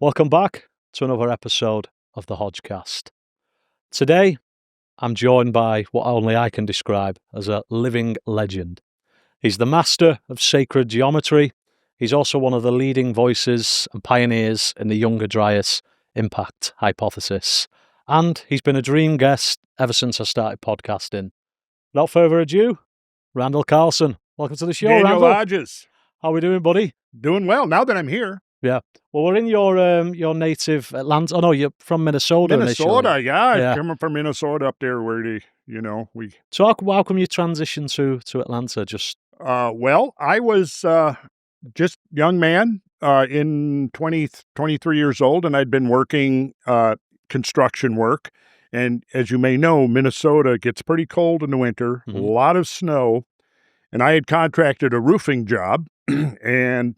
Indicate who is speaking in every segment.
Speaker 1: Welcome back to another episode of the Hodge-Cast. Today, I'm joined by what only I can describe as a living legend. He's the master of sacred geometry. He's also one of the leading voices and pioneers in the Younger Dryas impact hypothesis. And he's been a dream guest ever since I started podcasting. Without further ado, Randall Carlson. Welcome to the show,
Speaker 2: Daniel
Speaker 1: Randall.
Speaker 2: Hodges.
Speaker 1: How are we doing, buddy?
Speaker 2: Doing well now that I'm here.
Speaker 1: Yeah. Well, we're in your native Atlanta. Oh no, you're from Minnesota.
Speaker 2: Minnesota,
Speaker 1: initially.
Speaker 2: yeah. I come from Minnesota up there where we.
Speaker 1: So how come you transitioned to Atlanta? Just
Speaker 2: Well, I was just young man in 23 years old, and I'd been working construction work. And as you may know, Minnesota gets pretty cold in the winter, a lot of snow, and I had contracted a roofing job, and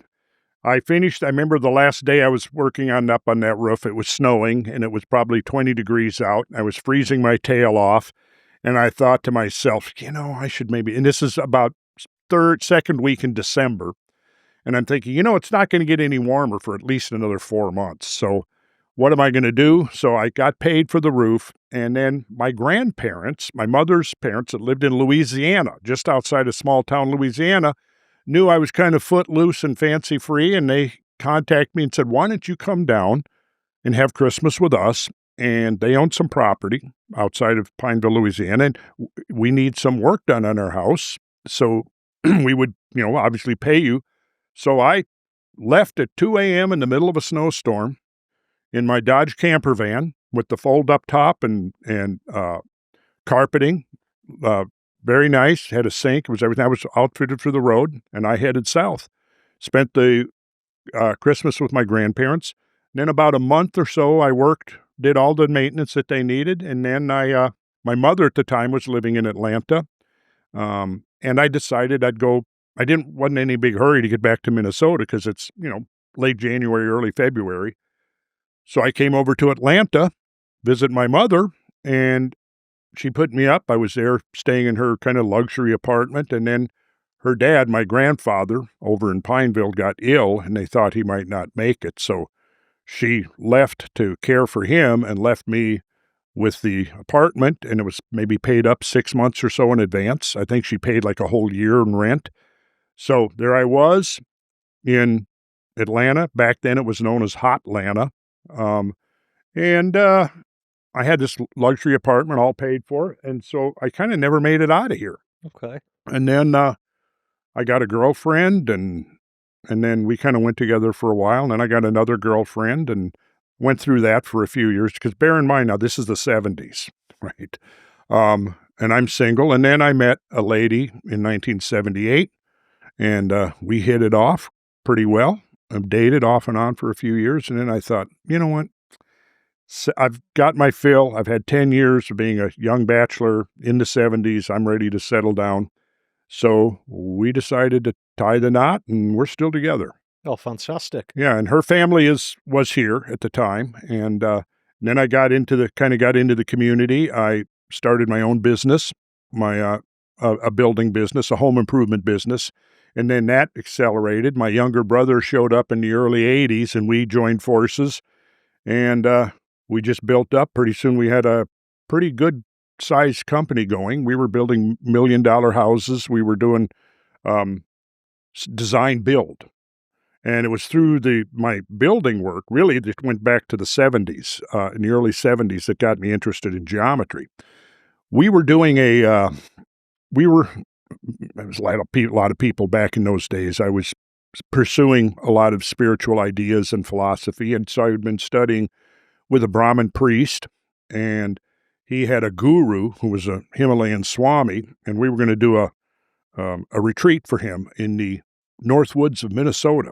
Speaker 2: I remember the last day I was working up on that roof, it was snowing, and it was probably 20 degrees out. I was freezing my tail off, and I thought to myself, I should maybe, and this is about second week in December, and I'm thinking, it's not going to get any warmer for at least another 4 months, so what am I going to do? So I got paid for the roof, and then my grandparents, my mother's parents that lived in Louisiana, just outside of small town Louisiana, knew I was kind of footloose and fancy-free, and they contacted me and said, why don't you come down and have Christmas with us? And they own some property outside of Pineville, Louisiana, and we need some work done on our house, so we would, obviously pay you. So I left at 2 a.m. in the middle of a snowstorm in my Dodge camper van with the fold-up top and carpeting, very nice, had a sink, everything. I was outfitted for the road, and I headed south. Spent the Christmas with my grandparents. And then about a month or so, I did all the maintenance that they needed, and then my mother at the time was living in Atlanta, and I decided I'd go. Wasn't in any big hurry to get back to Minnesota because it's, late January, early February. So I came over to Atlanta, visit my mother, and she put me up. I was there staying in her kind of luxury apartment, and then her dad, my grandfather, over in Pineville, got ill, and they thought he might not make it. So she left to care for him and left me with the apartment, and it was maybe paid up 6 months or so in advance. I think she paid like a whole year in rent. So there I was in Atlanta. Back then it was known as Hotlanta. And I had this luxury apartment all paid for, and so I kind of never made it out of here.
Speaker 1: okay.
Speaker 2: And then I got a girlfriend, and then we kind of went together for a while, and then I got another girlfriend and went through that for a few years, because bear in mind, now this is the 70s, right? And I'm single, and then I met a lady in 1978, and we hit it off pretty well. I've dated off and on for a few years, and then I thought, you know what? I've got my fill. I've had 10 years of being a young bachelor in the 70s. I'm ready to settle down. So we decided to tie the knot, and we're still together.
Speaker 1: Oh, fantastic.
Speaker 2: Yeah, and her family was here at the time, and then I got into the community. I started my own business, a building business, a home improvement business, and then that accelerated. My younger brother showed up in the early 80s, and we joined forces, and we just built up. Pretty soon we had a pretty good-sized company going. We were building million-dollar houses. We were doing design build. And it was through my building work, really, that went back to the 70s, in the early 70s, that got me interested in geometry. We were doing there was a lot of people back in those days. I was pursuing a lot of spiritual ideas and philosophy, and so I had been studying with a Brahmin priest, and he had a guru who was a Himalayan Swami, and we were going to do a retreat for him in the North Woods of Minnesota.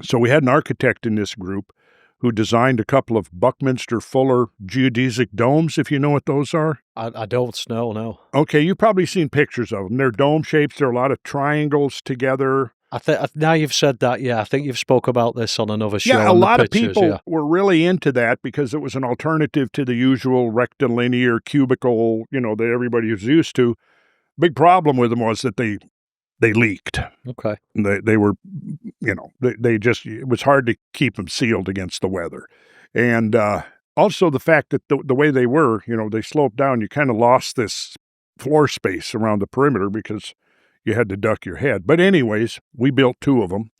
Speaker 2: So we had an architect in this group who designed a couple of Buckminster Fuller geodesic domes, if you know what those are.
Speaker 1: I don't know, no.
Speaker 2: Okay, you've probably seen pictures of them. They're dome shapes. There are a lot of triangles together.
Speaker 1: Now you've said that, yeah, I think you've spoke about this on another show.
Speaker 2: Yeah, a lot of people were really into that because it was an alternative to the usual rectilinear cubicle, that everybody was used to. Big problem with them was that they they leaked.
Speaker 1: Okay.
Speaker 2: They were, they just, it was hard to keep them sealed against the weather. And also the fact that the way they were, they sloped down, you kind of lost this floor space around the perimeter because you had to duck your head. But anyways, we built 2 of them.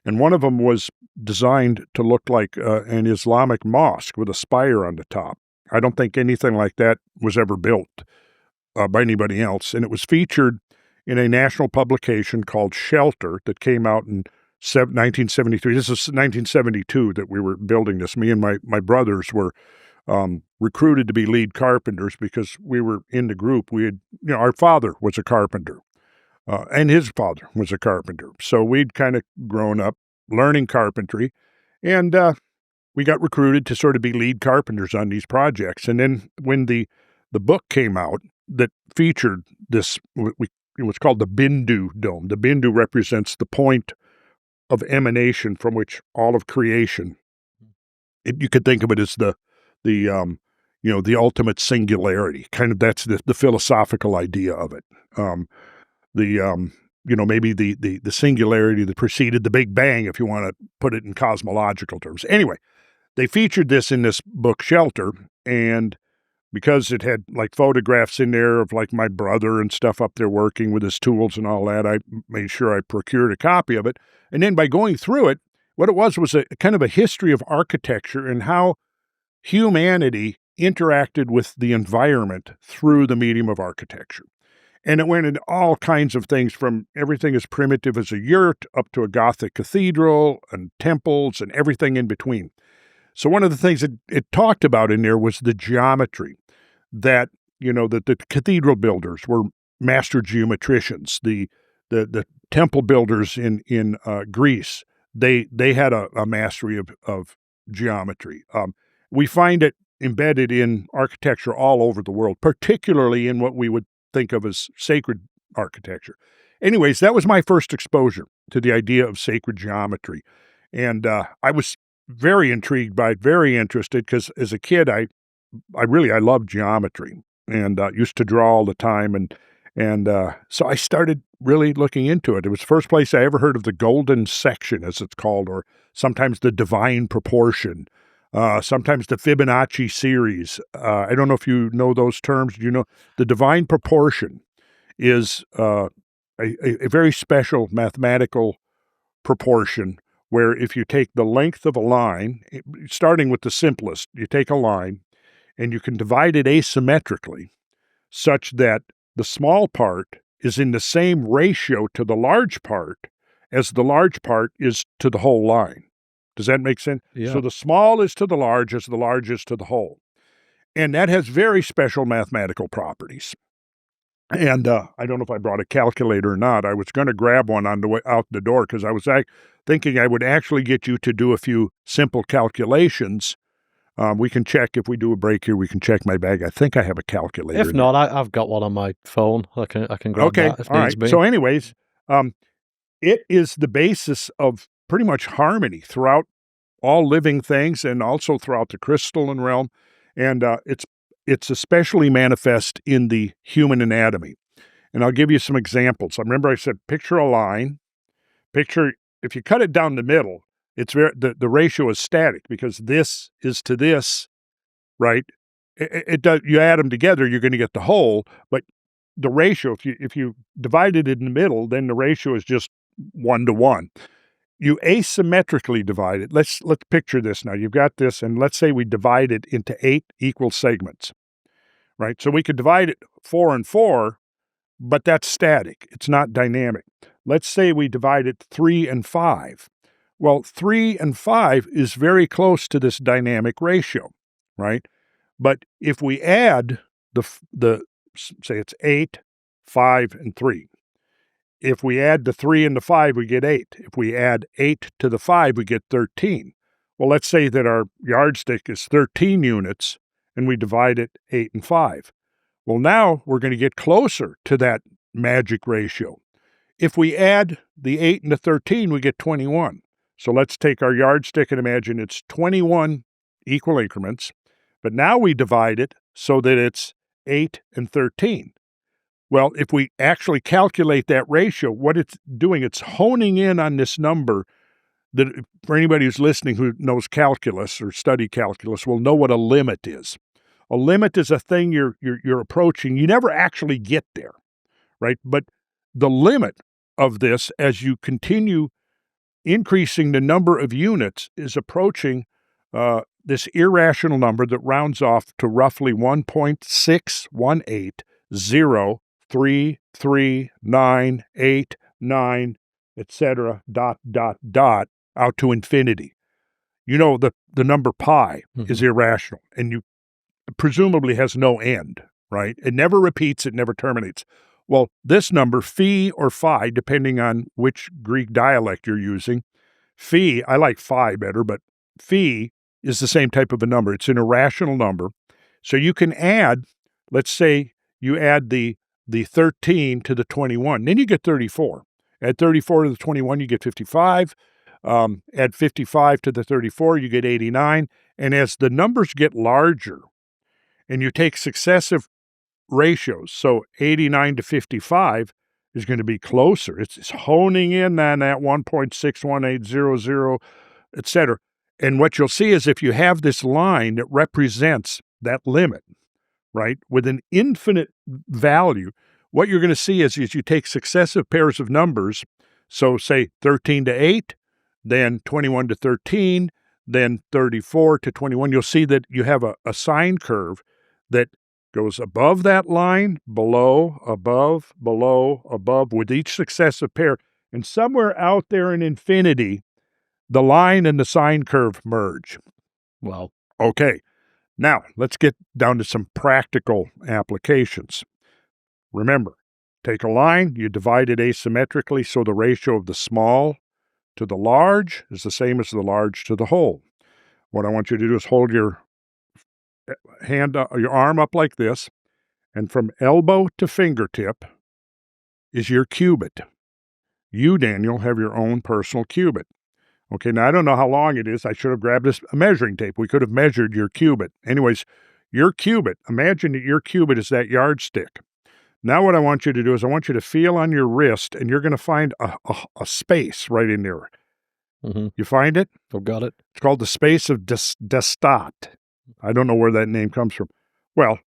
Speaker 2: And one of them was designed to look like an Islamic mosque with a spire on the top. I don't think anything like that was ever built by anybody else. And it was featured in a national publication called Shelter that came out in 1973. This is 1972 that we were building this. Me and my brothers were recruited to be lead carpenters because we were in the group. We had, our father was a carpenter. And his father was a carpenter. So we'd kind of grown up learning carpentry, and we got recruited to sort of be lead carpenters on these projects. And then when the book came out that featured this, it was called the Bindu Dome. The Bindu represents the point of emanation from which all of creation, you could think of it as the ultimate singularity. Kind of that's the philosophical idea of it. Maybe the singularity that preceded the Big Bang, if you want to put it in cosmological terms. Anyway, they featured this in this book, Shelter, and because it had like photographs in there of like my brother and stuff up there working with his tools and all that, I made sure I procured a copy of it. And then by going through it, what it was a kind of a history of architecture and how humanity interacted with the environment through the medium of architecture. And it went into all kinds of things, from everything as primitive as a yurt up to a Gothic cathedral and temples and everything in between. So one of the things that it talked about in there was the geometry, that, that the cathedral builders were master geometricians. The temple builders in Greece, they had a mastery of geometry. We find it embedded in architecture all over the world, particularly in what we would think of as sacred architecture. Anyways, that was my first exposure to the idea of sacred geometry. And I was very intrigued by it, very interested, because as a kid, I loved geometry and used to draw all the time. And so I started really looking into it. It was the first place I ever heard of the golden section, as it's called, or sometimes the divine proportion. Sometimes the Fibonacci series. I don't know if you know those terms. The divine proportion is a very special mathematical proportion where if you take the length of a line, starting with the simplest, you take a line and you can divide it asymmetrically such that the small part is in the same ratio to the large part as the large part is to the whole line. Does that make sense?
Speaker 1: Yeah.
Speaker 2: So the small is to the large as the large is to the whole. And that has very special mathematical properties. And I don't know if I brought a calculator or not. I was going to grab one on the way out the door because I was thinking I would actually get you to do a few simple calculations. We can check if we do a break here. We can check my bag. I think I have a calculator.
Speaker 1: If not, I've got one on my phone. I can grab that if needs be.
Speaker 2: So anyways, it is the basis of pretty much harmony throughout all living things and also throughout the crystalline realm. And it's especially manifest in the human anatomy. And I'll give you some examples. I remember I said, picture a line. If you cut it down the middle, it's the ratio is static because this is to this, right? You add them together, you're going to get the whole, but the ratio, if you divided it in the middle, then the ratio is just 1 to 1. You asymmetrically divide it. Let's picture this now. You've got this, and let's say we divide it into 8 equal segments, right? So we could divide it 4 and 4, but that's static. It's not dynamic. Let's say we divide it 3 and 5. Well, 3 and 5 is very close to this dynamic ratio, right? But if we add say it's 8, 5, and 3. If we add the 3 and the 5, we get 8. If we add 8 to the 5, we get 13. Well, let's say that our yardstick is 13 units, and we divide it 8 and 5. Well, now we're going to get closer to that magic ratio. If we add the 8 and the 13, we get 21. So let's take our yardstick and imagine it's 21 equal increments, but now we divide it so that it's 8 and 13. Well, if we actually calculate that ratio, what it's doing, it's honing in on this number that, for anybody who's listening who knows calculus or study calculus, will know what a limit is. A limit is a thing you're approaching. You never actually get there, right? But the limit of this, as you continue increasing the number of units, is approaching this irrational number that rounds off to roughly 1.618033989, etc., out to infinity. You know, the number pi is irrational, and you presumably has no end, right? It never repeats, it never terminates. Well, this number, phi or phi, depending on which Greek dialect you're using, phi, I like phi better, but phi is the same type of a number. It's an irrational number. So you can add, let's say you add the 13 to the 21, then you get 34. Add 34 to the 21, you get 55. Add 55 to the 34, you get 89. And as the numbers get larger, and you take successive ratios, so 89 to 55 is going to be closer. It's honing in on that 1.61800, etc. And what you'll see is if you have this line that represents that limit, right, with an infinite value, what you're going to see is you take successive pairs of numbers, so say 13 to 8, then 21 to 13, then 34 to 21. You'll see that you have a sine curve that goes above that line, below, above, with each successive pair. And somewhere out there in infinity, the line and the sine curve merge.
Speaker 1: Wow.
Speaker 2: Okay, now let's get down to some practical applications. Remember, take a line, you divide it asymmetrically, so the ratio of the small to the large is the same as the large to the whole. What I want you to do is hold your your arm up like this, and from elbow to fingertip is your cubit. You, Daniel, have your own personal cubit. Okay, now I don't know how long it is. I should have grabbed a measuring tape. We could have measured your cubit. Anyways, your cubit, imagine that your cubit is that yardstick. Now what I want you to do is I want you to feel on your wrist, and you're going to find a space right in there. You find it?
Speaker 1: I've got it.
Speaker 2: It's called the space of Destat. I don't know where that name comes from. Well,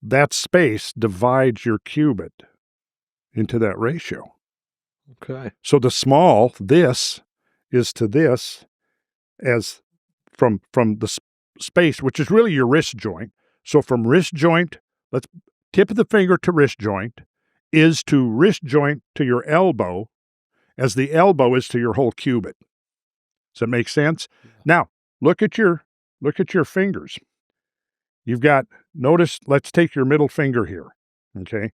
Speaker 2: that space divides your cubit into that ratio.
Speaker 1: Okay.
Speaker 2: So the small, this, is to this as from the space, which is really your wrist joint. So from wrist joint, let's tip of the finger to wrist joint, is to wrist joint to your elbow, as the elbow is to your whole cubit. Does that make sense? Yeah. Now, look at your fingers. You've got, notice, let's take your middle finger here, okay?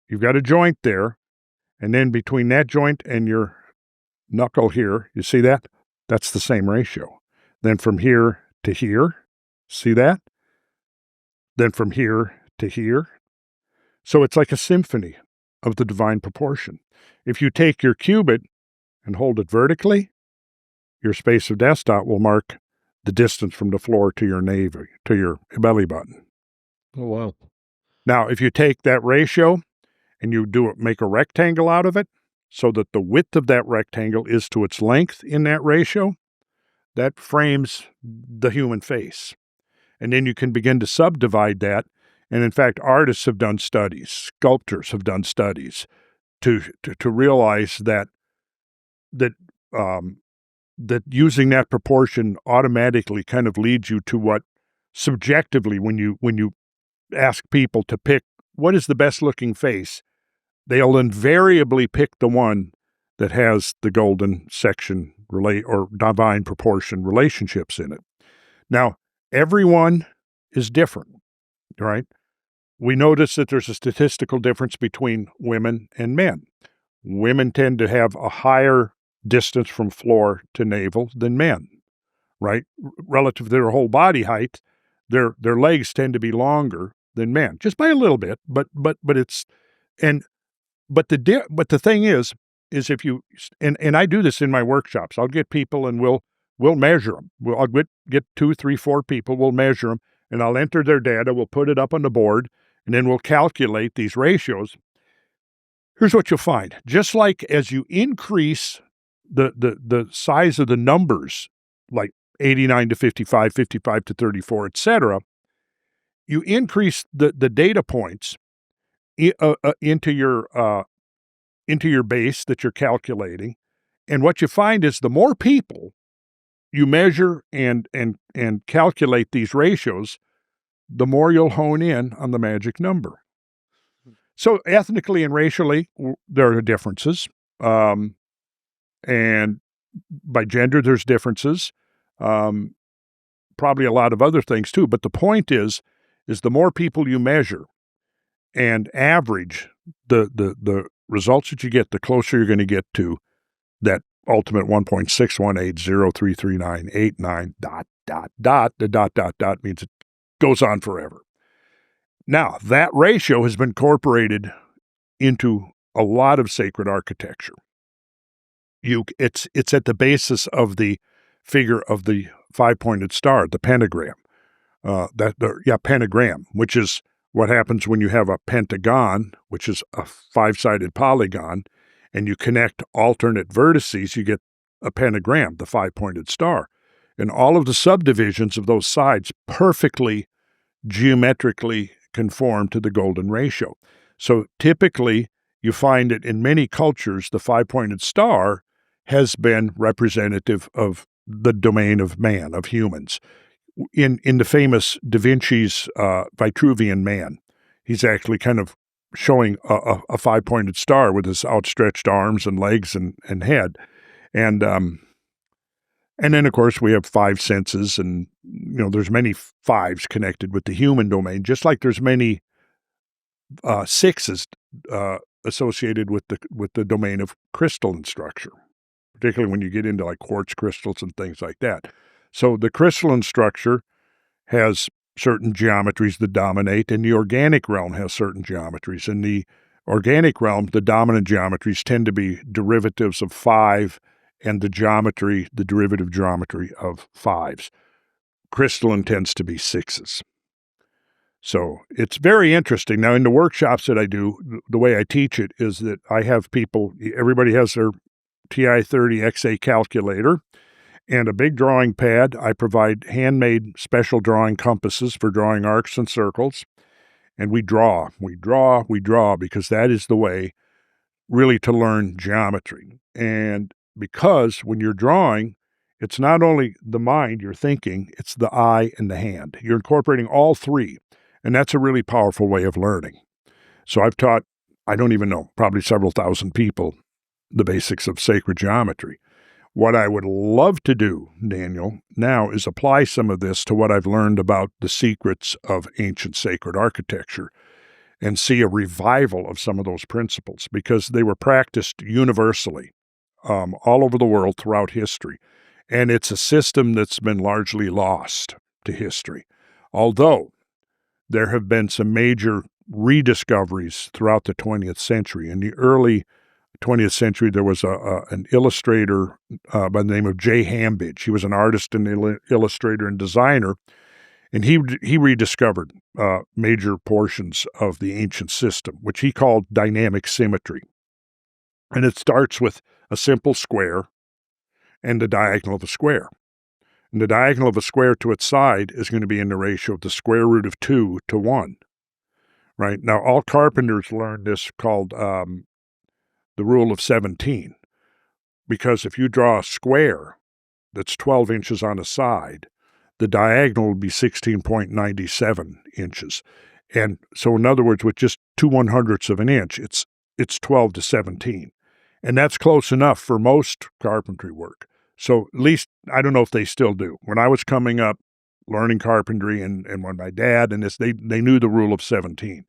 Speaker 2: You've got a joint there, and then between that joint and your knuckle here, you see that? That's the same ratio. Then from here to here, see that? Then from here to here. So it's like a symphony of the divine proportion. If you take your cubit and hold it vertically, your space of Destat will mark the distance from the floor to your navel, to your belly button.
Speaker 1: Oh, wow.
Speaker 2: Now, if you take that ratio and you make a rectangle out of it, so that the width of that rectangle is to its length in that ratio, that frames the human face. And then you can begin to subdivide that. And in fact, artists have done studies, sculptors have done studies to realize that using that proportion automatically kind of leads you to what subjectively, when you ask people to pick what is the best looking face, they'll invariably pick the one that has the golden section or divine proportion relationships in it. Now, everyone is different, right? We notice that there's a statistical difference between women and men. Women tend to have a higher distance from floor to navel than men, right? Relative to their whole body height, their legs tend to be longer than men, just by a little bit. But the thing is if you and I do this in my workshops. I'll get people and we'll measure them. I'll get 2, 3, 4 people. We'll measure them, and I'll enter their data. We'll put it up on the board, and then we'll calculate these ratios. Here's what you'll find. Just like as you increase the size of the numbers, like 89 to 55, 55 to 34, etc., you increase the data points into your base that you're calculating. And what you find is the more people you measure and calculate these ratios, the more you'll hone in on the magic number. So ethnically and racially, there are differences. And by gender, there's differences. Probably a lot of other things too. But the point is the more people you measure and average the results that you get, the closer you're going to get to that ultimate 1.618033989 ... The ... means it goes on forever. Now, that ratio has been incorporated into a lot of sacred architecture. It's at the basis of the figure of the five-pointed star, the pentagram. Pentagram, which is what happens when you have a pentagon, which is a five-sided polygon, and you connect alternate vertices, you get a pentagram, the five-pointed star. And all of the subdivisions of those sides perfectly geometrically conform to the golden ratio. So typically, you find that in many cultures, the five-pointed star has been representative of the domain of man, of humans. In the famous Da Vinci's Vitruvian Man, he's actually kind of showing a five-pointed star with his outstretched arms and legs and head. And then, of course, we have five senses, and there's many fives connected with the human domain, just like there's many sixes associated with the domain of crystalline structure, particularly when you get into like quartz crystals and things like that. So the crystalline structure has certain geometries that dominate, and the organic realm has certain geometries. In the organic realm, the dominant geometries tend to be derivatives of five, and the derivative geometry of fives. Crystalline tends to be sixes. So it's very interesting. Now, in the workshops that I do, the way I teach it is that I have people, everybody has their TI-30XA calculator and a big drawing pad. I provide handmade special drawing compasses for drawing arcs and circles. And we draw, because that is the way really to learn geometry. And because when you're drawing, it's not only the mind you're thinking, it's the eye and the hand. You're incorporating all three. And that's a really powerful way of learning. So I've taught, I don't even know, probably several thousand people the basics of sacred geometry. What I would love to do, Daniel, now is apply some of this to what I've learned about the secrets of ancient sacred architecture and see a revival of some of those principles, because they were practiced universally all over the world throughout history. And it's a system that's been largely lost to history. Although there have been some major rediscoveries throughout the 20th century. In the early 20th century, there was an illustrator by the name of J. Hambidge. He was an artist and illustrator and designer, and he rediscovered major portions of the ancient system, which he called dynamic symmetry. And it starts with a simple square and the diagonal of a square. And the diagonal of a square to its side is going to be in the ratio of the square root of 2 to 1. Right? Now, all carpenters learn this, called the rule of 17. Because if you draw a square that's 12 inches on a side, the diagonal will be 16.97 inches. And so, in other words, with just 2/100ths of an inch, it's 12 to 17. And that's close enough for most carpentry work. So at least, I don't know if they still do. When I was coming up learning carpentry and when my dad and this, they knew the rule of 17.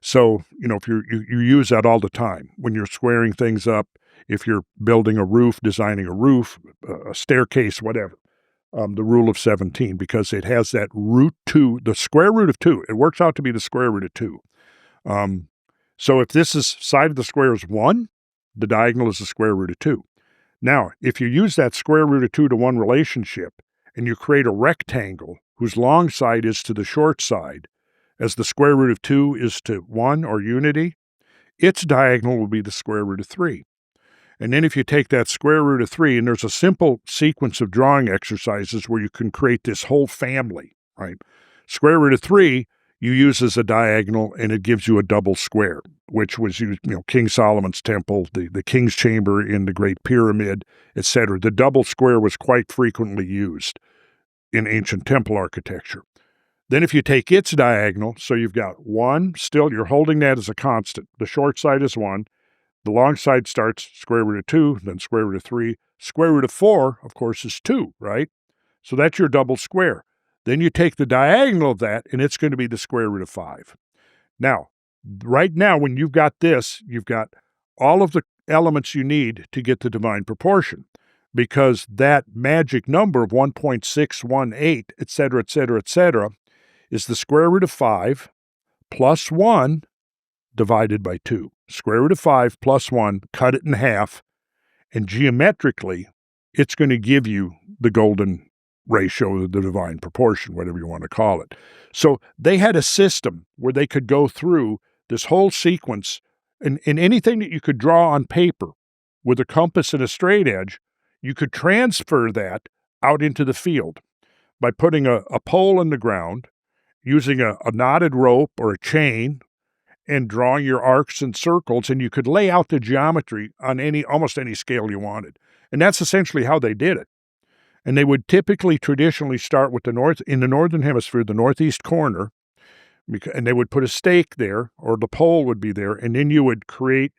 Speaker 2: So, if you use that all the time, when you're squaring things up, if you're building a roof, designing a roof, a staircase, whatever, the rule of 17, because it has that root 2, the square root of 2. It works out to be the square root of 2. So if this side of the square is 1, the diagonal is the square root of 2. Now, if you use that square root of 2 to 1 relationship and you create a rectangle whose long side is to the short side, as the square root of 2 is to 1, or unity, its diagonal will be the square root of 3. And then if you take that square root of 3, and there's a simple sequence of drawing exercises where you can create this whole family, right? Square root of 3 you use as a diagonal, and it gives you a double square, which was used, King Solomon's temple, the king's chamber in the Great Pyramid, etc. The double square was quite frequently used in ancient temple architecture. Then if you take its diagonal, so you've got 1, still you're holding that as a constant. The short side is 1. The long side starts square root of 2, then square root of 3. Square root of 4, of course, is 2, right? So that's your double square. Then you take the diagonal of that, and it's going to be the square root of 5. Now, right now, when you've got this, you've got all of the elements you need to get the divine proportion, because that magic number of 1.618, etc., etc., etc., is the square root of 5 plus 1 divided by 2. Square root of 5 plus 1, cut it in half, and geometrically, it's going to give you the golden ratio, the divine proportion, whatever you want to call it. So they had a system where they could go through this whole sequence, and anything that you could draw on paper with a compass and a straight edge, you could transfer that out into the field by putting a pole in the ground, using a knotted rope or a chain, and drawing your arcs and circles, and you could lay out the geometry on almost any scale you wanted. And that's essentially how they did it. And they would typically traditionally start with in the northern hemisphere, the northeast corner, and they would put a stake there, or the pole would be there, and then you would create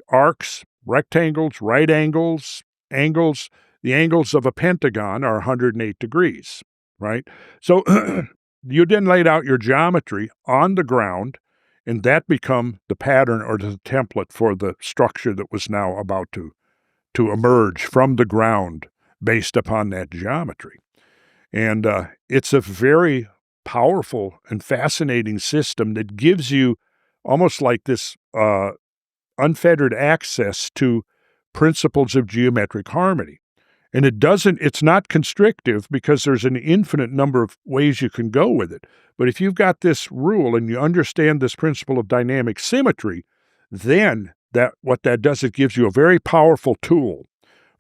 Speaker 2: arcs, rectangles, right angles, angles. The angles of a pentagon are 108 degrees, right? So you then laid out your geometry on the ground, and that become the pattern or the template for the structure that was now about to emerge from the ground based upon that geometry. And it's a very powerful and fascinating system that gives you almost like this unfettered access to principles of geometric harmony. And it's not constrictive, because there's an infinite number of ways you can go with it. But if you've got this rule and you understand this principle of dynamic symmetry, then what that does, it gives you a very powerful tool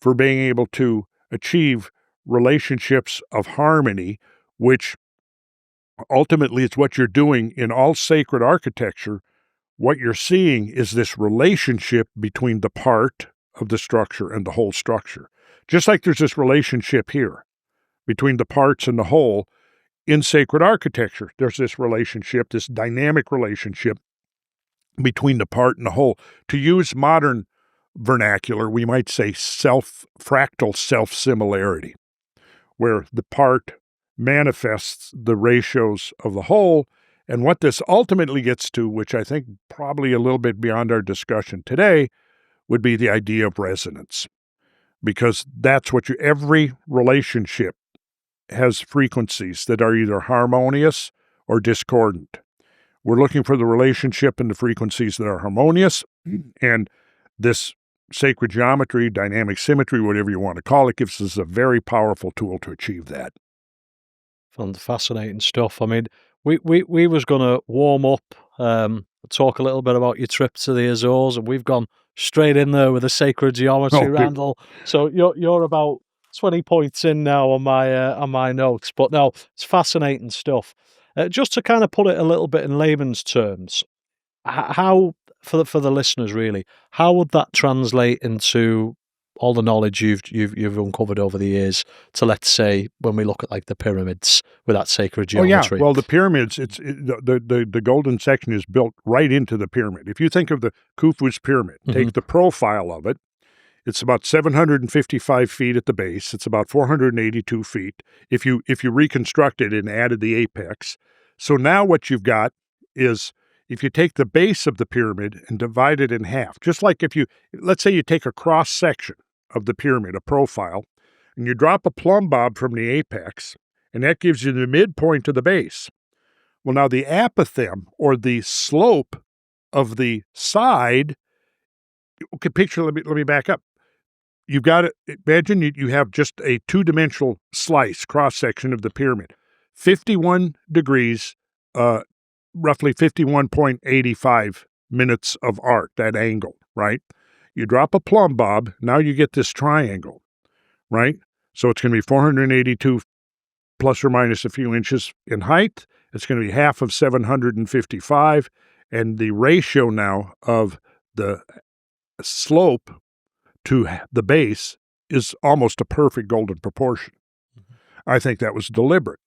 Speaker 2: for being able to achieve relationships of harmony, which ultimately is what you're doing in all sacred architecture. What you're seeing is this relationship between the part of the structure and the whole structure. Just like there's this relationship here between the parts and the whole, in sacred architecture, there's this relationship, this dynamic relationship between the part and the whole. To use modern vernacular, we might say fractal self-similarity, where the part manifests the ratios of the whole. And what this ultimately gets to, which I think probably a little bit beyond our discussion today, would be the idea of resonance. Because that's what every relationship has frequencies that are either harmonious or discordant. We're looking for the relationship and the frequencies that are harmonious, and this sacred geometry, dynamic symmetry, whatever you want to call it, gives us a very powerful tool to achieve that.
Speaker 1: Fascinating stuff. I mean, we was going to warm up, talk a little bit about your trip to the Azores, and we've gone straight in there with the sacred geometry, Randall. So you're about 20 points in now on my notes. But no, it's fascinating stuff. Just to kind of put it a little bit in layman's terms, how for the listeners really, how would that translate into all the knowledge you've uncovered over the years to, let's say, when we look at like the pyramids with that sacred geometry?
Speaker 2: Oh yeah, well, the pyramids, the golden section is built right into the pyramid. If you think of the Khufu's pyramid, take the profile of it. It's about 755 feet at the base. It's about 482 feet if you reconstruct it and added the apex. So now what you've got is, if you take the base of the pyramid and divide it in half, just like let's say you take a cross section of the pyramid, a profile, and you drop a plumb bob from the apex, and that gives you the midpoint of the base. Well, now the apothem, or the slope of the side, okay, let me back up. You've got to imagine you have just a two-dimensional slice, cross-section of the pyramid. 51 degrees roughly 51.85 minutes of arc, that angle, right? You drop a plumb bob, now you get this triangle, right? So it's going to be 482 plus or minus a few inches in height. It's going to be half of 755, and the ratio now of the slope to the base is almost a perfect golden proportion. I think that was deliberate.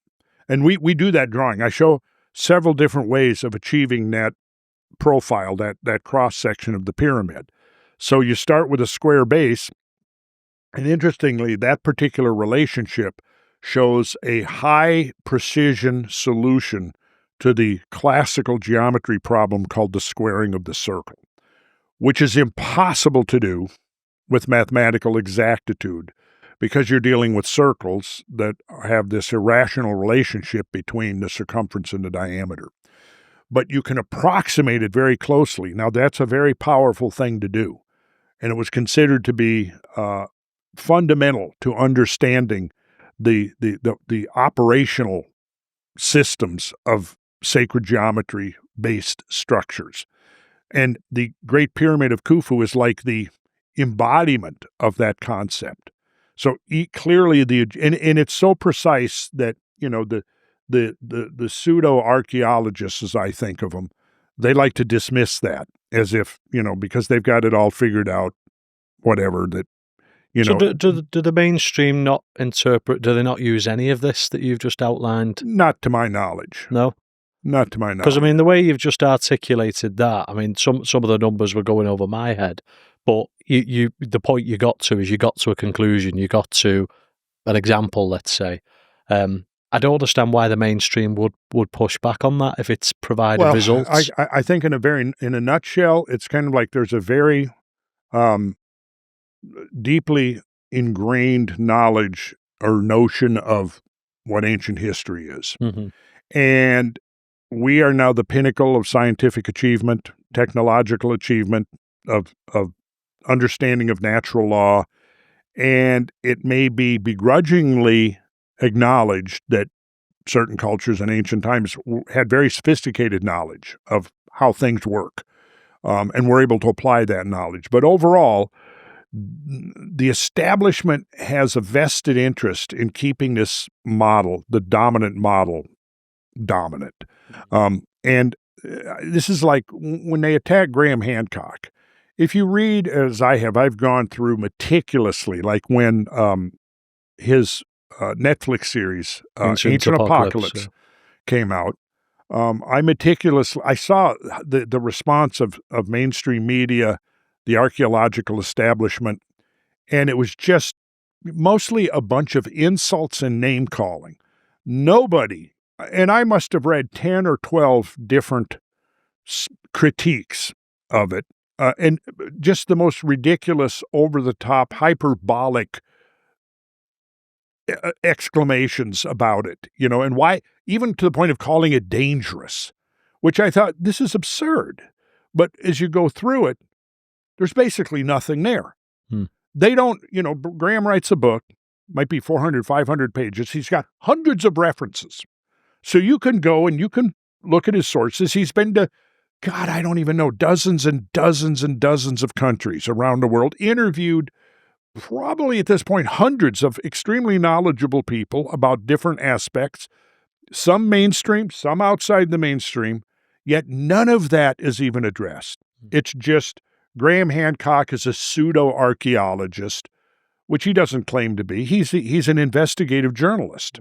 Speaker 2: And we do that drawing. I show several different ways of achieving that profile, that cross-section of the pyramid. So you start with a square base, and interestingly, that particular relationship shows a high precision solution to the classical geometry problem called the squaring of the circle, which is impossible to do with mathematical exactitude because you're dealing with circles that have this irrational relationship between the circumference and the diameter. But you can approximate it very closely. Now, that's a very powerful thing to do, and it was considered to be fundamental to understanding the operational systems of sacred geometry-based structures. And the Great Pyramid of Khufu is like the embodiment of that concept. So clearly, and it's so precise that, you know, the pseudo-archaeologists, as I think of them, they like to dismiss that as if, you know, because they've got it all figured out, whatever, that, you know.
Speaker 1: So do the mainstream not interpret, do they not use any of this that you've just outlined?
Speaker 2: Not to my knowledge.
Speaker 1: No?
Speaker 2: Not to my knowledge.
Speaker 1: Because, I mean, the way you've just articulated that, I mean, some of the numbers were going over my head, but the point you got to is you got to a conclusion, you got to an example, let's say. I don't understand why the mainstream would push back on that if it's provided results.
Speaker 2: I think in a nutshell, it's kind of like there's a very deeply ingrained knowledge or notion of what ancient history is.
Speaker 1: Mm-hmm.
Speaker 2: And we are now the pinnacle of scientific achievement, technological achievement, of understanding of natural law, and it may be begrudgingly acknowledged that certain cultures in ancient times had very sophisticated knowledge of how things work, and were able to apply that knowledge. But overall, the establishment has a vested interest in keeping this model, the dominant model, dominant. And this is like when they attack Graham Hancock. If you read, as I have, I've gone through meticulously, like when his Netflix series, Ancient Apocalypse, came out. I saw the response of mainstream media, the archaeological establishment, and it was just mostly a bunch of insults and name-calling. Nobody, and I must have read 10 or 12 different critiques of it, and just the most ridiculous, over-the-top, hyperbolic exclamations about it, you know, and why, even to the point of calling it dangerous, which I thought, this is absurd. But as you go through it, there's basically nothing there. They don't, you know, Graham writes a book, might be 400, 500 pages. He's got hundreds of references. So you can go and you can look at his sources. He's been to, God, I don't even know, dozens and dozens and dozens of countries around the world, interviewed probably at this point hundreds of extremely knowledgeable people about different aspects, some mainstream, some outside the mainstream, yet none of that is even addressed. It's just Graham Hancock is a pseudo-archaeologist, which he doesn't claim to be. He's an investigative journalist.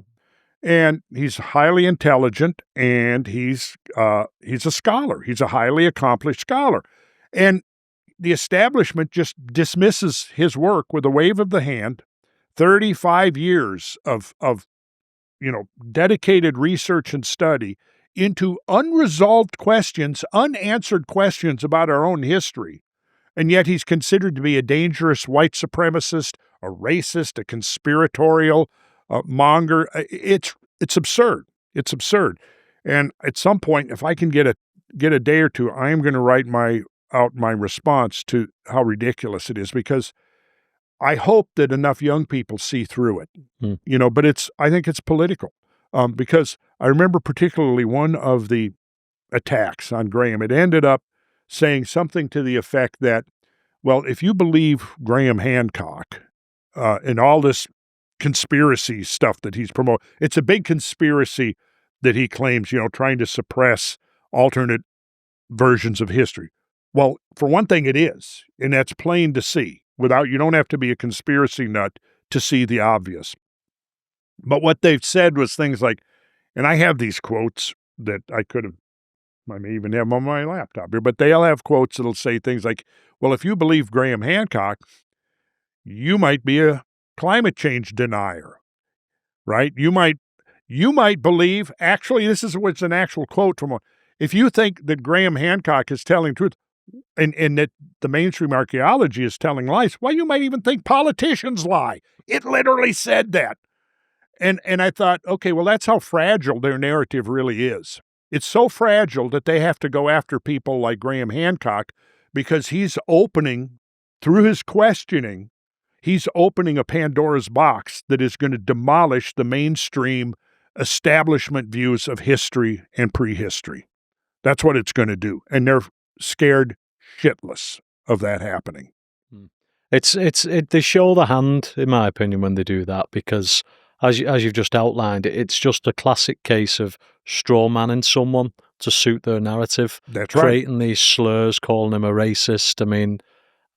Speaker 2: And he's highly intelligent, and he's a scholar. He's a highly accomplished scholar. And the establishment just dismisses his work with a wave of the hand. 35 years of dedicated research and study into unresolved questions, unanswered questions about our own history. And yet he's considered to be a dangerous white supremacist, a racist, a conspiratorial monger. It's absurd. It's absurd. And at some point, if I can get a day or two, I am going to write out my response to how ridiculous it is, because I hope that enough young people see through it. You know, but I think it's political, because I remember particularly one of the attacks on Graham. It ended up saying something to the effect that, well, if you believe Graham Hancock and all this conspiracy stuff that he's promoting, it's a big conspiracy that he claims, trying to suppress alternate versions of history. Well, for one thing, it is, and that's plain to see. You don't have to be a conspiracy nut to see the obvious. But what they've said was things like, and I have these quotes that I may even have them on my laptop here, but they'll have quotes that'll say things like, well, if you believe Graham Hancock, you might be a climate change denier, right? You might believe, actually, this is what's an actual quote from if you think that Graham Hancock is telling truth and that the mainstream archaeology is telling lies, well, you might even think politicians lie. It literally said that. And I thought, okay, well, that's how fragile their narrative really is. It's so fragile that they have to go after people like Graham Hancock because he's opening, through his questioning, he's opening a Pandora's box that is going to demolish the mainstream establishment views of history and prehistory. That's what it's going to do. And they're scared shitless of that happening.
Speaker 1: They show the hand, in my opinion, when they do that, because as you've just outlined, it's just a classic case of straw manning someone to suit their narrative.
Speaker 2: That's right.
Speaker 1: Creating these slurs, calling him a racist. I mean,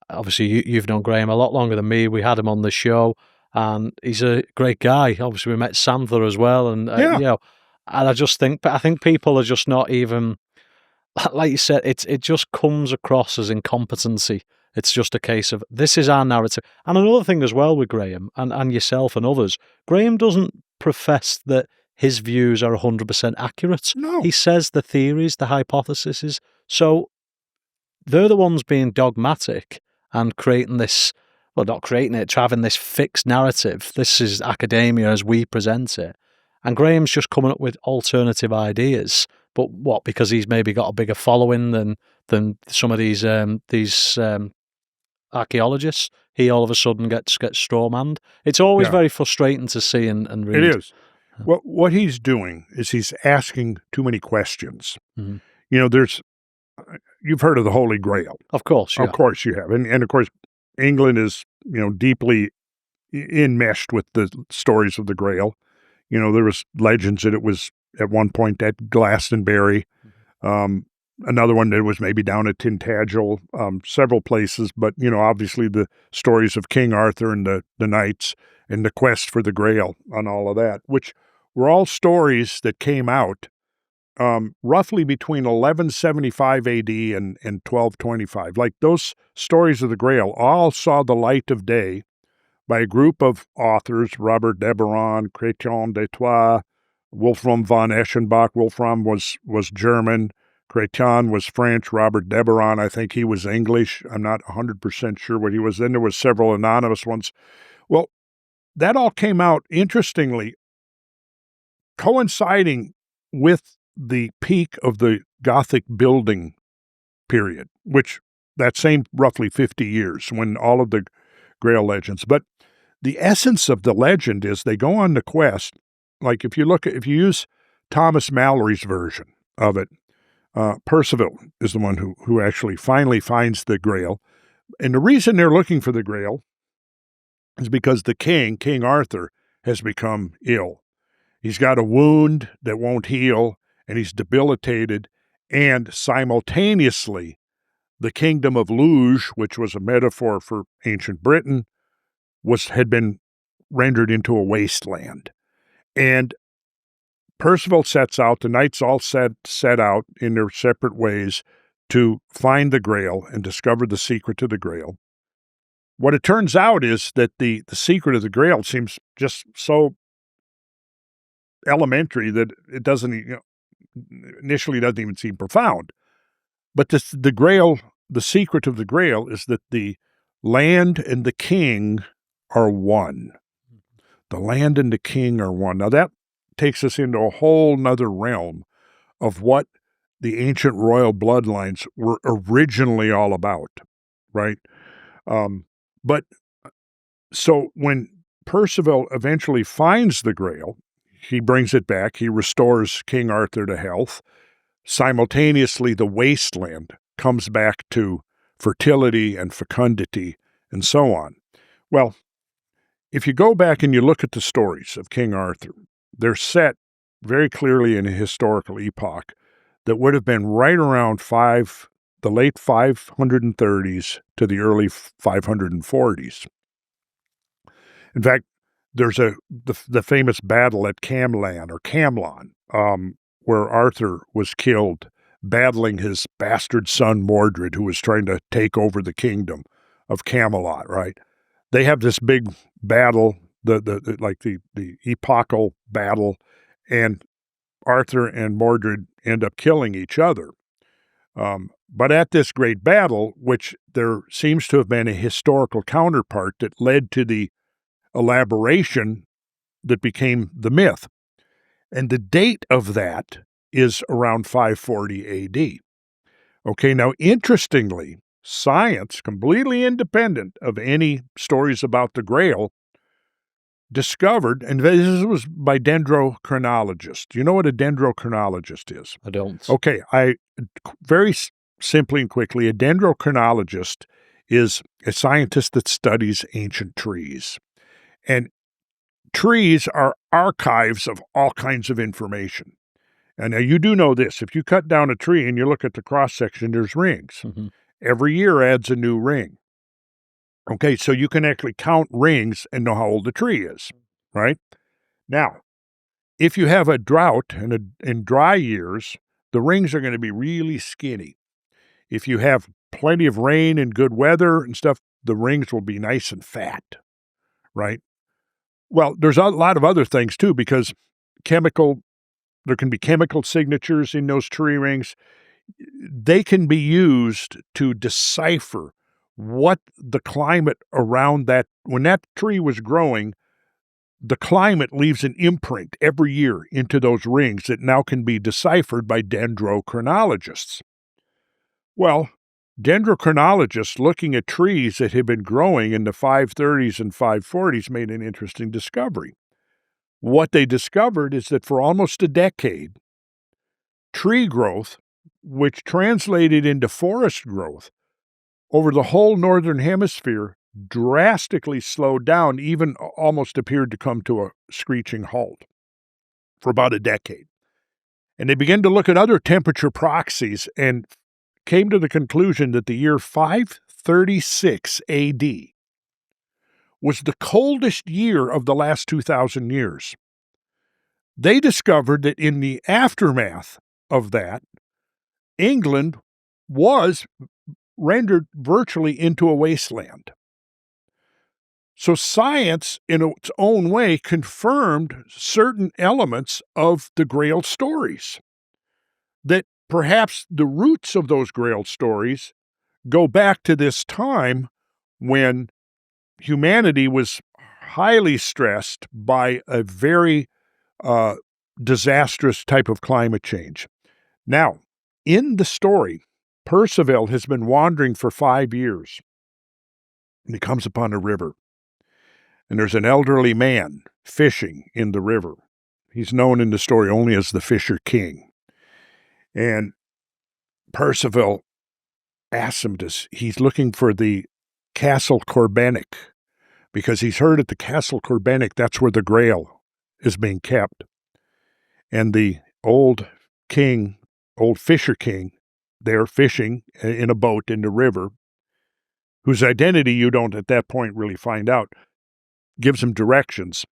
Speaker 1: obviously, you've known Graham a lot longer than me. We had him on the show, and he's a great guy. Obviously, we met Santha as well, and and I think people are just not even, like you said, it just comes across as incompetency. It's just a case of, this is our narrative. And another thing as well with Graham and yourself and others, Graham doesn't profess that his views are 100% accurate.
Speaker 2: No.
Speaker 1: He says the theories, the hypotheses. So they're the ones being dogmatic and creating this, well, not creating it, having this fixed narrative. This is academia as we present it. And Graham's just coming up with alternative ideas. But what? Because he's maybe got a bigger following than some of these archaeologists, he all of a sudden gets strawmanned. It's always very frustrating to see and read.
Speaker 2: It is. What he's doing is he's asking too many questions.
Speaker 1: Mm-hmm.
Speaker 2: You've heard of the Holy Grail.
Speaker 1: Of course, yeah.
Speaker 2: Of course you have. And of course, England is, deeply enmeshed with the stories of the Grail. There was legends that it was at one point at Glastonbury. Another one that was maybe down at Tintagel, several places. But, obviously the stories of King Arthur and the knights and the quest for the Grail and all of that, which were all stories that came out roughly between 1175 AD and 1225. Like those stories of the Grail all saw the light of day by a group of authors, Robert de Boron, Chrétien de Troyes, Wolfram von Eschenbach. Wolfram was German. Chrétien was French. Robert de Boron, I think he was English. I'm not 100% sure what he was. Then there was several anonymous ones. Well, that all came out, interestingly, coinciding with the peak of the Gothic building period, which that same roughly 50 years when all of the Grail legends. But the essence of the legend is they go on the quest. Like if you use Thomas Mallory's version of it, Percival is the one who actually finally finds the Grail. And the reason they're looking for the Grail is because the king, King Arthur, has become ill. He's got a wound that won't heal, and he's debilitated. And simultaneously, the kingdom of Luge, which was a metaphor for ancient Britain, had been rendered into a wasteland. And Percival sets out, the knights all set out in their separate ways to find the Grail and discover the secret to the Grail. What it turns out is that the secret of the Grail seems just so elementary that it doesn't, initially doesn't even seem profound. But the Grail, the secret of the Grail is that the land and the king are one. The land and the king are one. Now that takes us into a whole nother realm of what the ancient royal bloodlines were originally all about, right? But so when Percival eventually finds the Grail, he brings it back, he restores King Arthur to health. simultaneously the wasteland comes back to fertility and fecundity and so on. Well, if you go back and you look at the stories of King Arthur, they're set very clearly in a historical epoch that would have been right around the late 530s to the early 540s. In fact, there's the famous battle at Camlan, where Arthur was killed battling his bastard son Mordred, who was trying to take over the kingdom of Camelot, right? They have this big battle, the epochal battle, and Arthur and Mordred end up killing each other. But at this great battle, which there seems to have been a historical counterpart that led to the elaboration that became the myth. And the date of that is around 540 AD. Okay, now interestingly, science, completely independent of any stories about the Grail, discovered, and this was by dendrochronologists. Do you know what a dendrochronologist is?
Speaker 1: I don't.
Speaker 2: Okay, very simply and quickly, a dendrochronologist is a scientist that studies ancient trees. And trees are archives of all kinds of information. And now you do know this. If you cut down a tree and you look at the cross-section, there's rings.
Speaker 1: Mm-hmm.
Speaker 2: Every year adds a new ring. Okay, so you can actually count rings and know how old the tree is, right? Now, if you have a drought and in dry years, the rings are going to be really skinny. If you have plenty of rain and good weather and stuff, the rings will be nice and fat, right? Well, there's a lot of other things too, because there can be chemical signatures in those tree rings. They can be used to decipher what the climate around that, when that tree was growing, the climate leaves an imprint every year into those rings that now can be deciphered by dendrochronologists. Well, dendrochronologists looking at trees that had been growing in the 530s and 540s made an interesting discovery. What they discovered is that for almost a decade, tree growth, which translated into forest growth over the whole northern hemisphere, drastically slowed down, even almost appeared to come to a screeching halt for about a decade. And they began to look at other temperature proxies and came to the conclusion that the year 536 AD was the coldest year of the last 2,000 years. They discovered that in the aftermath of that, England was rendered virtually into a wasteland. So science, in its own way, confirmed certain elements of the Grail stories, that perhaps the roots of those Grail stories go back to this time when humanity was highly stressed by a very disastrous type of climate change. Now, in the story, Percival has been wandering for 5 years, and he comes upon a river. And there's an elderly man fishing in the river. He's known in the story only as the Fisher King. And Percival asks him he's looking for the Castle Corbenic, because he's heard at the Castle Corbenic that's where the Grail is being kept. And the old Fisher King, there fishing in a boat in the river, whose identity you don't at that point really find out, gives him directions.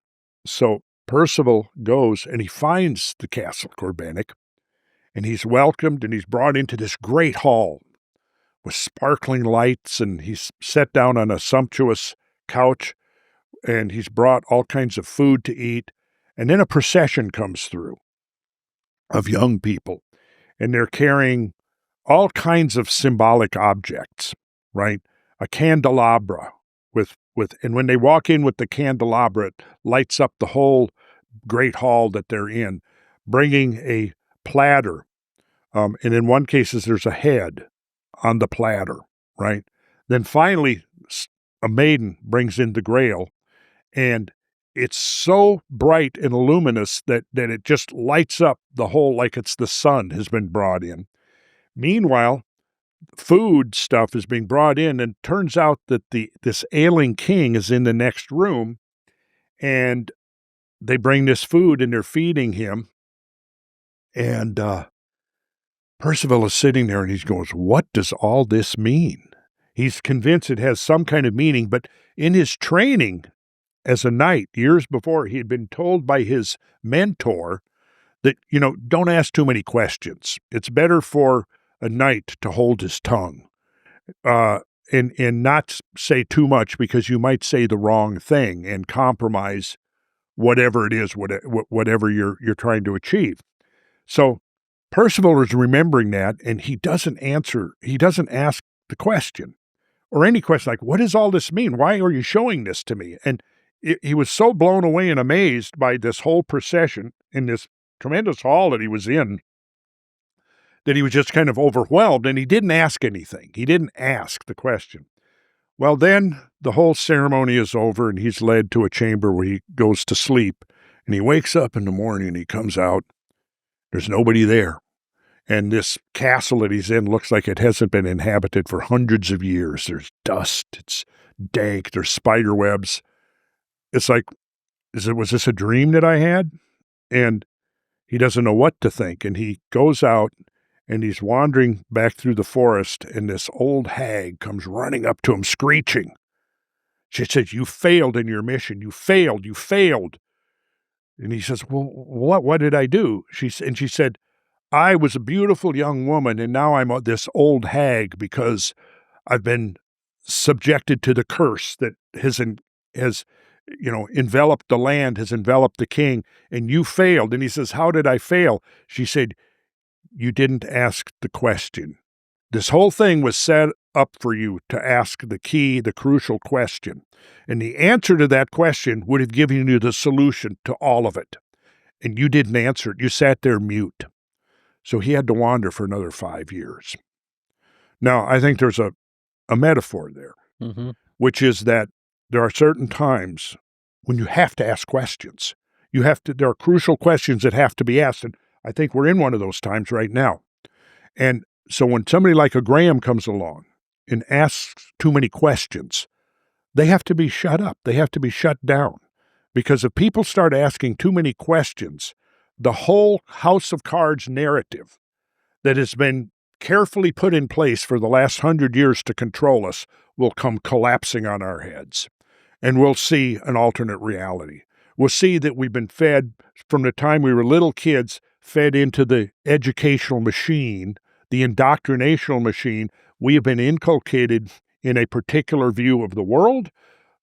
Speaker 2: So Percival goes and he finds the Castle Corbenic, and he's welcomed and he's brought into this great hall with sparkling lights, and he's set down on a sumptuous couch, and he's brought all kinds of food to eat. And then a procession comes through of young people, and they're carrying all kinds of symbolic objects, right? A candelabra and when they walk in with the candelabra, it lights up the whole great hall that they're in, bringing a platter. And in one case, there's a head on the platter, right? Then finally, a maiden brings in the Grail, and it's so bright and luminous that it just lights up the whole, like it's the sun has been brought in. Meanwhile, food stuff is being brought in, and turns out that this ailing king is in the next room, and they bring this food and they're feeding him. And Percival is sitting there and he goes, what does all this mean? He's convinced it has some kind of meaning, but in his training as a knight years before, he had been told by his mentor that, don't ask too many questions. It's better for a knight to hold his tongue and not say too much, because you might say the wrong thing and compromise whatever it is, whatever you're trying to achieve. So Percival is remembering that, and he doesn't answer. He doesn't ask the question or any question like, what does all this mean? Why are you showing this to me? And he was so blown away and amazed by this whole procession in this tremendous hall that he was in, that he was just kind of overwhelmed, and he didn't ask anything. He didn't ask the question. Well, then the whole ceremony is over, and he's led to a chamber where he goes to sleep, and he wakes up in the morning, and he comes out. There's nobody there. And this castle that he's in looks like it hasn't been inhabited for hundreds of years. There's dust. It's dank. There's spider webs. It's like, was this a dream that I had? And he doesn't know what to think. And he goes out and he's wandering back through the forest, and this old hag comes running up to him screeching. She says, you failed in your mission. You failed. You failed. And he says, well, what did I do? She said, I was a beautiful young woman, and now I'm this old hag because I've been subjected to the curse that has enveloped the land, has enveloped the king, and you failed. And he says, how did I fail? She said, you didn't ask the question. This whole thing was set up for you to ask the crucial question. And the answer to that question would have given you the solution to all of it. And you didn't answer it. You sat there mute. So he had to wander for another 5 years. Now, I think there's a metaphor there, which is that there are certain times when you have to ask questions. There are crucial questions that have to be asked, and I think we're in one of those times right now. And so when somebody like a Graham comes along and asks too many questions, they have to be shut up. They have to be shut down. Because if people start asking too many questions, the whole House of Cards narrative that has been carefully put in place for the last 100 years to control us will come collapsing on our heads. And we'll see an alternate reality. We'll see that we've been fed, from the time we were little kids, fed into the educational machine, the indoctrinational machine. We have been inculcated in a particular view of the world,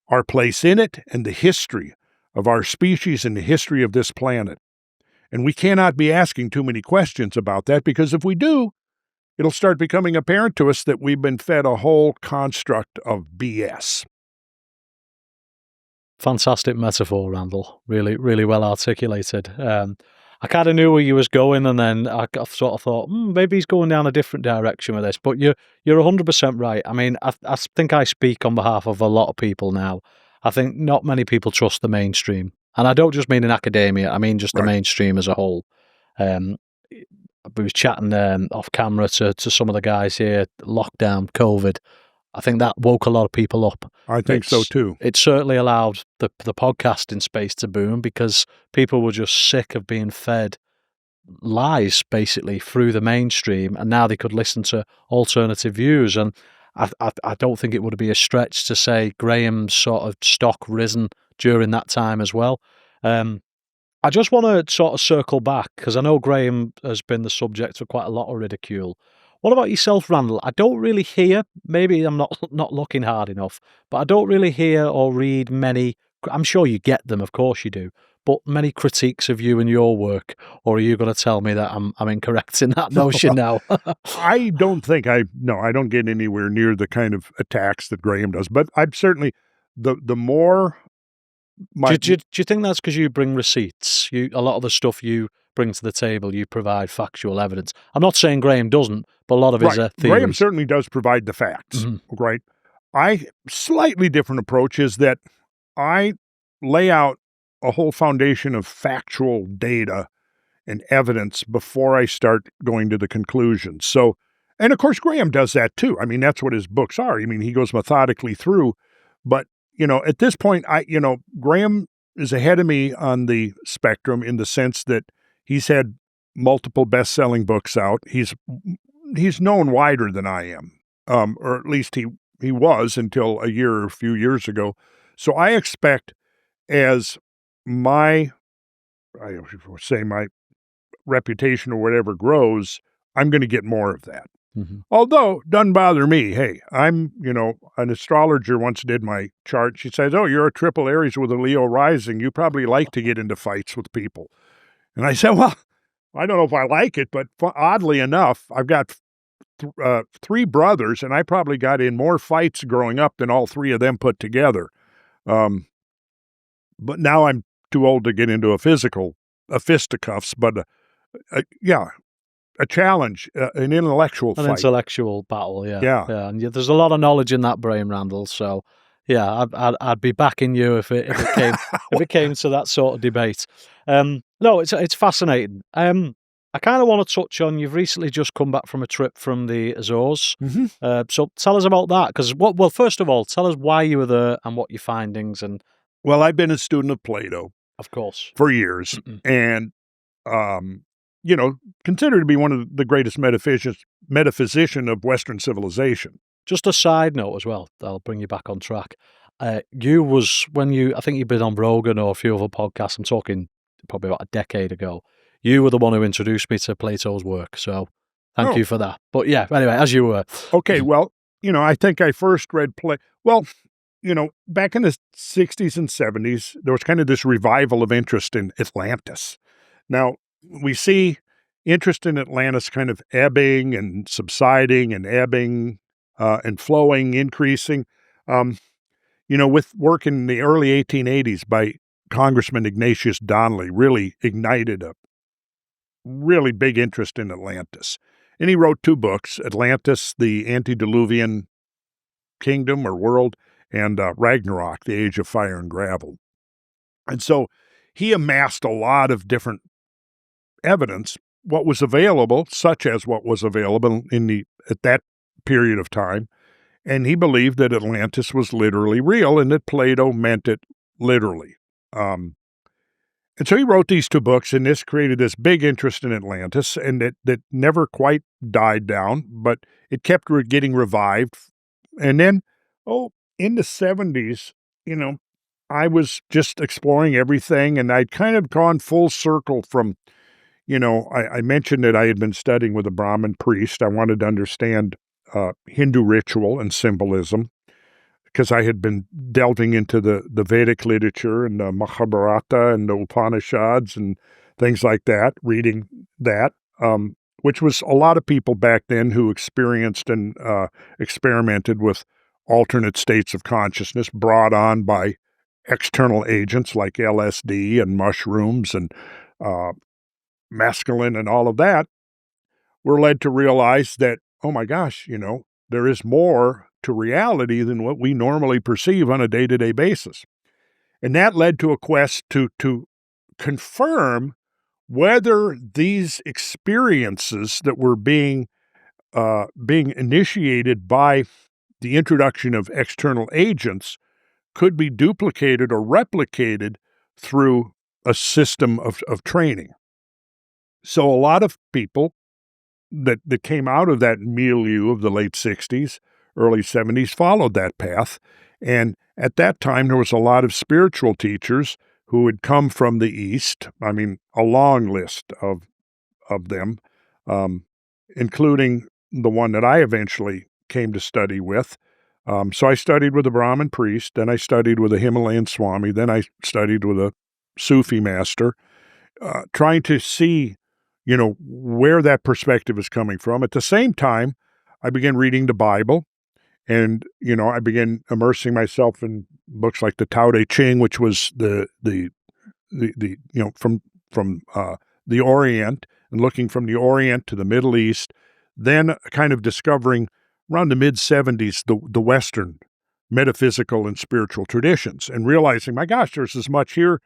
Speaker 2: our place in it, and the history of our species and the history of this planet. And we cannot be asking too many questions about that, because if we do, it'll start becoming apparent to us that we've been fed a whole construct of BS.
Speaker 1: Fantastic metaphor, Randall. Really, really well articulated. I kind of knew where you was going, and then I sort of thought, maybe he's going down a different direction with this. But you're 100% right. I mean, I think I speak on behalf of a lot of people now. I think not many people trust the mainstream. And I don't just mean in academia, I mean just the mainstream as a whole. We was chatting off camera to some of the guys here, lockdown, COVID. I think that woke a lot of people up.
Speaker 2: I think so too.
Speaker 1: It certainly allowed the podcasting space to boom, because people were just sick of being fed lies, basically, through the mainstream, and now they could listen to alternative views. And I don't think it would be a stretch to say Graham's sort of stock risen during that time as well. I just want to sort of circle back, because I know Graham has been the subject of quite a lot of ridicule. What about yourself, Randall? I don't really hear, maybe I'm not looking hard enough, but I don't really hear or read many, I'm sure you get them, of course you do, but many critiques of you and your work. Or are you going to tell me that I'm incorrect in that notion now?
Speaker 2: I don't think I don't get anywhere near the kind of attacks that Graham does, but I'm certainly, the more... Do
Speaker 1: you think that's because you bring receipts? A lot of the stuff you bring to the table, you provide factual evidence. I'm not saying Graham doesn't, but a lot of his theories.
Speaker 2: Graham certainly does provide the facts, right? Slightly different approach is that I lay out a whole foundation of factual data and evidence before I start going to the conclusions. So, and of course, Graham does that too. I mean, that's what his books are. I mean, he goes methodically through, but, at this point, Graham is ahead of me on the spectrum in the sense that he's had multiple best-selling books out. He's known wider than I am, or at least he was until a few years ago. So I expect as my reputation or whatever grows, I'm going to get more of that.
Speaker 1: Mm-hmm.
Speaker 2: Although, doesn't bother me. Hey, I'm, an astrologer once did my chart. She says, oh, you're a triple Aries with a Leo rising. You probably like to get into fights with people. And I said, well, I don't know if I like it, but oddly enough, I've got three brothers, and I probably got in more fights growing up than all three of them put together. But now I'm too old to get into a fisticuffs, but a challenge, an intellectual fight.
Speaker 1: An intellectual battle, yeah.
Speaker 2: Yeah.
Speaker 1: And there's a lot of knowledge in that brain, Randall. So, yeah, I'd be backing you if it came if it came to that sort of debate. No, it's fascinating. I kind of want to touch on, you've recently just come back from a trip from the Azores.
Speaker 2: Mm-hmm.
Speaker 1: So tell us about that, because first of all, tell us why you were there and what your findings and.
Speaker 2: Well, I've been a student of Plato,
Speaker 1: of course,
Speaker 2: for years, and considered to be one of the greatest metaphysician of Western civilization.
Speaker 1: Just a side note as well, I'll bring you back on track. I think you've been on Rogan or a few other podcasts, I'm talking probably about a decade ago. You were the one who introduced me to Plato's work, so thank you for that. But yeah, anyway, as you were.
Speaker 2: Okay, well, I think I first read Plato. Well, back in the 60s and 70s, there was kind of this revival of interest in Atlantis. Now, we see interest in Atlantis kind of ebbing and subsiding and ebbing and flowing, increasing. With work in the early 1880s by Congressman Ignatius Donnelly really ignited a really big interest in Atlantis. And he wrote 2 books, Atlantis, the Antediluvian Kingdom or World, and Ragnarok, the Age of Fire and Gravel. And so he amassed a lot of different evidence, what was available, such as what was available at that period of time, and he believed that Atlantis was literally real and that Plato meant it literally. And so he wrote these 2 books, and this created this big interest in Atlantis, and that never quite died down, but it kept getting revived. And then, in the 70s, I was just exploring everything, and I'd kind of gone full circle from, I mentioned that I had been studying with a Brahmin priest. I wanted to understand Hindu ritual and symbolism, because I had been delving into the Vedic literature and the Mahabharata and the Upanishads and things like that, reading that, which was a lot of people back then who experienced and experimented with alternate states of consciousness brought on by external agents like LSD and mushrooms and mescaline and all of that, were led to realize that, oh my gosh, there is more to reality than what we normally perceive on a day-to-day basis. And that led to a quest to confirm whether these experiences that were being initiated by the introduction of external agents could be duplicated or replicated through a system of training. So a lot of people that came out of that milieu of the late 60s, early 70s followed that path. And at that time, there was a lot of spiritual teachers who had come from the East. I mean, a long list of them, including the one that I eventually came to study with. So I studied with a Brahmin priest, then I studied with a Himalayan Swami, then I studied with a Sufi master, trying to see, where that perspective is coming from. At the same time, I began reading the Bible, and, I began immersing myself in books like the Tao Te Ching, which was the from the Orient, and looking from the Orient to the Middle East, then kind of discovering around the mid-70s the Western metaphysical and spiritual traditions, and realizing, my gosh, there's as much here,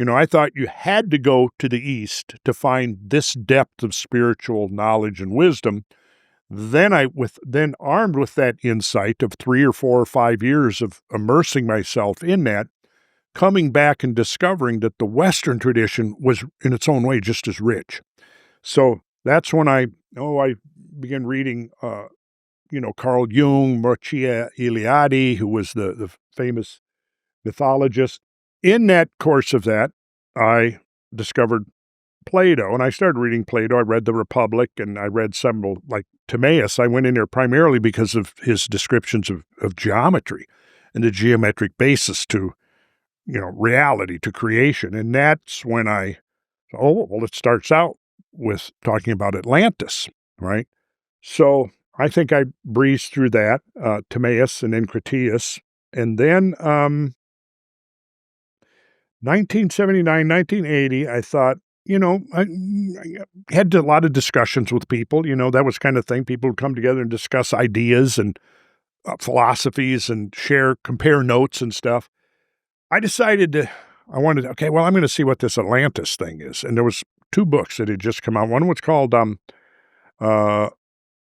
Speaker 2: I thought you had to go to the East to find this depth of spiritual knowledge and wisdom. Then armed with that insight of 3 or 4 or 5 years of immersing myself in that, coming back and discovering that the Western tradition was in its own way just as rich. So that's when I began reading, Carl Jung, Mircea Eliade, who was the famous mythologist. In that course of that, I discovered Plato, and I started reading Plato. I read The Republic, and I read several, like Timaeus. I went in there primarily because of his descriptions of geometry and the geometric basis to, reality, to creation. And that's when it starts out with talking about Atlantis, right? So I think I breezed through that, Timaeus and then Critias. And then 1979, 1980, I thought, I had a lot of discussions with people. That was kind of thing. People would come together and discuss ideas and philosophies and compare notes and stuff. I decided I'm going to see what this Atlantis thing is. And there was 2 books that had just come out. One was called The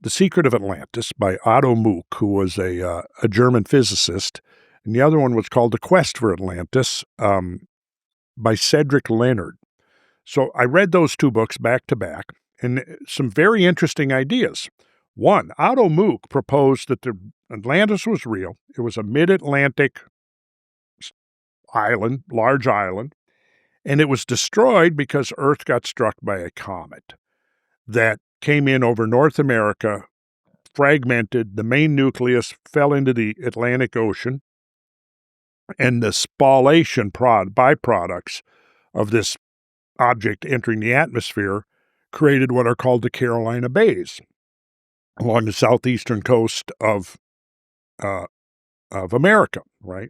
Speaker 2: Secret of Atlantis by Otto Mook, who was a German physicist. And the other one was called The Quest for Atlantis by Cedric Leonard. So I read those 2 books back to back, and some very interesting ideas. One, Otto Mook proposed that the Atlantis was real. It was a mid-Atlantic island, large island, and it was destroyed because Earth got struck by a comet that came in over North America, fragmented, the main nucleus fell into the Atlantic Ocean, and the spallation byproducts of this object entering the atmosphere created what are called the Carolina Bays along the southeastern coast of America, right?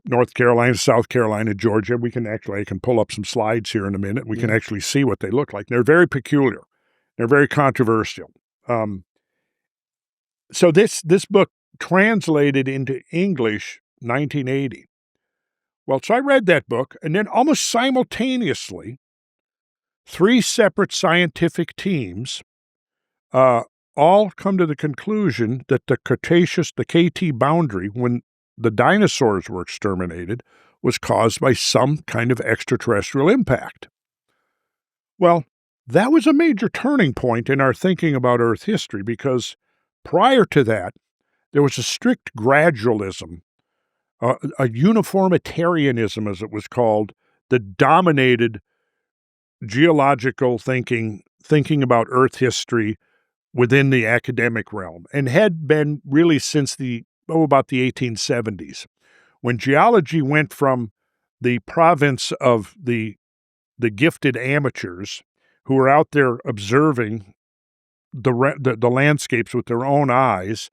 Speaker 2: North Carolina, South Carolina, Georgia. I can pull up some slides here in a minute. We can actually see what they look like. They're very peculiar. They're very controversial. So this book translated into English 1980. Well, so I read that book, and then almost simultaneously, 3 separate scientific teams all come to the conclusion that the Cretaceous, the KT boundary, when the dinosaurs were exterminated, was caused by some kind of extraterrestrial impact. Well, that was a major turning point in our thinking about Earth history, because prior to that, there was a strict gradualism, a uniformitarianism, as it was called, that dominated geological thinking about Earth history within the academic realm, and had been really since about the 1870s, when geology went from the province of the gifted amateurs who were out there observing the landscapes with their own eyes.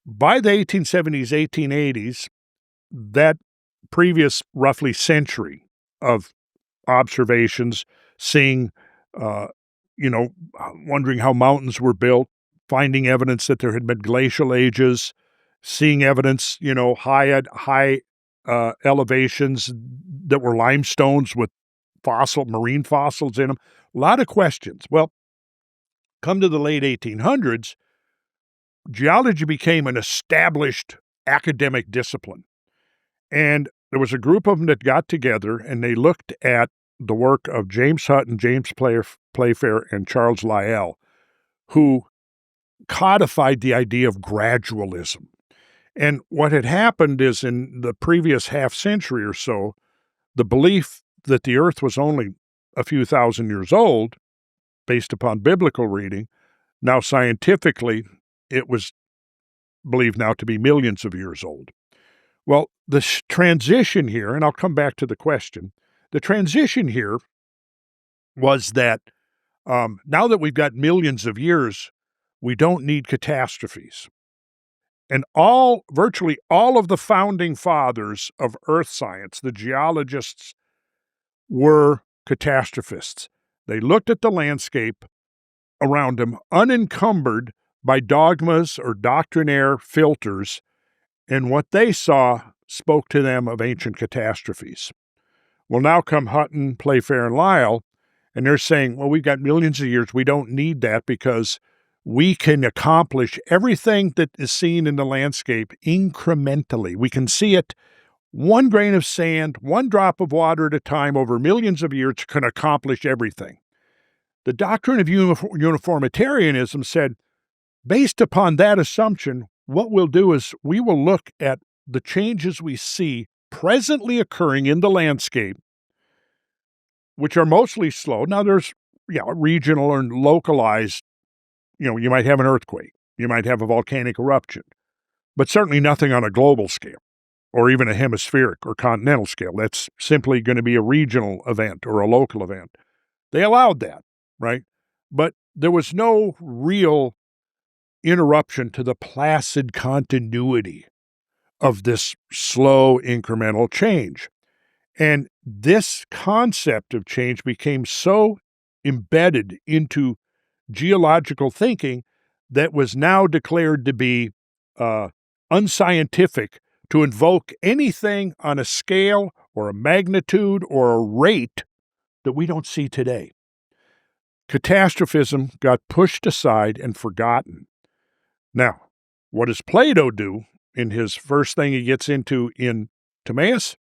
Speaker 2: By the 1870s, 1880s, that previous roughly century of observations, seeing, wondering how mountains were built, finding evidence that there had been glacial ages, seeing evidence, high elevations that were limestones with marine fossils in them. A lot of questions. Well, come to the late 1800s, geology became an established academic discipline. And there was a group of them that got together, and they looked at the work of James Hutton, James Playfair, and Charles Lyell, who codified the idea of gradualism. And what had happened is, in the previous half century or so, the belief that the Earth was only a few thousand years old, based upon biblical reading, now scientifically, it was believed now to be millions of years old. Well, the transition here, and I'll come back to the question, the transition here was that now that we've got millions of years, we don't need catastrophes. And virtually all of the founding fathers of earth science, the geologists, were catastrophists. They looked at the landscape around them unencumbered by dogmas or doctrinaire filters, and what they saw spoke to them of ancient catastrophes. Well, now come Hutton, Playfair, and Lyell, and they're saying, well, we've got millions of years. We don't need that because we can accomplish everything that is seen in the landscape incrementally. We can see it one grain of sand, one drop of water at a time over millions of years can accomplish everything. The doctrine of uniformitarianism said, based upon that assumption, what we'll do is we will look at the changes we see presently occurring in the landscape, which are mostly slow. Now, there's regional and localized, you might have an earthquake, you might have a volcanic eruption, but certainly nothing on a global scale or even a hemispheric or continental scale. That's simply going to be a regional event or a local event. They allowed that, right? But there was no real interruption to the placid continuity of this slow incremental change. And this concept of change became so embedded into geological thinking that was now declared to be unscientific to invoke anything on a scale or a magnitude or a rate that we don't see today. Catastrophism got pushed aside and forgotten. Now, what does Plato do in his first thing he gets into in Timaeus?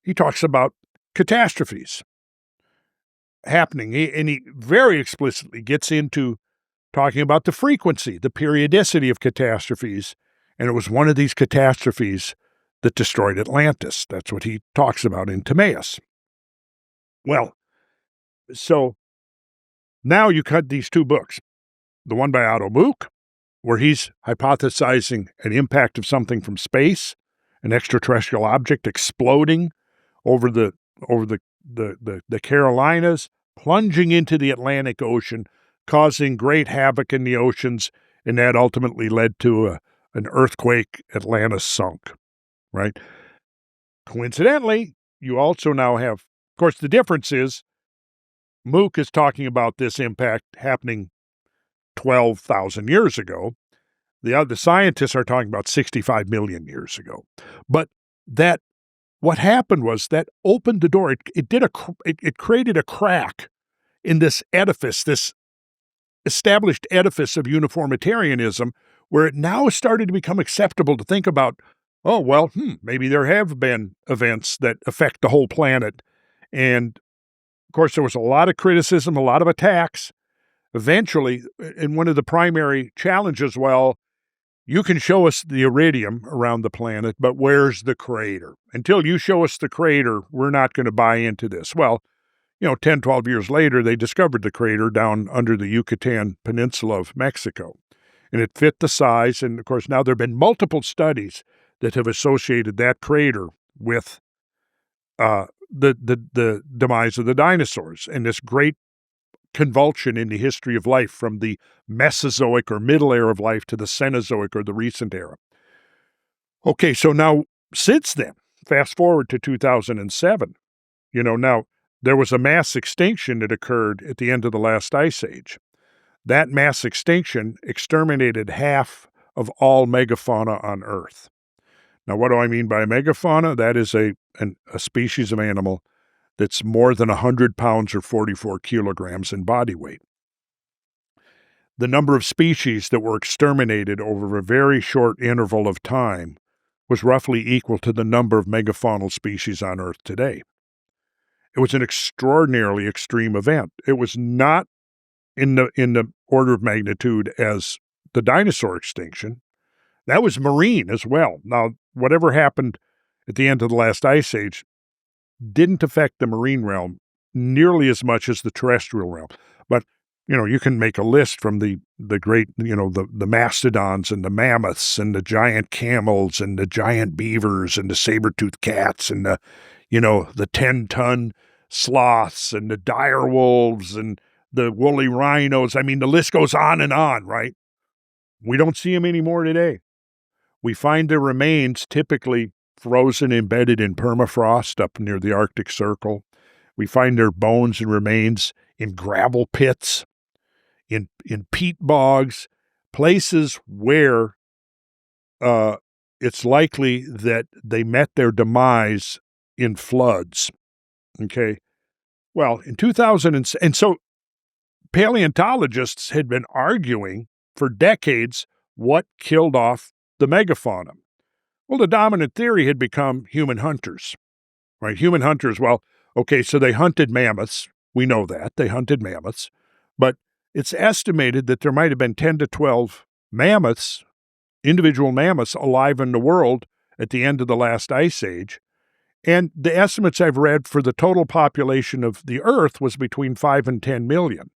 Speaker 2: He talks about catastrophes happening, and he very explicitly gets into talking about the frequency, the periodicity of catastrophes, and it was one of these catastrophes that destroyed Atlantis. That's what he talks about in Timaeus. Well, so now you cut these two books, the one by Otto Mook, where he's hypothesizing an impact of something from space, an extraterrestrial object exploding over the Carolinas, plunging into the Atlantic Ocean, causing great havoc in the oceans, and that ultimately led to an earthquake. Atlantis sunk, right? Coincidentally, you also now have, of course, the difference is Mook is talking about this impact happening 12,000 years ago. The other scientists are talking about 65 million years ago. But that what happened was that opened the door. It created a crack in this edifice, this established edifice of uniformitarianism, where it now started to become acceptable to think about, oh, well, maybe there have been events that affect the whole planet. And, of course, there was a lot of criticism, a lot of attacks. Eventually, and one of the primary challenges, well, you can show us the iridium around the planet, but where's the crater? Until you show us the crater, we're not going to buy into this. Well, 10, 12 years later, they discovered the crater down under the Yucatan Peninsula of Mexico. And it fit the size. And, of course, now there have been multiple studies that have associated that crater with the demise of the dinosaurs and this great convulsion in the history of life from the Mesozoic or middle era of life to the Cenozoic or the recent era. Okay, so now since then, fast forward to 2007, now there was a mass extinction that occurred at the end of the last ice age. That mass extinction exterminated half of all megafauna on Earth. Now, what do I mean by megafauna? That is a species of animal that's more than 100 pounds or 44 kilograms in body weight. The number of species that were exterminated over a very short interval of time was roughly equal to the number of megafaunal species on Earth today. It was an extraordinarily extreme event. It was not in the order of magnitude as the dinosaur extinction. That was marine as well. Now, whatever happened at the end of the last ice age didn't affect the marine realm nearly as much as the terrestrial realm. But, you can make a list from the great, the mastodons and the mammoths and the giant camels and the giant beavers and the saber-toothed cats and the 10-ton sloths and the dire wolves and the woolly rhinos. I mean, the list goes on, right? We don't see them anymore today. We find their remains typically frozen, embedded in permafrost up near the Arctic Circle. We find their bones and remains in gravel pits, in peat bogs, places where it's likely that they met their demise in floods. Okay. Well, in 2000, and so paleontologists had been arguing for decades what killed off the megafauna. Well, the dominant theory had become human hunters, right? Human hunters, well, okay, so they hunted mammoths. We know that. They hunted mammoths. But it's estimated that there might have been 10 to 12 mammoths, individual mammoths, alive in the world at the end of the last ice age. And the estimates I've read for the total population of the Earth was between 5 and 10 million.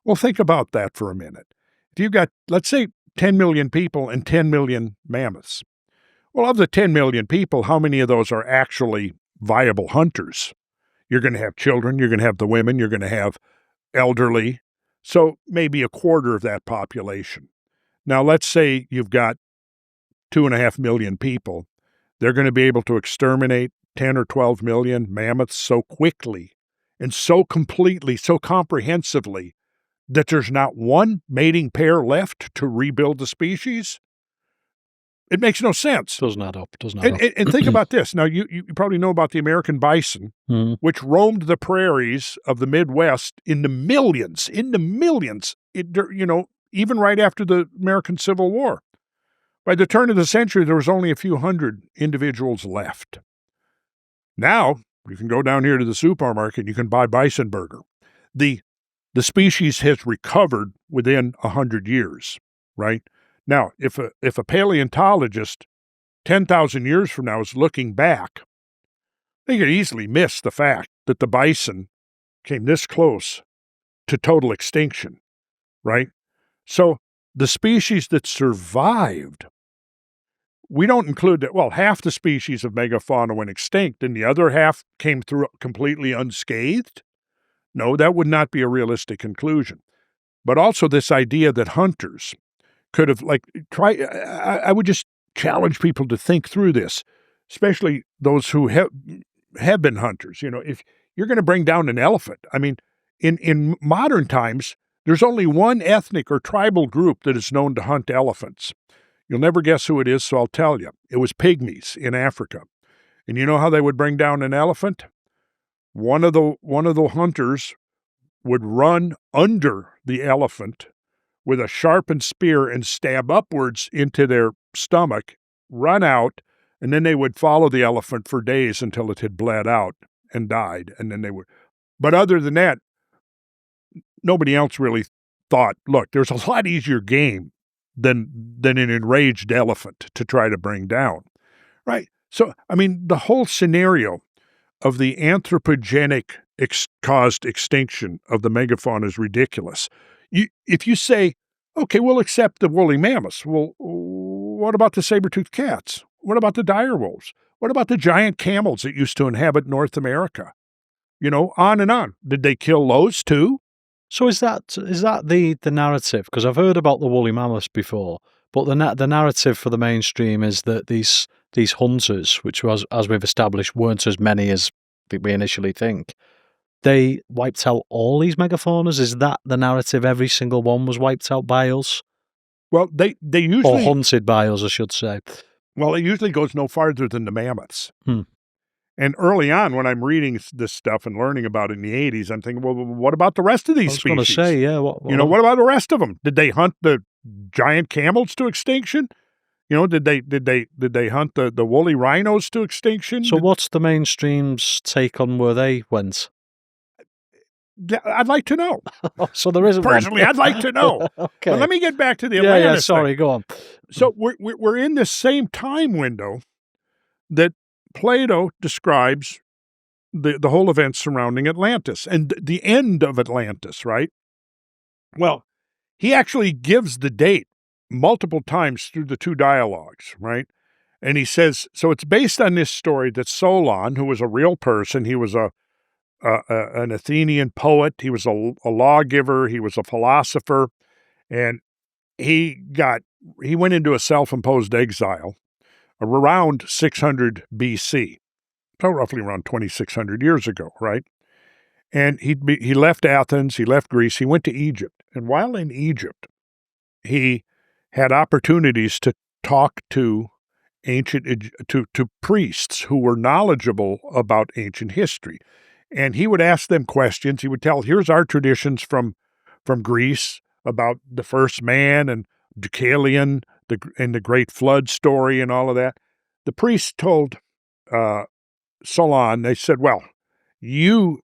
Speaker 2: Well, think about that for a minute. If you've got, let's say, 10 million people and 10 million mammoths. Well, of the 10 million people, how many of those are actually viable hunters? You're going to have children, you're going to have the women, you're going to have elderly. So maybe a quarter of that population. Now, let's say you've got 2.5 million people. They're going to be able to exterminate 10 or 12 million mammoths so quickly and so completely, so comprehensively that there's not one mating pair left to rebuild the species? It makes no sense.
Speaker 1: Doesn't add up.
Speaker 2: And think about this. Now, you probably know about the American bison, which roamed the prairies of the Midwest in the millions, even right after the American Civil War. By the turn of the century, there was only a few hundred individuals left. Now, you can go down here to the supermarket and you can buy bison burger. The species has recovered within 100 years, right? Now, if a paleontologist 10,000 years from now is looking back, they could easily miss the fact that the bison came this close to total extinction, right? So the species that survived, we don't include that, well, half the species of megafauna went extinct and the other half came through completely unscathed. No, that would not be a realistic conclusion. But also this idea that hunters could have, I would just challenge people to think through this, especially those who have been hunters. If you're going to bring down an elephant, I mean, in modern times, there's only one ethnic or tribal group that is known to hunt elephants. You'll never guess who it is, so I'll tell you. It was pygmies in Africa. And you know how they would bring down an elephant? One of the hunters would run under the elephant with a sharpened spear and stab upwards into their stomach, run out, and then they would follow the elephant for days until it had bled out and died. And then they would. But other than that, nobody else really thought, look, there's a lot easier game than an enraged elephant to try to bring down, right? So, I mean, the whole scenario of the anthropogenic caused extinction of the megafauna is ridiculous. If you say, okay, we'll accept the woolly mammoths, well, what about the saber-toothed cats? What about the dire wolves? What about the giant camels that used to inhabit North America? On and on. Did they kill those too?
Speaker 1: So is that the narrative? Because I've heard about the woolly mammoths before, but the narrative for the mainstream is that these hunters, which was, as we've established, weren't as many as we initially think, they wiped out all these megafaunas. Is that the narrative? Every single one was wiped out by us?
Speaker 2: Well, they usually...
Speaker 1: Or hunted by us, I should say.
Speaker 2: Well, it usually goes no farther than the mammoths. And early on, when I'm reading this stuff and learning about it in the 80s, I'm thinking, well, what about the rest of these species?
Speaker 1: I was going to say, yeah.
Speaker 2: What about the rest of them? Did they hunt the giant camels to extinction? Did they hunt the woolly rhinos to extinction?
Speaker 1: So what's the mainstream's take on where they went?
Speaker 2: I'd like to know.
Speaker 1: So there isn't
Speaker 2: personally. I'd like to know.
Speaker 1: Okay.
Speaker 2: But let me get back to the Atlantis.
Speaker 1: Yeah. Sorry, go on.
Speaker 2: So we're in this same time window that Plato describes the whole event surrounding Atlantis and the end of Atlantis, right? Well, he actually gives the date multiple times through the two dialogues, right? And he says, so it's based on this story that Solon, who was a real person, he was an Athenian poet, he was a lawgiver, he was a philosopher, and he went into a self-imposed exile around 600 BC, so roughly around 2,600 years ago, right? And he left Athens, he left Greece, he went to Egypt. And while in Egypt, he had opportunities to talk to to priests who were knowledgeable about ancient history. And he would ask them questions. He would tell, here's our traditions from Greece about the first man and Deucalion and the great flood story and all of that. The priests told Solon, they said, well, you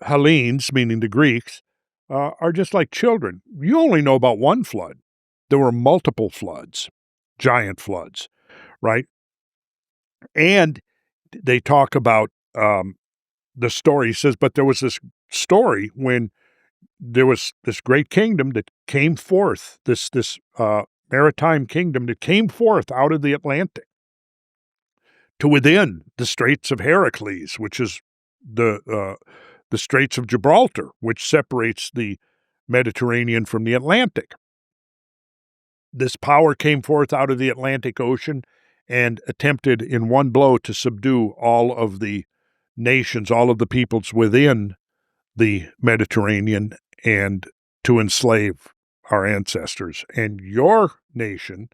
Speaker 2: Hellenes, meaning the Greeks, are just like children. You only know about one flood. There were multiple floods, giant floods, right? And they talk about the story. He says, but there was this story when there was this great kingdom that came forth, this maritime kingdom that came forth out of the Atlantic to within the Straits of Heracles, which is the Straits of Gibraltar, which separates the Mediterranean from the Atlantic. This power came forth out of the Atlantic Ocean and attempted in one blow to subdue all of the nations, all of the peoples within the Mediterranean, and to enslave our ancestors. And your nation,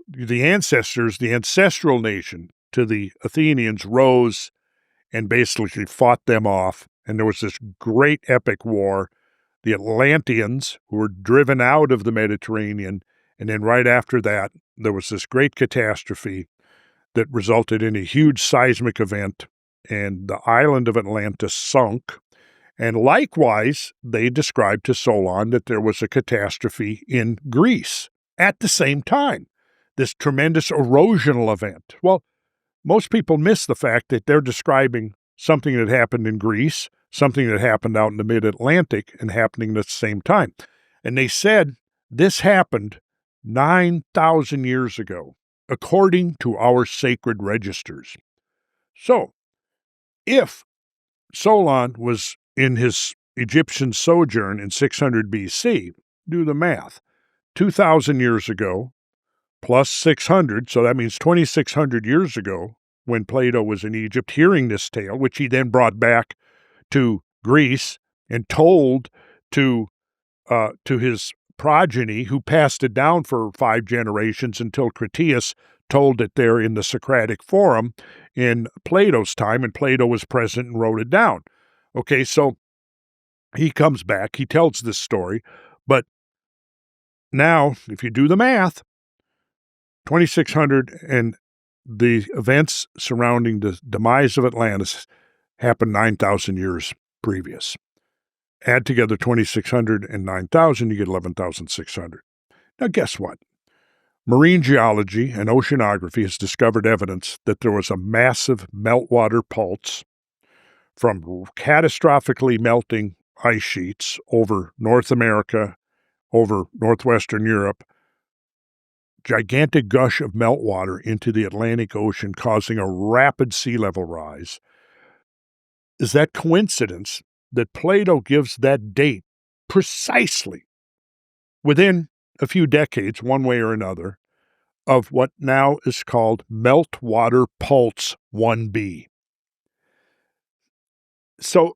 Speaker 2: the ancestors, the ancestral nation to the Athenians, rose and basically fought them off. And there was this great epic war. The Atlanteans, who were driven out of the Mediterranean, and then right after that, there was this great catastrophe that resulted in a huge seismic event, and the island of Atlantis sunk. And likewise, they described to Solon that there was a catastrophe in Greece at the same time, this tremendous erosional event. Well, most people miss the fact that they're describing something that happened in Greece, something that happened out in the mid-Atlantic, and happening at the same time. And they said this happened 9,000 years ago, according to our sacred registers. So, if Solon was in his Egyptian sojourn in 600 BC, do the math. 2,000 years ago, plus 600, so that means 2,600 years ago, when Plato was in Egypt hearing this tale, which he then brought back to Greece and told to his progeny, who passed it down for 5 generations until Critias told it there in the Socratic Forum in Plato's time, and Plato was present and wrote it down. Okay, so he comes back, he tells this story, but now, if you do the math, 2,600 and the events surrounding the demise of Atlantis happened 9,000 years previous. Add together 2,600 and 9,000, you get 11,600. Now, guess what? Marine geology and oceanography has discovered evidence that there was a massive meltwater pulse from catastrophically melting ice sheets over North America, over northwestern Europe, gigantic gush of meltwater into the Atlantic Ocean, causing a rapid sea level rise. Is that coincidence that Plato gives that date precisely within a few decades, one way or another, of what now is called meltwater pulse 1b? So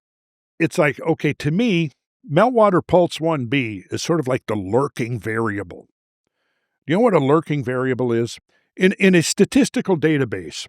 Speaker 2: it's like, okay, to me, meltwater pulse 1b is sort of like the lurking variable. You know what a lurking variable is? In a statistical database,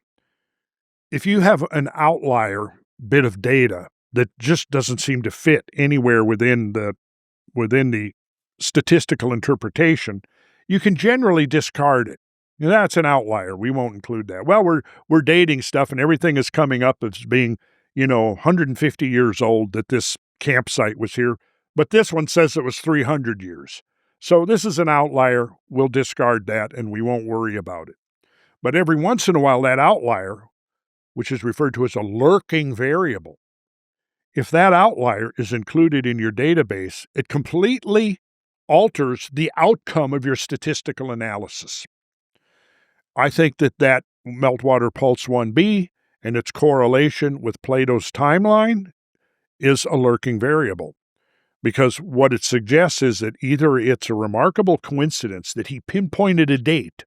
Speaker 2: if you have an outlier bit of data that just doesn't seem to fit anywhere within the statistical interpretation, you can generally discard it. You know, that's an outlier. We won't include that. Well, we're dating stuff, and everything is coming up as being, 150 years old that this campsite was here, but this one says it was 300 years. So this is an outlier. We'll discard that, and we won't worry about it. But every once in a while, that outlier, which is referred to as a lurking variable, if that outlier is included in your database, it completely alters the outcome of your statistical analysis. I think that meltwater pulse 1b and its correlation with Plato's timeline is a lurking variable, because what it suggests is that either it's a remarkable coincidence that he pinpointed a date,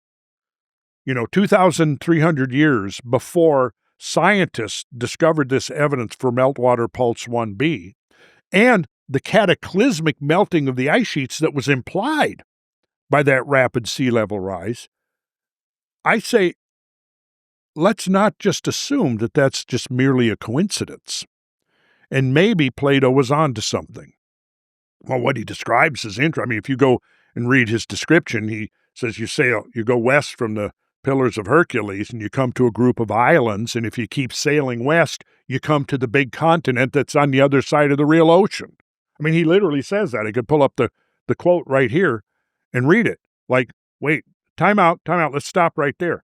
Speaker 2: 2,300 years before scientists discovered this evidence for meltwater pulse 1b, and the cataclysmic melting of the ice sheets that was implied by that rapid sea level rise. I say, let's not just assume that that's just merely a coincidence. And maybe Plato was onto something. Well, what he describes is interesting. I mean, if you go and read his description, he says you go west from the Pillars of Hercules and you come to a group of islands, and if you keep sailing west, you come to the big continent that's on the other side of the real ocean. I mean, he literally says that. I could pull up the quote right here and read it. Like, wait, time out, let's stop right there.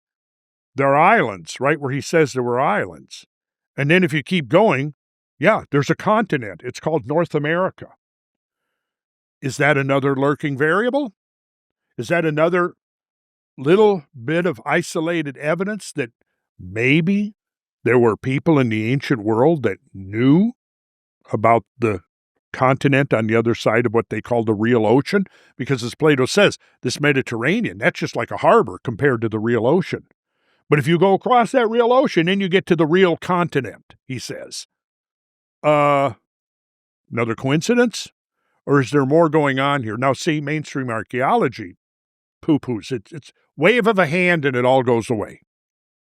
Speaker 2: There are islands, right where he says there were islands. And then if you keep going, yeah, there's a continent. It's called North America. Is that another lurking variable? Is that another little bit of isolated evidence that maybe there were people in the ancient world that knew about the continent on the other side of what they call the real ocean? Because as Plato says, this Mediterranean, that's just like a harbor compared to the real ocean. But if you go across that real ocean, then you get to the real continent, he says. Another coincidence? Or is there more going on here? Now, see, mainstream archaeology poo-poos. It's wave of a hand and it all goes away.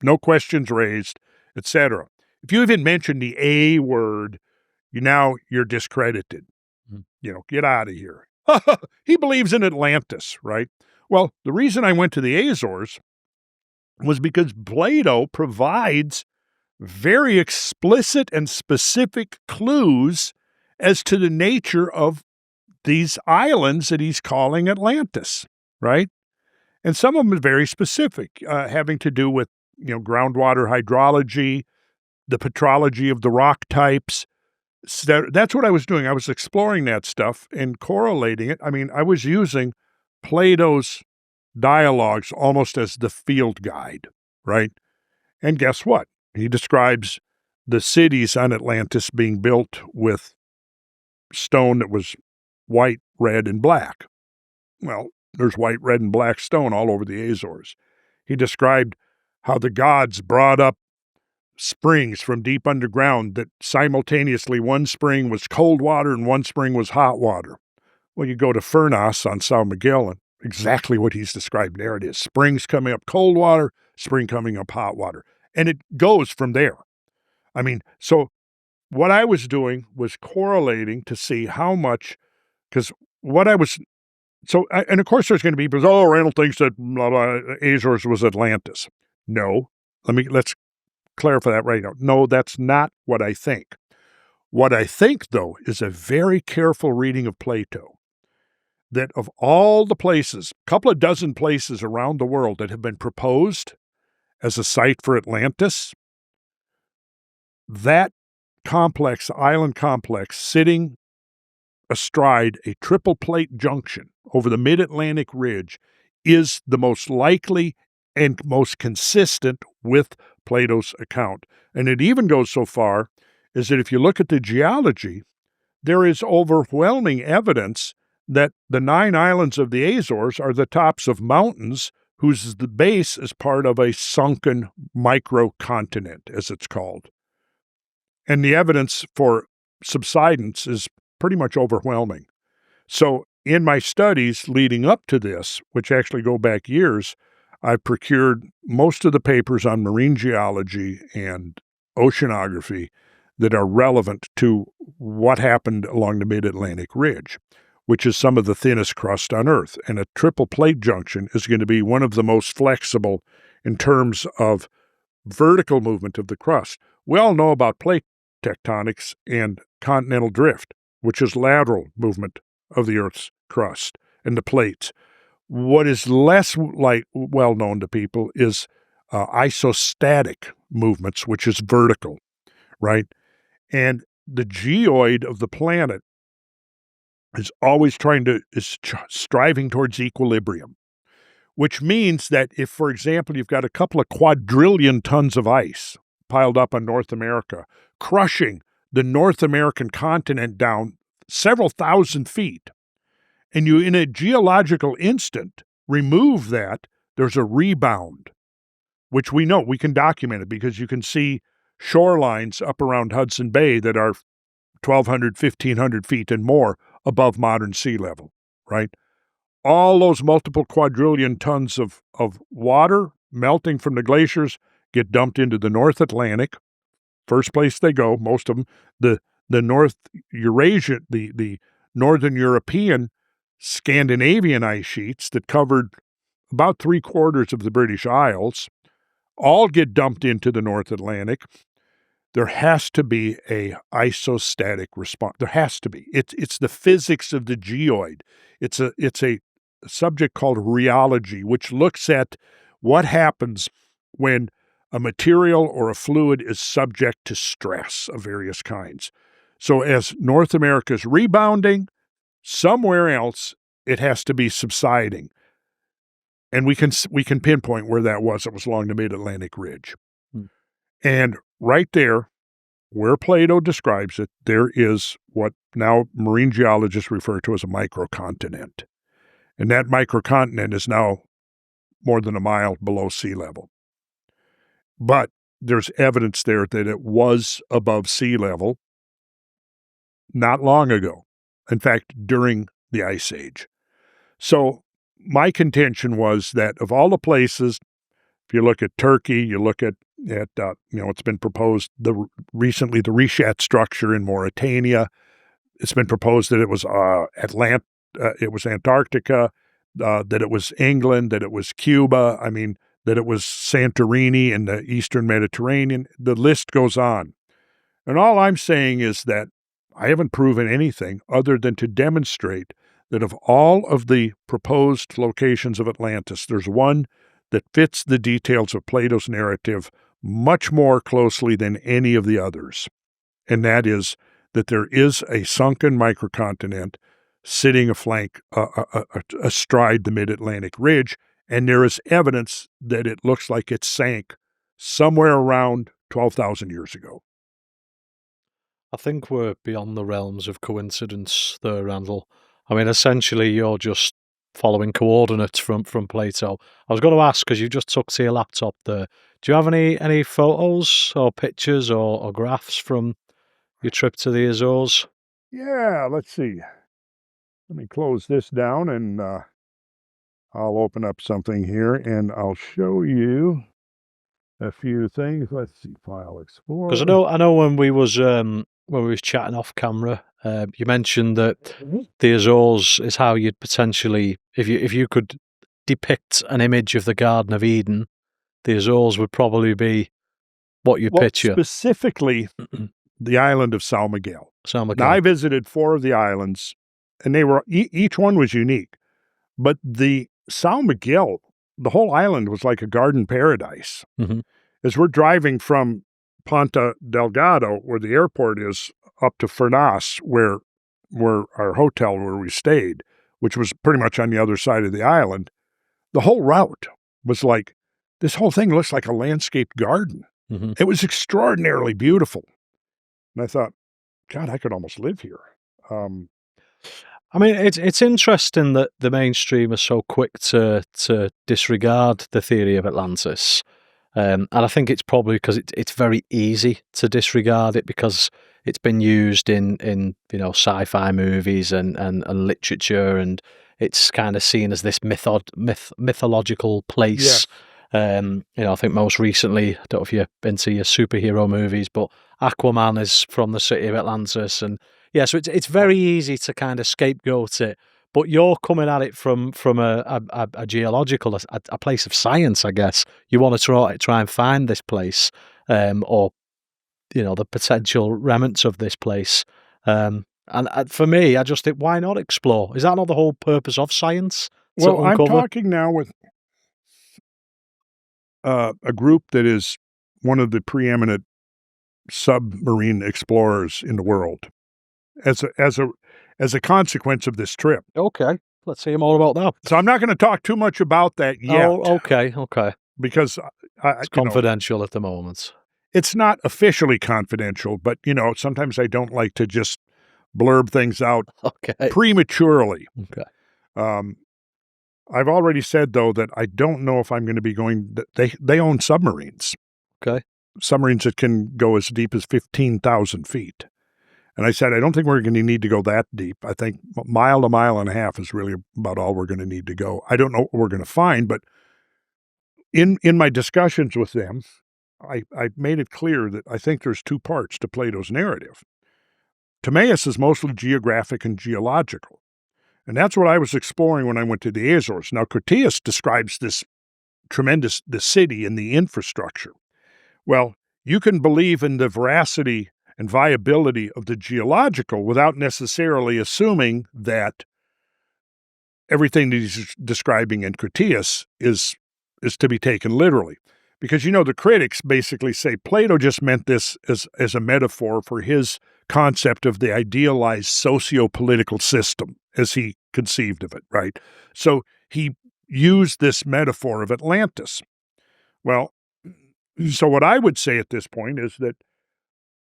Speaker 2: No questions raised, etc. If you even mention the A word, you're discredited. Get out of here. He believes in Atlantis, right? Well, the reason I went to the Azores was because Plato provides very explicit and specific clues as to the nature of these islands that he's calling Atlantis, right? And some of them are very specific, having to do with, groundwater hydrology, the petrology of the rock types. So that's what I was doing. I was exploring that stuff and correlating it. I mean, I was using Plato's dialogues almost as the field guide, right? And guess what? He describes the cities on Atlantis being built with stone that was white, red, and black. Well, there's white, red, and black stone all over the Azores. He described how the gods brought up springs from deep underground that simultaneously one spring was cold water and one spring was hot water. Well, you go to Furnas on São Miguel, and exactly what he's described there it is. Springs coming up cold water, spring coming up hot water. And it goes from there. I mean, so what I was doing was correlating to see how much, because what I was, and of course there's going to be people, Randall thinks that blah, blah, Azores was Atlantis. No, let's clarify that right now. No, that's not what I think. What I think, though, is a very careful reading of Plato, that of all the places, a couple of dozen places around the world that have been proposed as a site for Atlantis, that complex, island complex, sitting astride a triple plate junction over the mid-Atlantic ridge, is the most likely and most consistent with Plato's account. And it even goes so far as that if you look at the geology, there is overwhelming evidence that the 9 islands of the Azores are the tops of mountains whose the base is part of a sunken microcontinent, as it's called. And the evidence for subsidence is pretty much overwhelming. So in my studies leading up to this, which actually go back years, I procured most of the papers on marine geology and oceanography that are relevant to what happened along the mid-Atlantic ridge, which is some of the thinnest crust on Earth. And a triple plate junction is going to be one of the most flexible in terms of vertical movement of the crust. We all know about plate tectonics and continental drift, which is lateral movement of the Earth's crust and the plates. What is less well known to people is isostatic movements, which is vertical, right? And the geoid of the planet is always striving towards equilibrium, which means that if, for example, you've got a couple of quadrillion tons of ice piled up on North America, crushing the North American continent down several thousand feet, and you, in a geological instant, remove that, there's a rebound, which we know, we can document it because you can see shorelines up around Hudson Bay that are 1,200, 1,500 feet and more above modern sea level, right? All those multiple quadrillion tons of water melting from the glaciers, get dumped into the North Atlantic. First place they go, most of them, the North Eurasian, the Northern European Scandinavian ice sheets that covered about 3/4 of the British Isles, all get dumped into the North Atlantic. There has to be a isostatic response. There has to be. It's the physics of the geoid. It's a subject called rheology, which looks at what happens when a material or a fluid is subject to stress of various kinds. So as North America is rebounding, somewhere else it has to be subsiding. And we can pinpoint where that was. It was along the Mid-Atlantic Ridge. And right there, where Plato describes it, there is what now marine geologists refer to as a microcontinent. And that microcontinent is now more than a mile below sea level. But there's evidence there that it was above sea level not long ago. In fact, during the Ice Age. So my contention was that of all the places, if you look at Turkey, you look at it's been proposed recently the Rishat structure in Mauritania. It's been proposed that it was it was Antarctica, that it was England, that it was Cuba. I mean, that it was Santorini in the Eastern Mediterranean. The list goes on. And all I'm saying is that I haven't proven anything other than to demonstrate that of all of the proposed locations of Atlantis, there's one that fits the details of Plato's narrative much more closely than any of the others. And that is that there is a sunken microcontinent sitting astride the Mid-Atlantic Ridge, and there is evidence that it looks like it sank somewhere around 12,000 years ago.
Speaker 1: I think we're beyond the realms of coincidence there, Randall. I mean, essentially, you're just following coordinates from Plato. I was going to ask, because you just took to your laptop there, do you have any photos or pictures or graphs from your trip to the Azores?
Speaker 2: Yeah, let's see. Let me close this down, and I'll open up something here, and I'll show you a few things. Let's see, File Explorer.
Speaker 1: Because I know when we was chatting off camera, you mentioned that the Azores is how you'd potentially, if you could depict an image of the Garden of Eden, the Azores would probably be what you picture.
Speaker 2: Specifically, the island of São Miguel.
Speaker 1: São Miguel.
Speaker 2: Now, I visited 4 of the islands, and they were each one was unique. But the São Miguel, the whole island was like a garden paradise.
Speaker 1: Mm-hmm.
Speaker 2: As we're driving from Ponta Delgado, where the airport is, up to Furnas, where our hotel where we stayed, which was pretty much on the other side of the island, the whole route was like, this whole thing looks like a landscaped garden.
Speaker 1: Mm-hmm.
Speaker 2: It was extraordinarily beautiful. And I thought, God, I could almost live here.
Speaker 1: I mean, it's interesting that the mainstream are so quick to disregard the theory of Atlantis. And I think it's probably because it's very easy to disregard it because it's been used in sci-fi movies and literature, and it's kind of seen as this mythological place.
Speaker 2: Yeah.
Speaker 1: I think most recently, I don't know if you're into your superhero movies, but Aquaman is from the city of Atlantis, and yeah, so it's very easy to kind of scapegoat it. But you're coming at it from a geological, a place of science, I guess. You want to try and find this place, or the potential remnants of this place. And for me, I just think, why not explore? Is that not the whole purpose of science?
Speaker 2: Well, I'm talking now with a group that is one of the preeminent submarine explorers in the world. As a consequence of this trip.
Speaker 1: Okay, let's hear more about that.
Speaker 2: So I'm not going to talk too much about that yet.
Speaker 1: Oh, okay.
Speaker 2: Because
Speaker 1: it's confidential at the moment.
Speaker 2: It's not officially confidential, but sometimes I don't like to just blurb things out prematurely.
Speaker 1: Okay.
Speaker 2: I've already said though that I don't know if I'm going to be going. They own submarines.
Speaker 1: Okay.
Speaker 2: Submarines that can go as deep as 15,000 feet. And I said, I don't think we're going to need to go that deep. I think a mile to mile and a half is really about all we're going to need to go. I don't know what we're going to find, but in my discussions with them, I made it clear that I think there's two parts to Plato's narrative. Timaeus is mostly geographic and geological, and that's what I was exploring when I went to the Azores. Now, Critias describes this the city and the infrastructure. Well, you can believe in the veracity and viability of the geological without necessarily assuming that everything that he's describing in Critias is to be taken literally. Because, the critics basically say Plato just meant this as a metaphor for his concept of the idealized socio-political system as he conceived of it, right? So he used this metaphor of Atlantis. Well, so what I would say at this point is that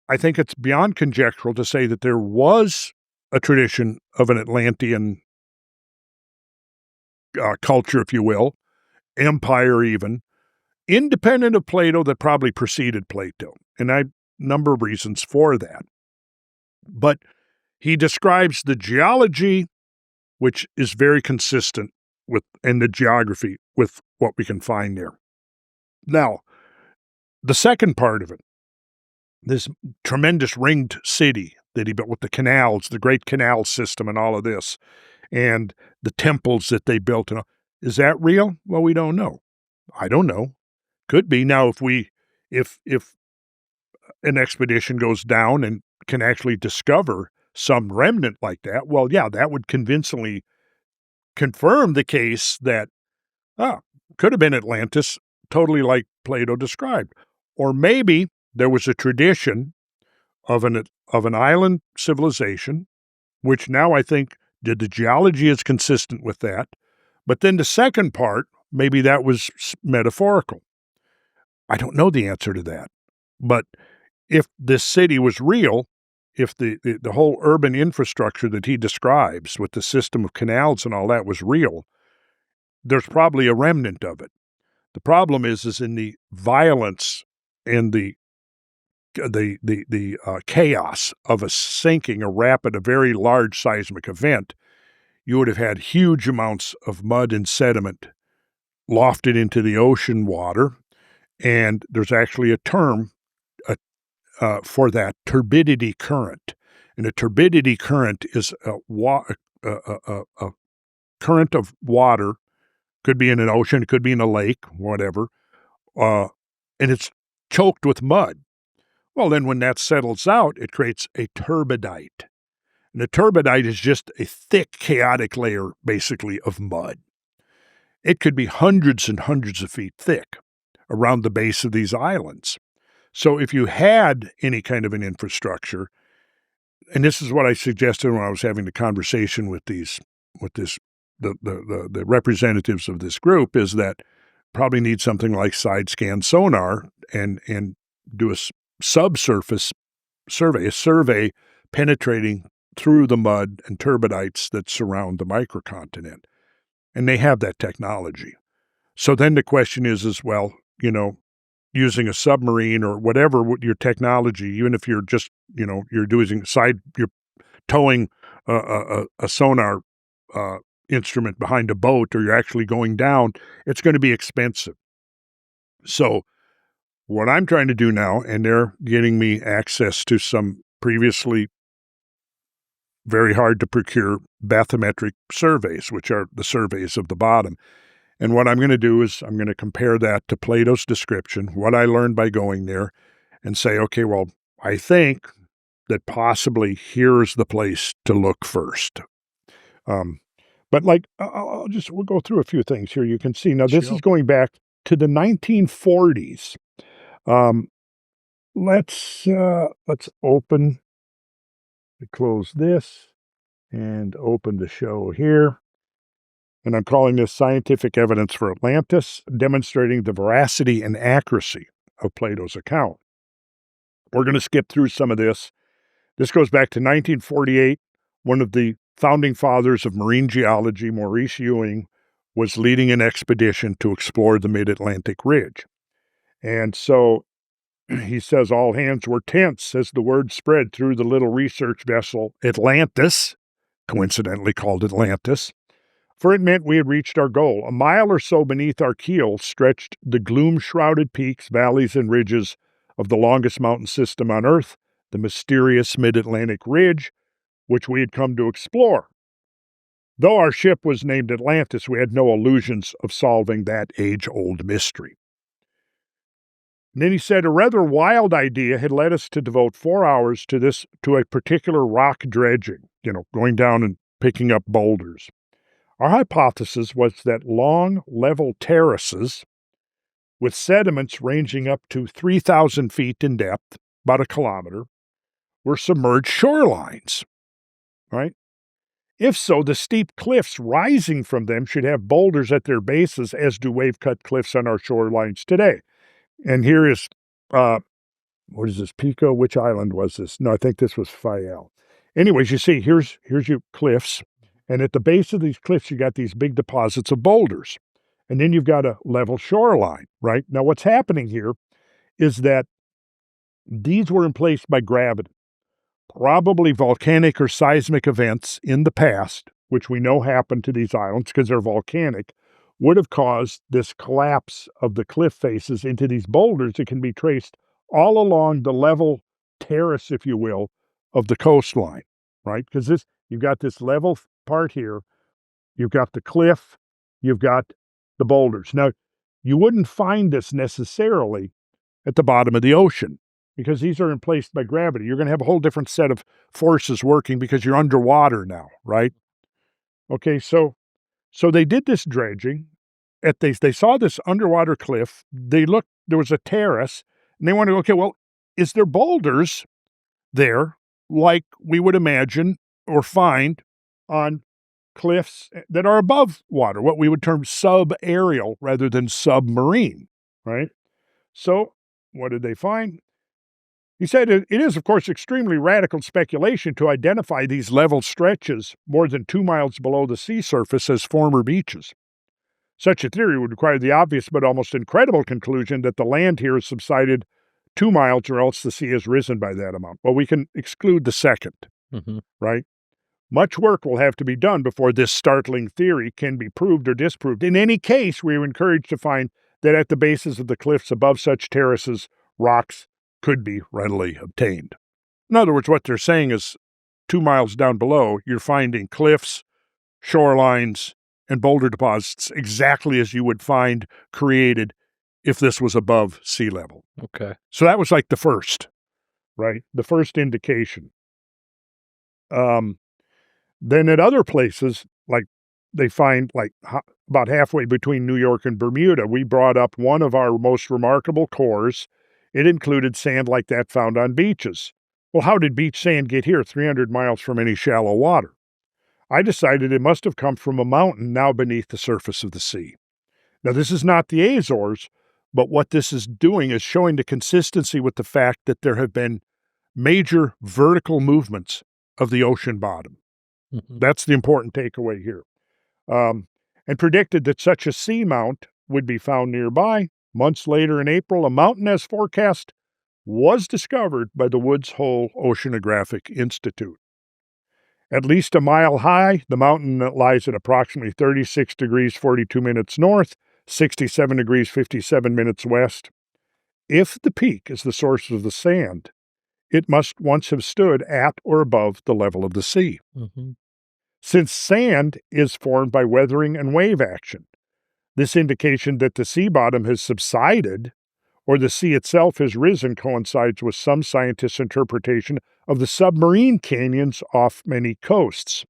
Speaker 2: I think it's beyond conjectural to say that there was a tradition of an Atlantean culture, if you will, empire even, independent of Plato, that probably preceded Plato. And I number of reasons for that. But he describes the geology, which is very consistent with, and the geography with what we can find there. Now, the second part of it, this tremendous ringed city that he built with the canals, the great canal system and all of this, and the temples that they built, is that real? Well, we don't know. I don't know. Could be. Now, if an expedition goes down and can actually discover some remnant like that, well, yeah, that would convincingly confirm the case that, could have been Atlantis, totally like Plato described. Or maybe there was a tradition of an island civilization, which now I think the geology is consistent with that. But then the second part, maybe that was metaphorical. I don't know the answer to that. But if this city was real, if the whole urban infrastructure that he describes with the system of canals and all that was real, there's probably a remnant of it. The problem is in the violence and the chaos of a very large seismic event. You would have had huge amounts of mud and sediment lofted into the ocean water, and there's actually a term for that, turbidity current. And a turbidity current is a current of water, could be in an ocean, it could be in a lake, whatever, and it's choked with mud. Well, then when that settles out, it creates a turbidite. And a turbidite is just a thick, chaotic layer, basically, of mud. It could be hundreds and hundreds of feet thick around the base of these islands. So if you had any kind of an infrastructure, and this is what I suggested when I was having the conversation with the representatives of this group, is that probably need something like side scan sonar and do a subsurface survey, a survey penetrating through the mud and turbidites that surround the microcontinent. And they have that technology. So then the question is well, using a submarine or whatever your technology, even if you're just, you're towing a sonar instrument behind a boat, or you're actually going down, it's going to be expensive. So what I'm trying to do now, and they're getting me access to some previously very hard to procure bathymetric surveys, which are the surveys of the bottom. And what I'm going to do is I'm going to compare that to Plato's description, what I learned by going there, and say, okay, well, I think that possibly here's the place to look first. But we'll go through a few things here. You can see now this is going back to the 1940s. Let's open, close this, and open the show here. And I'm calling this Scientific Evidence for Atlantis, demonstrating the veracity and accuracy of Plato's account. We're going to skip through some of this. This goes back to 1948. One of the founding fathers of marine geology, Maurice Ewing, was leading an expedition to explore the mid-Atlantic ridge. And so he says all hands were tense as the word spread through the little research vessel Atlantis, coincidentally called Atlantis, for it meant we had reached our goal. A mile or so beneath our keel stretched the gloom-shrouded peaks, valleys, and ridges of the longest mountain system on Earth, the mysterious Mid-Atlantic Ridge, which we had come to explore. Though our ship was named Atlantis, we had no illusions of solving that age-old mystery. And then he said a rather wild idea had led us to devote 4 hours to a particular rock dredging, going down and picking up boulders. Our hypothesis was that long, level terraces with sediments ranging up to 3,000 feet in depth, about a kilometer, were submerged shorelines, right? If so, the steep cliffs rising from them should have boulders at their bases, as do wave-cut cliffs on our shorelines today. And here is, what is this, Pico? Which island was this? No, I think this was Fayal. Anyways, you see, here's your cliffs, and at the base of these cliffs, you got these big deposits of boulders. And then you've got a level shoreline, right? Now, what's happening here is that these were in place by gravity. Probably volcanic or seismic events in the past, which we know happened to these islands because they're volcanic, would have caused this collapse of the cliff faces into these boulders that can be traced all along the level terrace, if you will, of the coastline, right? Because you've got this level part here, you've got the cliff, you've got the boulders. Now, you wouldn't find this necessarily at the bottom of the ocean because these are in place by gravity. You're going to have a whole different set of forces working because you're underwater now, right? Okay, so they did this dredging. They saw this underwater cliff. They looked, there was a terrace, and they wanted to, okay, well, is there boulders there like we would imagine or find on cliffs that are above water, what we would term subaerial rather than submarine, right? So what did they find? He said it is, of course, extremely radical speculation to identify these level stretches more than 2 miles below the sea surface as former beaches. Such a theory would require the obvious but almost incredible conclusion that the land here has subsided 2 miles or else the sea has risen by that amount. Well, we can exclude the second, right? Much work will have to be done before this startling theory can be proved or disproved. In any case, we are encouraged to find that at the bases of the cliffs above such terraces, rocks could be readily obtained. In other words, what they're saying is 2 miles down below, you're finding cliffs, shorelines, and boulder deposits exactly as you would find created if this was above sea level.
Speaker 1: Okay.
Speaker 2: So that was like the first, right? The first indication. Then at other places, like they find like about halfway between New York and Bermuda, we brought up one of our most remarkable cores. It included sand like that found on beaches. Well, how did beach sand get here 300 miles from any shallow water? I decided it must have come from a mountain now beneath the surface of the sea. Now, this is not the Azores, but what this is doing is showing the consistency with the fact that there have been major vertical movements of the ocean bottom. That's the important takeaway here. And predicted that such a seamount would be found nearby. Months later in April, a mountain as forecast was discovered by the Woods Hole Oceanographic Institute. At least a mile high, the mountain lies at approximately 36 degrees 42 minutes north, 67 degrees 57 minutes west. If the peak is the source of the sand, it must once have stood at or above the level of the sea. Since sand is formed by weathering and wave action, this indication that the sea bottom has subsided or the sea itself has risen coincides with some scientists' interpretation of the submarine canyons off many coasts.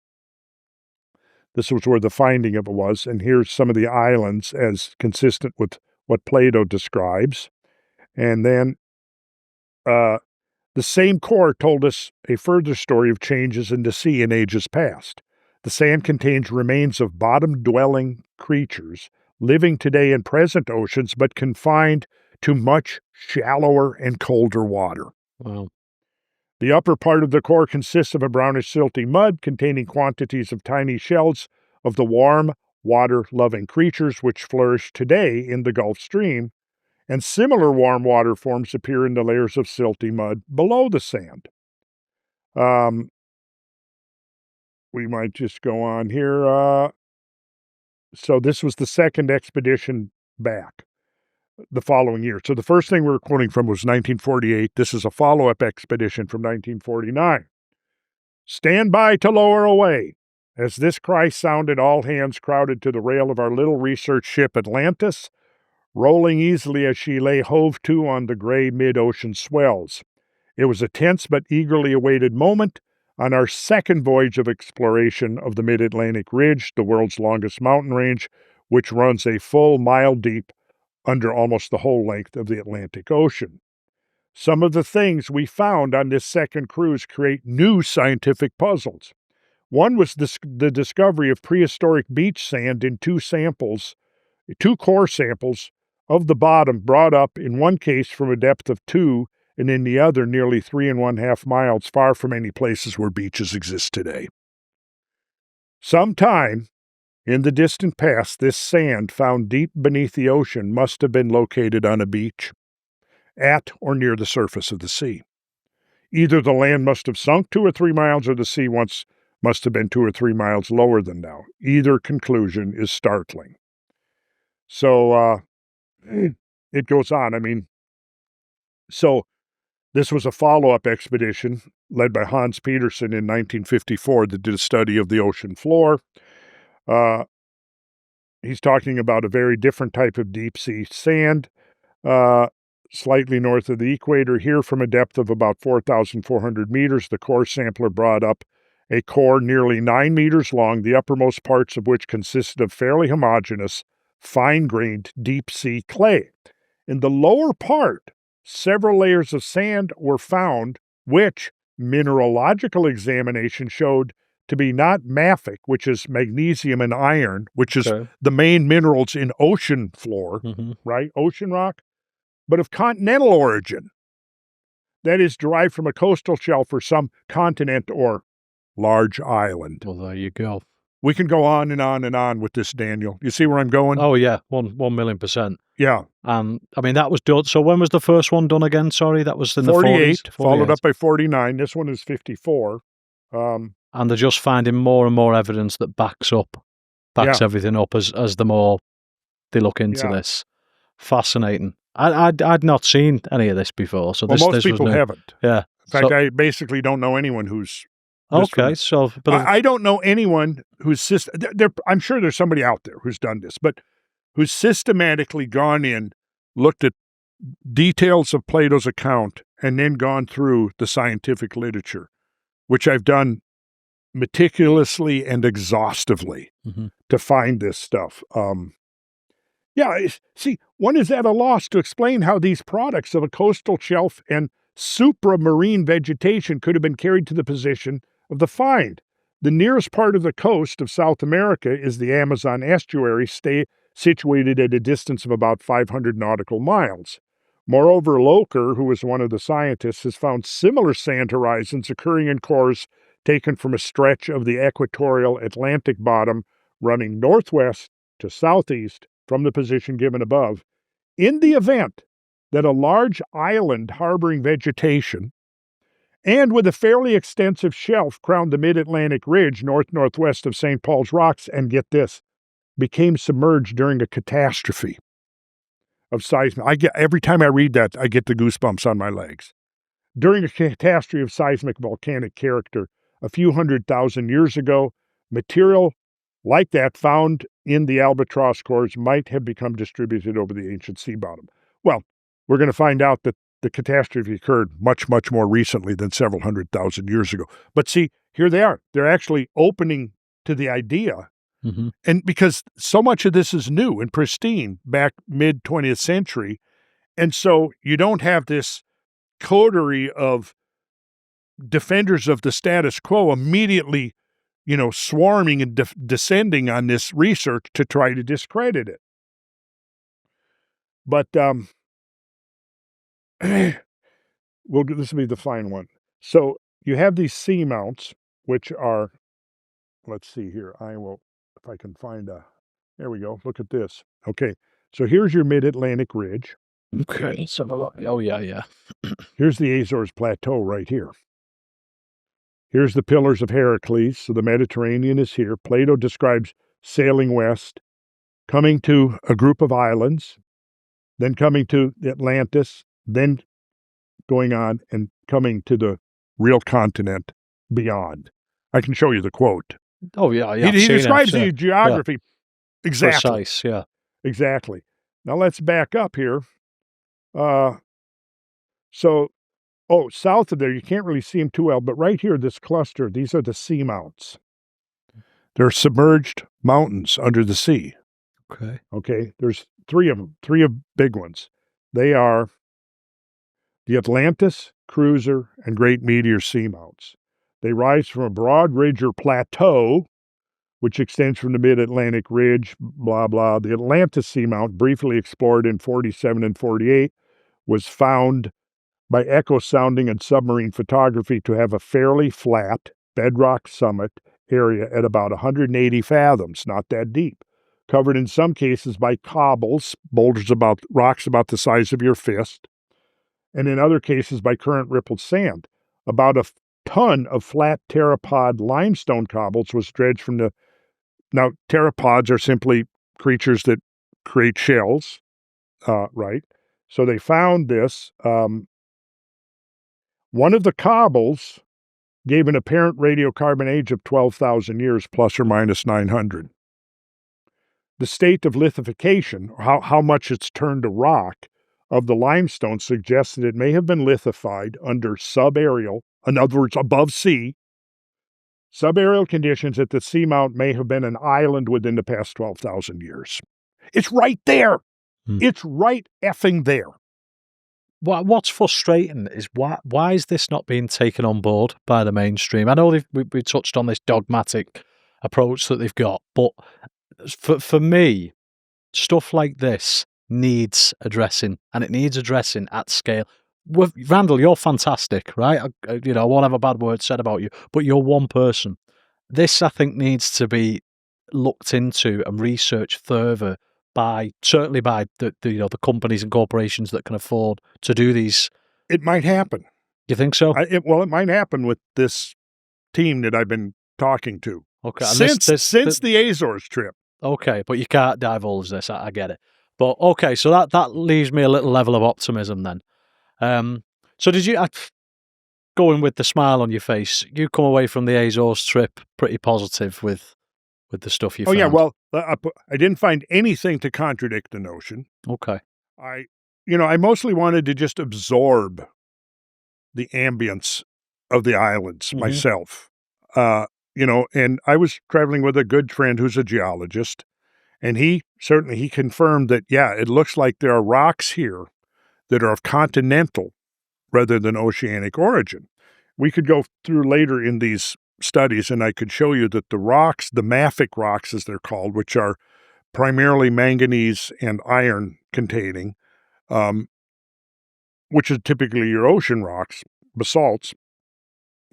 Speaker 2: This was where the finding of it was, and here's some of the islands as consistent with what Plato describes. And then the same core told us a further story of changes in the sea in ages past. The sand contains remains of bottom-dwelling creatures living today in present oceans, but confined to much shallower and colder water.
Speaker 1: Wow.
Speaker 2: The upper part of the core consists of a brownish silty mud containing quantities of tiny shells of the warm, water-loving creatures which flourish today in the Gulf Stream, and similar warm water forms appear in the layers of silty mud below the sand. We might just go on here. So this was the second expedition back the following year. So the first thing we were quoting from was 1948. This is a follow-up expedition from 1949. Stand by to lower away. As this cry sounded, all hands crowded to the rail of our little research ship Atlantis, rolling easily as she lay hove to on the gray mid-ocean swells. It was a tense but eagerly awaited moment on our second voyage of exploration of the Mid-Atlantic Ridge, the world's longest mountain range, which runs a full mile deep under almost the whole length of the Atlantic Ocean. Some of the things we found on this second cruise create new scientific puzzles. One was the discovery of prehistoric beach sand in two core samples of the bottom, brought up in one case from a depth of 2 and in the other nearly 3.5 miles, far from any places where beaches exist today. Sometime in the distant past, this sand found deep beneath the ocean must have been located on a beach, at or near the surface of the sea. Either the land must have sunk 2 or 3 miles, or the sea once must have been 2 or 3 miles lower than now. Either conclusion is startling. So it goes on. So this was a follow-up expedition led by Hans Petersen in 1954 that did a study of the ocean floor. He's talking about a very different type of deep-sea sand, slightly north of the equator. Here, from a depth of about 4,400 meters, the core sampler brought up a core nearly 9 meters long, the uppermost parts of which consisted of fairly homogeneous, fine-grained deep-sea clay. In the lower part, several layers of sand were found, which mineralogical examination showed to be not mafic, which is magnesium and iron, which is the main minerals in ocean floor, right? Ocean rock, but of continental origin. That is derived from a coastal shelf or some continent or large island.
Speaker 1: Well, there you go.
Speaker 2: We can go on and on and on with this, Daniel. You see where I'm going?
Speaker 1: Oh, yeah, 1,000,000%.
Speaker 2: Yeah.
Speaker 1: That was done. So when was the first one done again? Sorry, that was in
Speaker 2: 48,
Speaker 1: the 40s?
Speaker 2: followed up by 49. This one is 54.
Speaker 1: And they're just finding more and more evidence that backs everything up as the more they look into this. Fascinating. I'd not seen any of this before, so
Speaker 2: most people haven't.
Speaker 1: Yeah.
Speaker 2: In fact, I basically don't know anyone who's
Speaker 1: okay. So, but
Speaker 2: I don't know anyone who's I'm sure there's somebody out there who's done this, but who's systematically gone in, looked at details of Plato's account, and then gone through the scientific literature, which I've done meticulously and exhaustively to find this stuff. See, one is at a loss to explain how these products of a coastal shelf and supramarine vegetation could have been carried to the position of the find. The nearest part of the coast of South America is the Amazon estuary, situated at a distance of about 500 nautical miles. Moreover, Locher, who is one of the scientists, has found similar sand horizons occurring in cores taken from a stretch of the equatorial Atlantic bottom running northwest to southeast from the position given above. In the event that a large island harboring vegetation and with a fairly extensive shelf crowned the mid-Atlantic ridge northwest of St. Paul's Rocks, and get this, became submerged during a catastrophe of seismic. Every time I read that, I get the goosebumps on my legs. During a catastrophe of seismic volcanic character a few 100,000 years ago, material like that found in the albatross cores might have become distributed over the ancient sea bottom. Well, we're going to find out that the catastrophe occurred much, much more recently than several 100,000 years ago. But see, here they are. They're actually opening to the idea. And because so much of this is new and pristine back mid-20th century, and so you don't have this coterie of defenders of the status quo immediately, swarming and descending on this research to try to discredit it. But this will be the fine one. So you have these seamounts, which are, let's see here. If I can find there we go. Look at this. Okay. So here's your mid-Atlantic ridge.
Speaker 1: Okay. So, oh, yeah.
Speaker 2: Here's the Azores Plateau right here. Here's the Pillars of Heracles. So the Mediterranean is here. Plato describes sailing west coming to a group of islands, then coming to Atlantis, then going on and coming to the real continent beyond. I can show you the quote.
Speaker 1: Oh, yeah,
Speaker 2: He
Speaker 1: I've seen it.
Speaker 2: describes the geography exactly.
Speaker 1: Precise, yeah.
Speaker 2: Exactly. Now let's back up here. South of there, you can't really see them too well, but right here, this cluster, these are the seamounts. They're submerged mountains under the sea.
Speaker 1: Okay.
Speaker 2: Okay, there's three of them, three of big ones. They are the Atlantis, Cruiser, and Great Meteor seamounts. They rise from a broad ridge or plateau, which extends from the mid-Atlantic ridge, blah, blah. The Atlantis seamount, briefly explored in 47 and 48, was found by echo sounding and submarine photography to have a fairly flat bedrock summit area at about 180 fathoms, not that deep, covered in some cases by cobbles, rocks about the size of your fist, and in other cases by current rippled sand. About a ton of flat pteropod limestone cobbles was dredged from the... Now, pteropods are simply creatures that create shells, right? So they found this. One of the cobbles gave an apparent radiocarbon age of 12,000 years, plus or minus 900. The state of lithification, or how much it's turned to rock, of the limestone suggests that it may have been lithified under subaerial, in other words, above sea. Subaerial conditions at the seamount may have been an island within the past 12,000 years. It's right there. It's right effing there.
Speaker 1: What's frustrating is why is this not being taken on board by the mainstream? I know we touched on this dogmatic approach that they've got, but for me, stuff like this needs addressing, and it needs addressing at scale. Randall, you're fantastic, right? I won't have a bad word said about you, but you're one person. This, I think, needs to be looked into and researched further certainly by the companies and corporations that can afford to do these.
Speaker 2: It might happen.
Speaker 1: You think so?
Speaker 2: It might happen with this team that I've been talking to.
Speaker 1: Okay,
Speaker 2: since the Azores trip.
Speaker 1: Okay, but you can't divulge this. I get it. But okay, so that leaves me a little level of optimism then. So did you, going with the smile on your face, you come away from the Azores trip pretty positive with the stuff you found?
Speaker 2: Oh, yeah, well, I didn't find anything to contradict the notion.
Speaker 1: Okay.
Speaker 2: I mostly wanted to just absorb the ambience of the islands myself. And I was traveling with a good friend who's a geologist, and he confirmed that, yeah, it looks like there are rocks here that are of continental rather than oceanic origin. We could go through later in these studies, and I could show you that the rocks, the mafic rocks as they're called, which are primarily manganese and iron containing, which is typically your ocean rocks, basalts,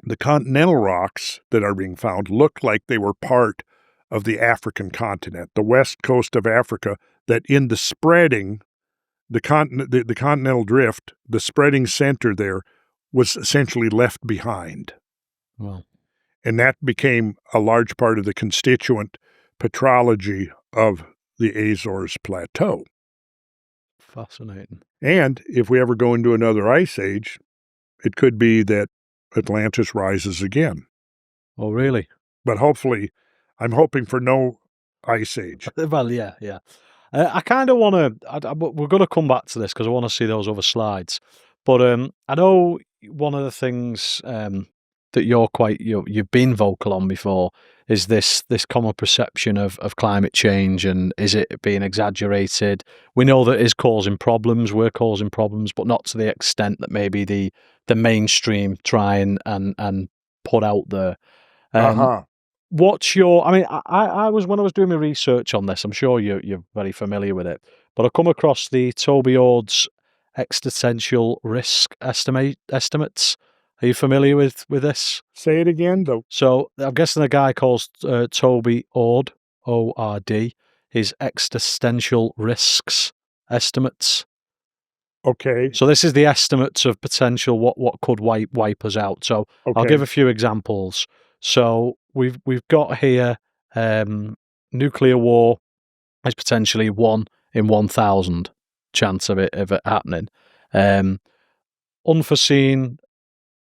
Speaker 2: the continental rocks that are being found look like they were part of the African continent, the west coast of Africa, that in the spreading, the continental drift, the spreading center there was essentially left behind.
Speaker 1: Wow.
Speaker 2: And that became a large part of the constituent petrology of the Azores Plateau.
Speaker 1: Fascinating.
Speaker 2: And if we ever go into another ice age, it could be that Atlantis rises again.
Speaker 1: Oh, really?
Speaker 2: But hopefully, I'm hoping for no ice age.
Speaker 1: Well, yeah. I kind of want to, we're going to come back to this because I want to see those other slides. But I know one of the things that you've been vocal on before is this common perception of climate change, and is it being exaggerated? We know that it is causing problems, we're causing problems, but not to the extent that maybe the mainstream try and put out there. What's your, I mean, I was, when I was doing my research on this, I'm sure you're very familiar with it, but I come across the Toby Ord's existential risk estimates. Are you familiar with this?
Speaker 2: Say it again, though.
Speaker 1: So I'm guessing the guy calls Toby Ord, O-R-D, his existential risks estimates.
Speaker 2: Okay.
Speaker 1: So this is the estimates of potential what could wipe us out. So okay. I'll give a few examples. So we've got here nuclear war, There's potentially 1 in 1,000 chance of it happening. Unforeseen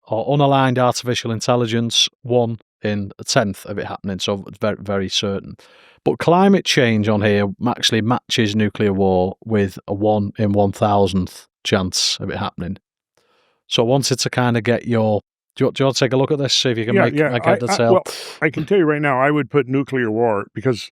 Speaker 1: or unaligned artificial intelligence, 1 in a 10th of it happening, so very, very certain. But climate change on here actually matches nuclear war with a 1 in 1,000th chance of it happening. So I wanted to kind of get your... Do you want to take a look at this, see if you can make head or tail?
Speaker 2: Well, I can tell you right now, I would put nuclear war because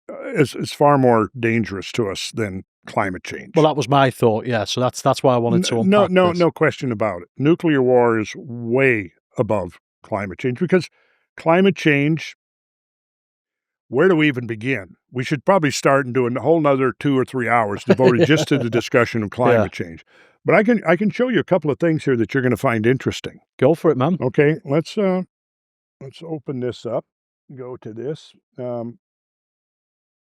Speaker 2: it's far more dangerous to us than climate change.
Speaker 1: Well, that was my thought, yeah. So that's why I wanted to unpack this.
Speaker 2: No question about it. Nuclear war is way above climate change because climate change, where do we even begin? We should probably start and do a whole nother 2 or 3 hours devoted just to the discussion of climate change. But I can show you a couple of things here that you're going to find interesting.
Speaker 1: Go for it, man.
Speaker 2: Okay, let's open this up. Go to this.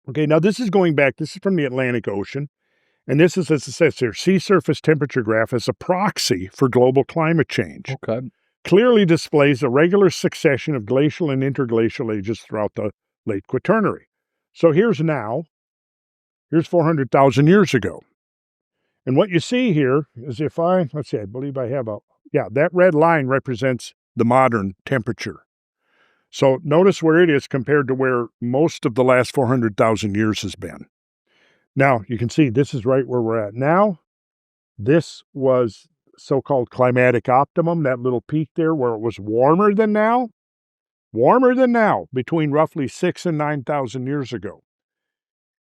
Speaker 2: Okay, now this is going back. This is from the Atlantic Ocean. And this is, as it says here, sea surface temperature graph as a proxy for global climate change.
Speaker 1: Okay.
Speaker 2: Clearly displays a regular succession of glacial and interglacial ages throughout the late Quaternary. So here's 400,000 years ago. And what you see here is let's see, I believe I have that red line represents the modern temperature. So notice where it is compared to where most of the last 400,000 years has been. Now, you can see this is right where we're at now. This was so-called climatic optimum, that little peak there where it was warmer than now, between roughly 6,000 and 9,000 years ago.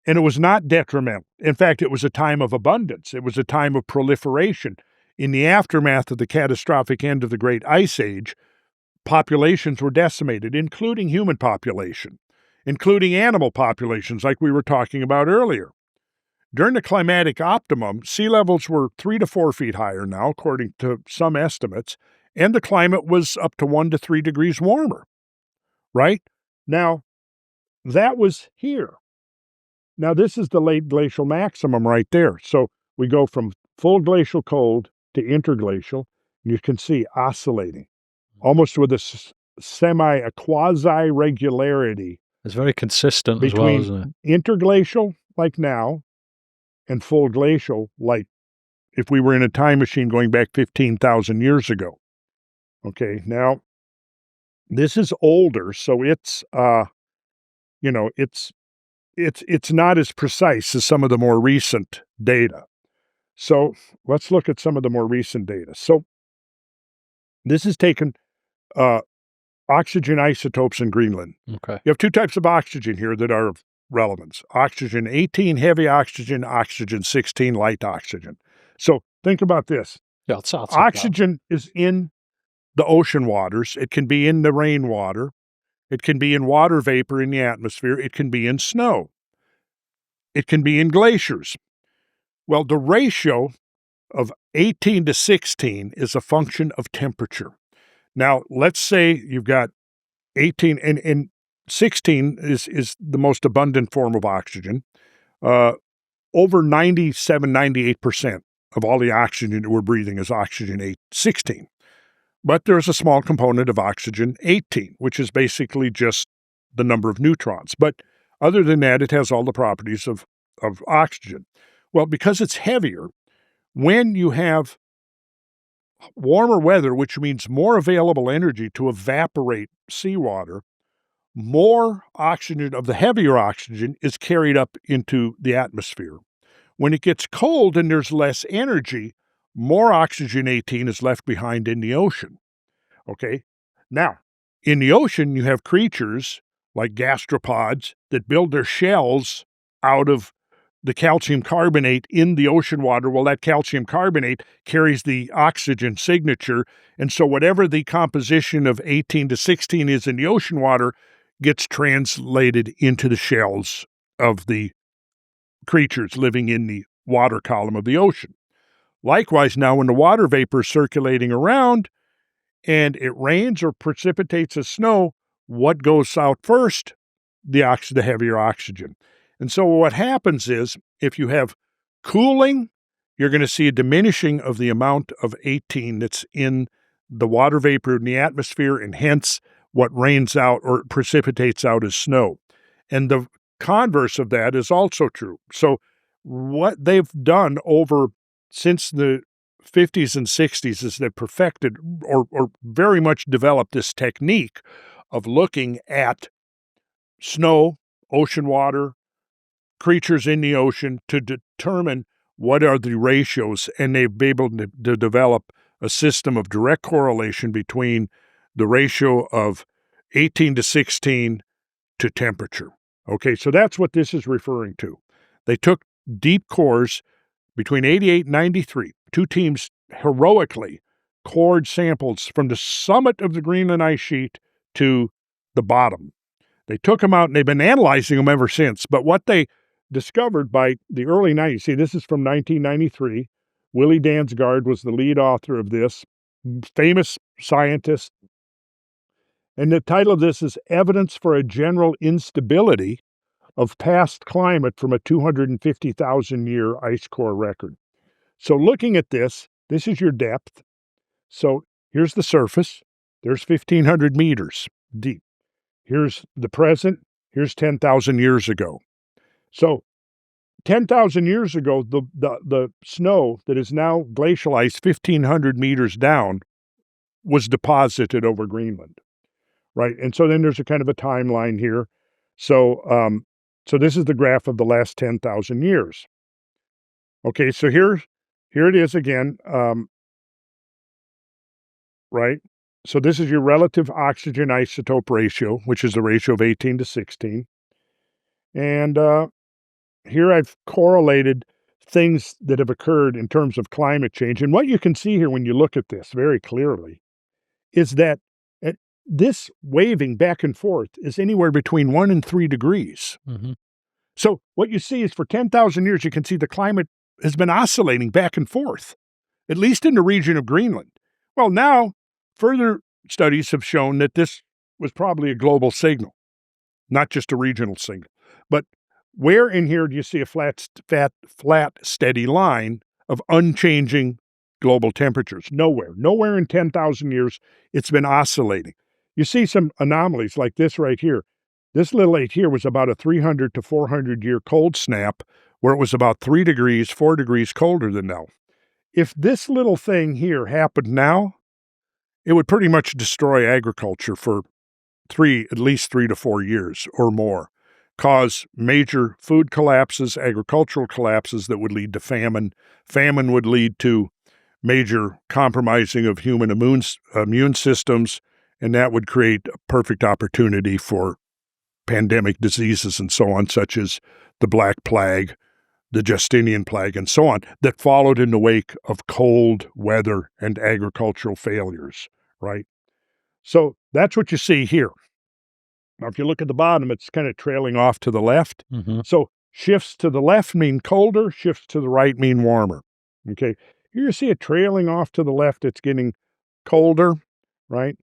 Speaker 2: And it was not detrimental. In fact, it was a time of abundance. It was a time of proliferation. In the aftermath of the catastrophic end of the Great Ice Age, populations were decimated, including human population, including animal populations like we were talking about earlier. During the climatic optimum, sea levels were 3 to 4 feet higher now, according to some estimates, and the climate was up to 1 to 3 degrees warmer, right? Now, that was here. Now, this is the late glacial maximum right there. So we go from full glacial cold to interglacial, and you can see oscillating, almost with a quasi-regularity.
Speaker 1: It's very consistent as well, isn't it?
Speaker 2: Between interglacial, like now, and full glacial, like if we were in a time machine going back 15,000 years ago. Okay, now, this is older, so it's not as precise as some of the more recent data. So let's look at some of the more recent data. So this is taken oxygen isotopes in Greenland.
Speaker 1: Okay.
Speaker 2: You have 2 types of oxygen here that are of relevance. Oxygen 18, heavy oxygen, oxygen 16, light oxygen. So think about this.
Speaker 1: Yeah,
Speaker 2: oxygen is in the ocean waters. It can be in the rainwater. It can be in water vapor in the atmosphere. It can be in snow. It can be in glaciers. Well, the ratio of 18 to 16 is a function of temperature. Now, let's say you've got 18, and 16 is the most abundant form of oxygen. Over 97, 98% of all the oxygen that we're breathing is oxygen 16. But there's a small component of oxygen 18, which is basically just the number of neutrons. But other than that, it has all the properties of oxygen. Well, because it's heavier, when you have warmer weather, which means more available energy to evaporate seawater, more oxygen of the heavier oxygen is carried up into the atmosphere. When it gets cold and there's less energy, more oxygen 18 is left behind in the ocean. Okay? Now, in the ocean, you have creatures like gastropods that build their shells out of the calcium carbonate in the ocean water. Well, that calcium carbonate carries the oxygen signature, and so whatever the composition of 18 to 16 is in the ocean water gets translated into the shells of the creatures living in the water column of the ocean. Likewise, now when the water vapor is circulating around and it rains or precipitates as snow, what goes out first? The heavier oxygen. And so what happens is, if you have cooling, you're going to see a diminishing of the amount of 18 that's in the water vapor in the atmosphere, and hence what rains out or precipitates out is snow. And the converse of that is also true. So what they've done since the 50s and 60s is they've perfected or very much developed this technique of looking at snow, ocean water, creatures in the ocean to determine what are the ratios, and they've been able to develop a system of direct correlation between the ratio of 18:16 to temperature. Okay, so that's what this is referring to. They took deep cores between 88 and 93. Two teams heroically cored samples from the summit of the Greenland ice sheet to the bottom. They took them out and they've been analyzing them ever since. But what they discovered by the early 90s, see, this is from 1993. Willie Dansgaard was the lead author of this, famous scientist. And the title of this is Evidence for a General Instability of Past Climate from a 250,000-year ice core record. So looking at this is your depth. So here's the surface. There's 1,500 meters deep. Here's the present. Here's 10,000 years ago. So 10,000 years ago, the snow that is now glacial ice 1,500 meters down was deposited over Greenland, right? And so then there's a kind of a timeline here. So this is the graph of the last 10,000 years. Okay, so here it is again, right? So this is your relative oxygen isotope ratio, which is the ratio of 18:16. And here I've correlated things that have occurred in terms of climate change. And what you can see here when you look at this very clearly is that this waving back and forth is anywhere between 1 and 3 degrees.
Speaker 1: Mm-hmm.
Speaker 2: So what you see is for 10,000 years, you can see the climate has been oscillating back and forth, at least in the region of Greenland. Well, now further studies have shown that this was probably a global signal, not just a regional signal. But where in here do you see a flat, steady line of unchanging global temperatures? Nowhere. Nowhere in 10,000 years it's been oscillating. You see some anomalies like this right here. This little 8 here was about a 300 to 400 year cold snap where it was about 3 degrees, 4 degrees colder than now. If this little thing here happened now, it would pretty much destroy agriculture for at least 3 to 4 years or more, cause major food collapses, agricultural collapses that would lead to famine. Famine would lead to major compromising of human immune systems, and that would create a perfect opportunity for pandemic diseases and so on, such as the Black Plague, the Justinian Plague, and so on, that followed in the wake of cold weather and agricultural failures, right? So that's what you see here. Now, if you look at the bottom, it's kind of trailing off to the left.
Speaker 1: Mm-hmm.
Speaker 2: So shifts to the left mean colder, shifts to the right mean warmer, okay? Here you see it trailing off to the left, it's getting colder, right?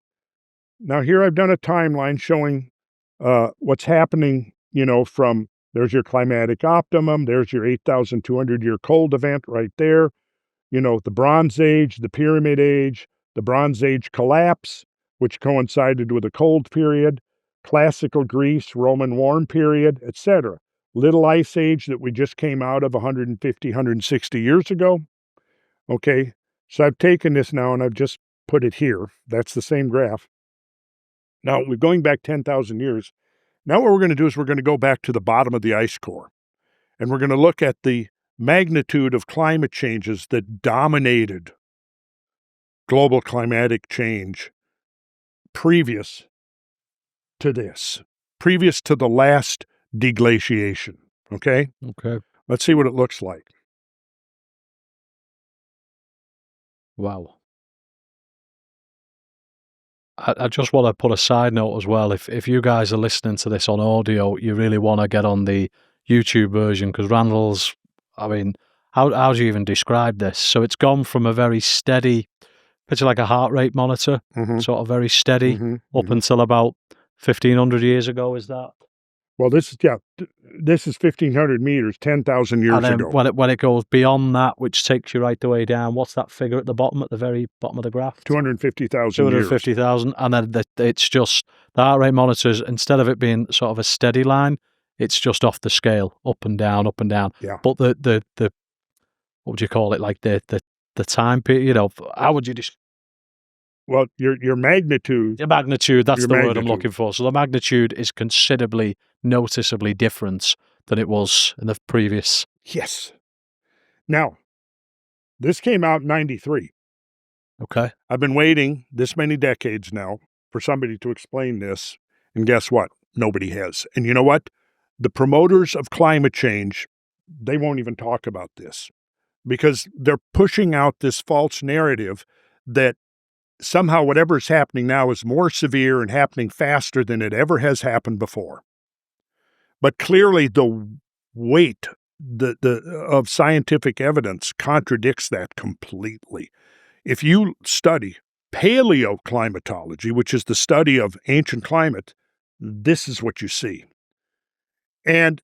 Speaker 2: Now here I've done a timeline showing what's happening, from there's your climatic optimum, there's your 8,200-year cold event right there, the Bronze Age, the Pyramid Age, the Bronze Age collapse, which coincided with a cold period, classical Greece, Roman warm period, etc. Little Ice Age that we just came out of 150, 160 years ago. Okay, so I've taken this now and I've just put it here. That's the same graph. Now, we're going back 10,000 years. Now what we're going to do is we're going to go back to the bottom of the ice core, and we're going to look at the magnitude of climate changes that dominated global climatic change previous to this, previous to the last deglaciation, okay?
Speaker 1: Okay.
Speaker 2: Let's see what it looks like.
Speaker 1: Wow. I just want to put a side note as well. If you guys are listening to this on audio, you really want to get on the YouTube version, because Randall's, how do you even describe this? So it's gone from a very steady, picture like a heart rate monitor, sort of very steady, up until about 1,500 years ago, is that?
Speaker 2: Well, this is 1,500 meters, 10,000 years ago.
Speaker 1: When it goes beyond that, which takes you right the way down, what's that figure at the bottom, at the very bottom of the graph?
Speaker 2: 250,000
Speaker 1: 250,000, and then it's just, the heart rate monitors, instead of it being sort of a steady line, it's just off the scale, up and down, up and down.
Speaker 2: Yeah.
Speaker 1: But the what would you call it? Like the time period, how would you describe
Speaker 2: Well, your magnitude.
Speaker 1: the magnitude? That's
Speaker 2: Your
Speaker 1: the word I'm
Speaker 2: magnitude.
Speaker 1: looking for. So the magnitude is considerably, noticeably different than it was in the previous.
Speaker 2: Yes. Now, this came out in 93.
Speaker 1: Okay.
Speaker 2: I've been waiting this many decades now for somebody to explain this, and guess what? Nobody has. And you know what? The promoters of climate change, they won't even talk about this because they're pushing out this false narrative that somehow whatever's happening now is more severe and happening faster than it ever has happened before. But clearly the weight of scientific evidence contradicts that completely. If you study paleoclimatology, which is the study of ancient climate, this is what you see. And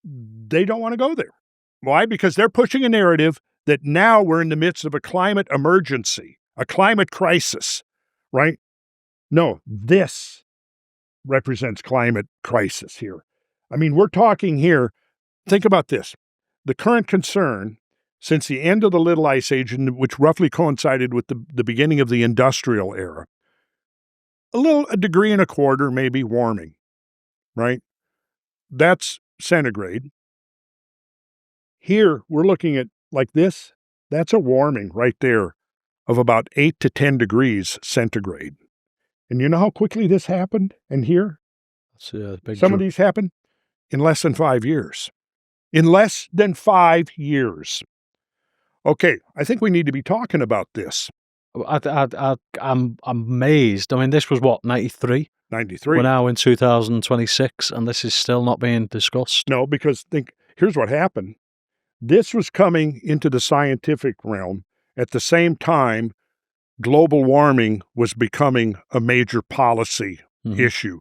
Speaker 2: they don't want to go there. Why? Because they're pushing a narrative that now we're in the midst of a climate emergency, a climate crisis, right? No, this represents climate crisis here. I mean, we're talking here, think about this. The current concern since the end of the Little Ice Age, which roughly coincided with the beginning of the industrial era, a degree and a quarter maybe warming, right? That's centigrade. Here, we're looking at like this. That's a warming right there of about 8 to 10 degrees centigrade. And you know how quickly this happened? And here, some of these happened in less than 5 years. In less than 5 years. Okay, I think we need to be talking about this.
Speaker 1: I'm amazed. I mean, this was what, 93?
Speaker 2: 93.
Speaker 1: We're now in 2026, and this is still not being discussed.
Speaker 2: No, because here's what happened. This was coming into the scientific realm at the same time global warming was becoming a major policy issue.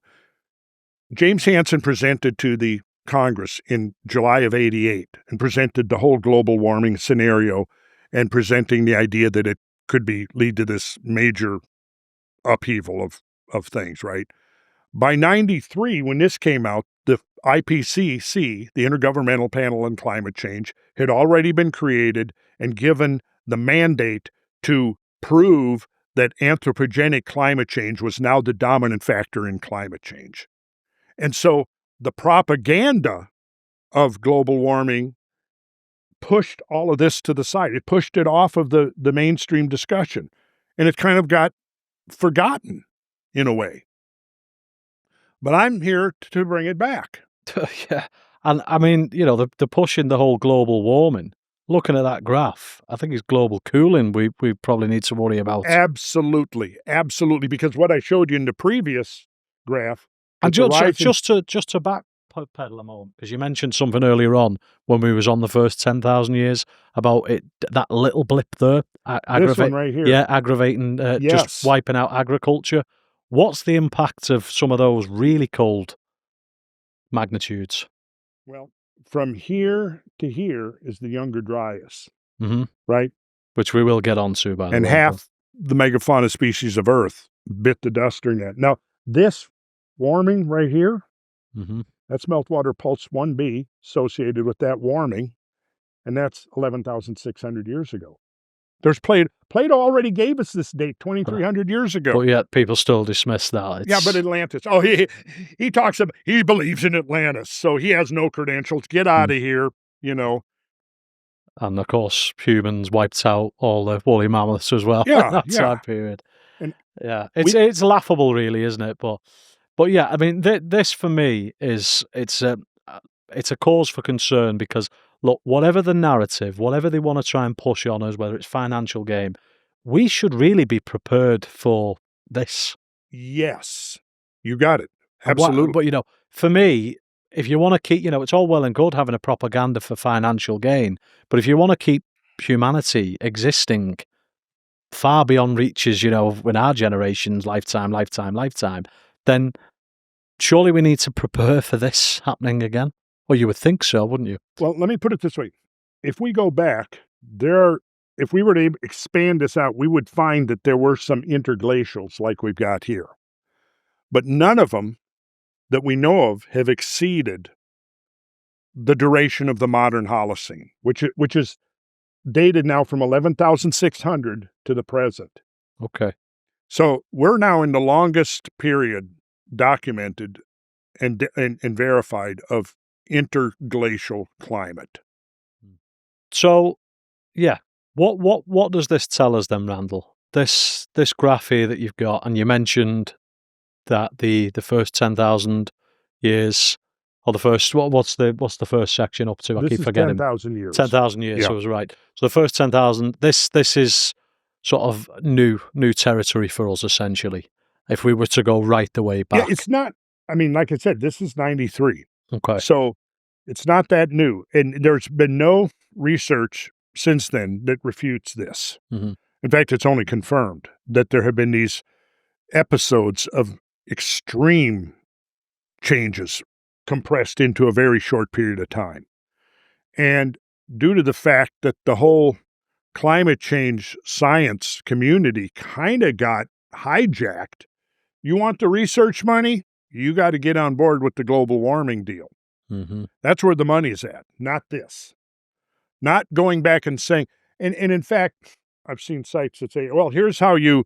Speaker 2: James Hansen presented to the Congress in July of '88 and presented the whole global warming scenario and presenting the idea that it could lead to this major upheaval of things, right? By 93, when this came out, the IPCC, the Intergovernmental Panel on Climate Change, had already been created and given the mandate to prove that anthropogenic climate change was now the dominant factor in climate change. And so the propaganda of global warming pushed all of this to the side. It pushed it off of the mainstream discussion, and it kind of got forgotten in a way. But I'm here to bring it back.
Speaker 1: Yeah. And I mean, the pushing the whole global warming, looking at that graph, I think it's global cooling we probably need to worry about.
Speaker 2: Absolutely. Absolutely. Because what I showed you in the previous graph.
Speaker 1: And just to backpedal a moment, because you mentioned something earlier on when we was on the first 10,000 years about it, that little blip there.
Speaker 2: This one right here.
Speaker 1: Yeah, aggravating, just wiping out agriculture. What's the impact of some of those really cold magnitudes?
Speaker 2: Well, from here to here is the Younger Dryas,
Speaker 1: mm-hmm.
Speaker 2: right?
Speaker 1: Which we will get onto, by the way.
Speaker 2: And half the megafauna species of Earth bit the dust during that. Now, this warming right here, that's meltwater pulse 1b associated with that warming, and that's 11,600 years ago. There's Plato. Plato already gave us this date 2,300 years ago.
Speaker 1: But yet people still dismiss that.
Speaker 2: Yeah, but Atlantis. Oh, he talks about, he believes in Atlantis, so he has no credentials. Get out of here,
Speaker 1: And of course, humans wiped out all the woolly mammoths as well.
Speaker 2: Yeah,
Speaker 1: in that time period.
Speaker 2: And
Speaker 1: it's laughable, really, isn't it? But yeah, I mean, this for me is it's a cause for concern because look, whatever the narrative, whatever they want to try and push on us, whether it's financial gain, we should really be prepared for this.
Speaker 2: Yes, you got it. Absolutely.
Speaker 1: But for me, if you want to keep, it's all well and good having a propaganda for financial gain, but if you want to keep humanity existing far beyond reaches, in our generation's lifetime, then surely we need to prepare for this happening again. Well, you would think so, wouldn't you?
Speaker 2: Well, let me put it this way. If we go back, if we were to expand this out, we would find that there were some interglacials like we've got here. But none of them that we know of have exceeded the duration of the modern Holocene, which is dated now from 11,600 to the present.
Speaker 1: Okay.
Speaker 2: So we're now in the longest period documented and verified of interglacial climate.
Speaker 1: So, yeah, what does this tell us then, Randall? This graph here that you've got, and you mentioned that the first 10,000 years, or the first what's the first section up to? I
Speaker 2: This
Speaker 1: keep
Speaker 2: is
Speaker 1: forgetting.
Speaker 2: 10,000 years.
Speaker 1: 10,000 years.
Speaker 2: Yeah.
Speaker 1: So I was right. So the first 10,000. This is sort of new territory for us, essentially. If we were to go right the way back.
Speaker 2: Yeah, it's not. I mean, like I said, this is 93.
Speaker 1: Okay.
Speaker 2: So it's not that new, and there's been no research since then that refutes this.
Speaker 1: Mm-hmm.
Speaker 2: In fact, it's only confirmed that there have been these episodes of extreme changes compressed into a very short period of time. And due to the fact that the whole climate change science community kind of got hijacked, you want the research money? You got to get on board with the global warming deal.
Speaker 1: Mm-hmm.
Speaker 2: That's where the money's at, not this. Not going back and saying, and in fact, I've seen sites that say, well, here's how you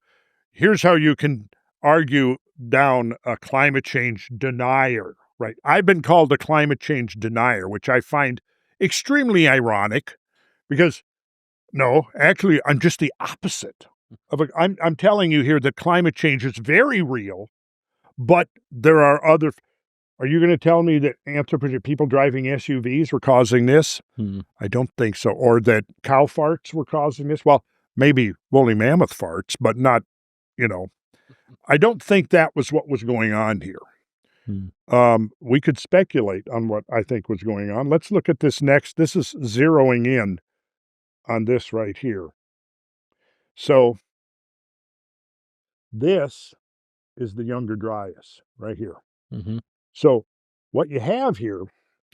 Speaker 2: can argue down a climate change denier, right? I've been called a climate change denier, which I find extremely ironic because no, actually, I'm just the opposite. I'm telling you here that climate change is very real, but there are other. Are you going to tell me that people driving SUVs were causing this?
Speaker 1: Mm-hmm.
Speaker 2: I don't think so. Or that cow farts were causing this? Well, maybe woolly mammoth farts, but not, I don't think that was what was going on here. We could speculate on what I think was going on. Let's look at this next. This is zeroing in on this right here. So this is the Younger Dryas right here.
Speaker 1: Mm-hmm.
Speaker 2: So what you have here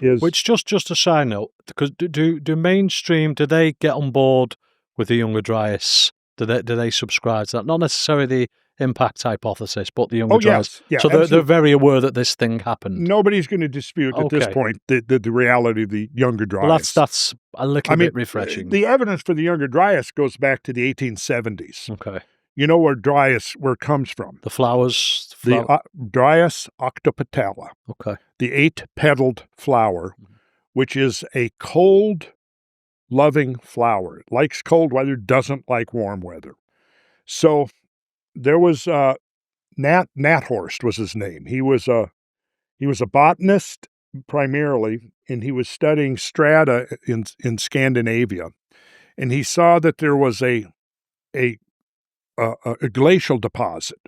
Speaker 2: is...
Speaker 1: Which, just a side note, because do Mainstream, do they get on board with the Younger Dryas? Do they subscribe to that? Not necessarily the impact hypothesis, but the Younger Dryas.
Speaker 2: Yes. Yeah,
Speaker 1: so they're very aware that this thing happened.
Speaker 2: Nobody's going to dispute at this point the reality of the Younger Dryas.
Speaker 1: Well, that's a little bit refreshing.
Speaker 2: The evidence for the Younger Dryas goes back to the 1870s.
Speaker 1: Okay.
Speaker 2: You know where it comes from?
Speaker 1: The flowers?
Speaker 2: The Dryas octopetala.
Speaker 1: Okay.
Speaker 2: The 8-petaled flower, which is a cold-loving flower. It likes cold weather, doesn't like warm weather. So there was Nathorst was his name. He was a botanist primarily, and he was studying strata in Scandinavia. And he saw that there was a glacial deposit,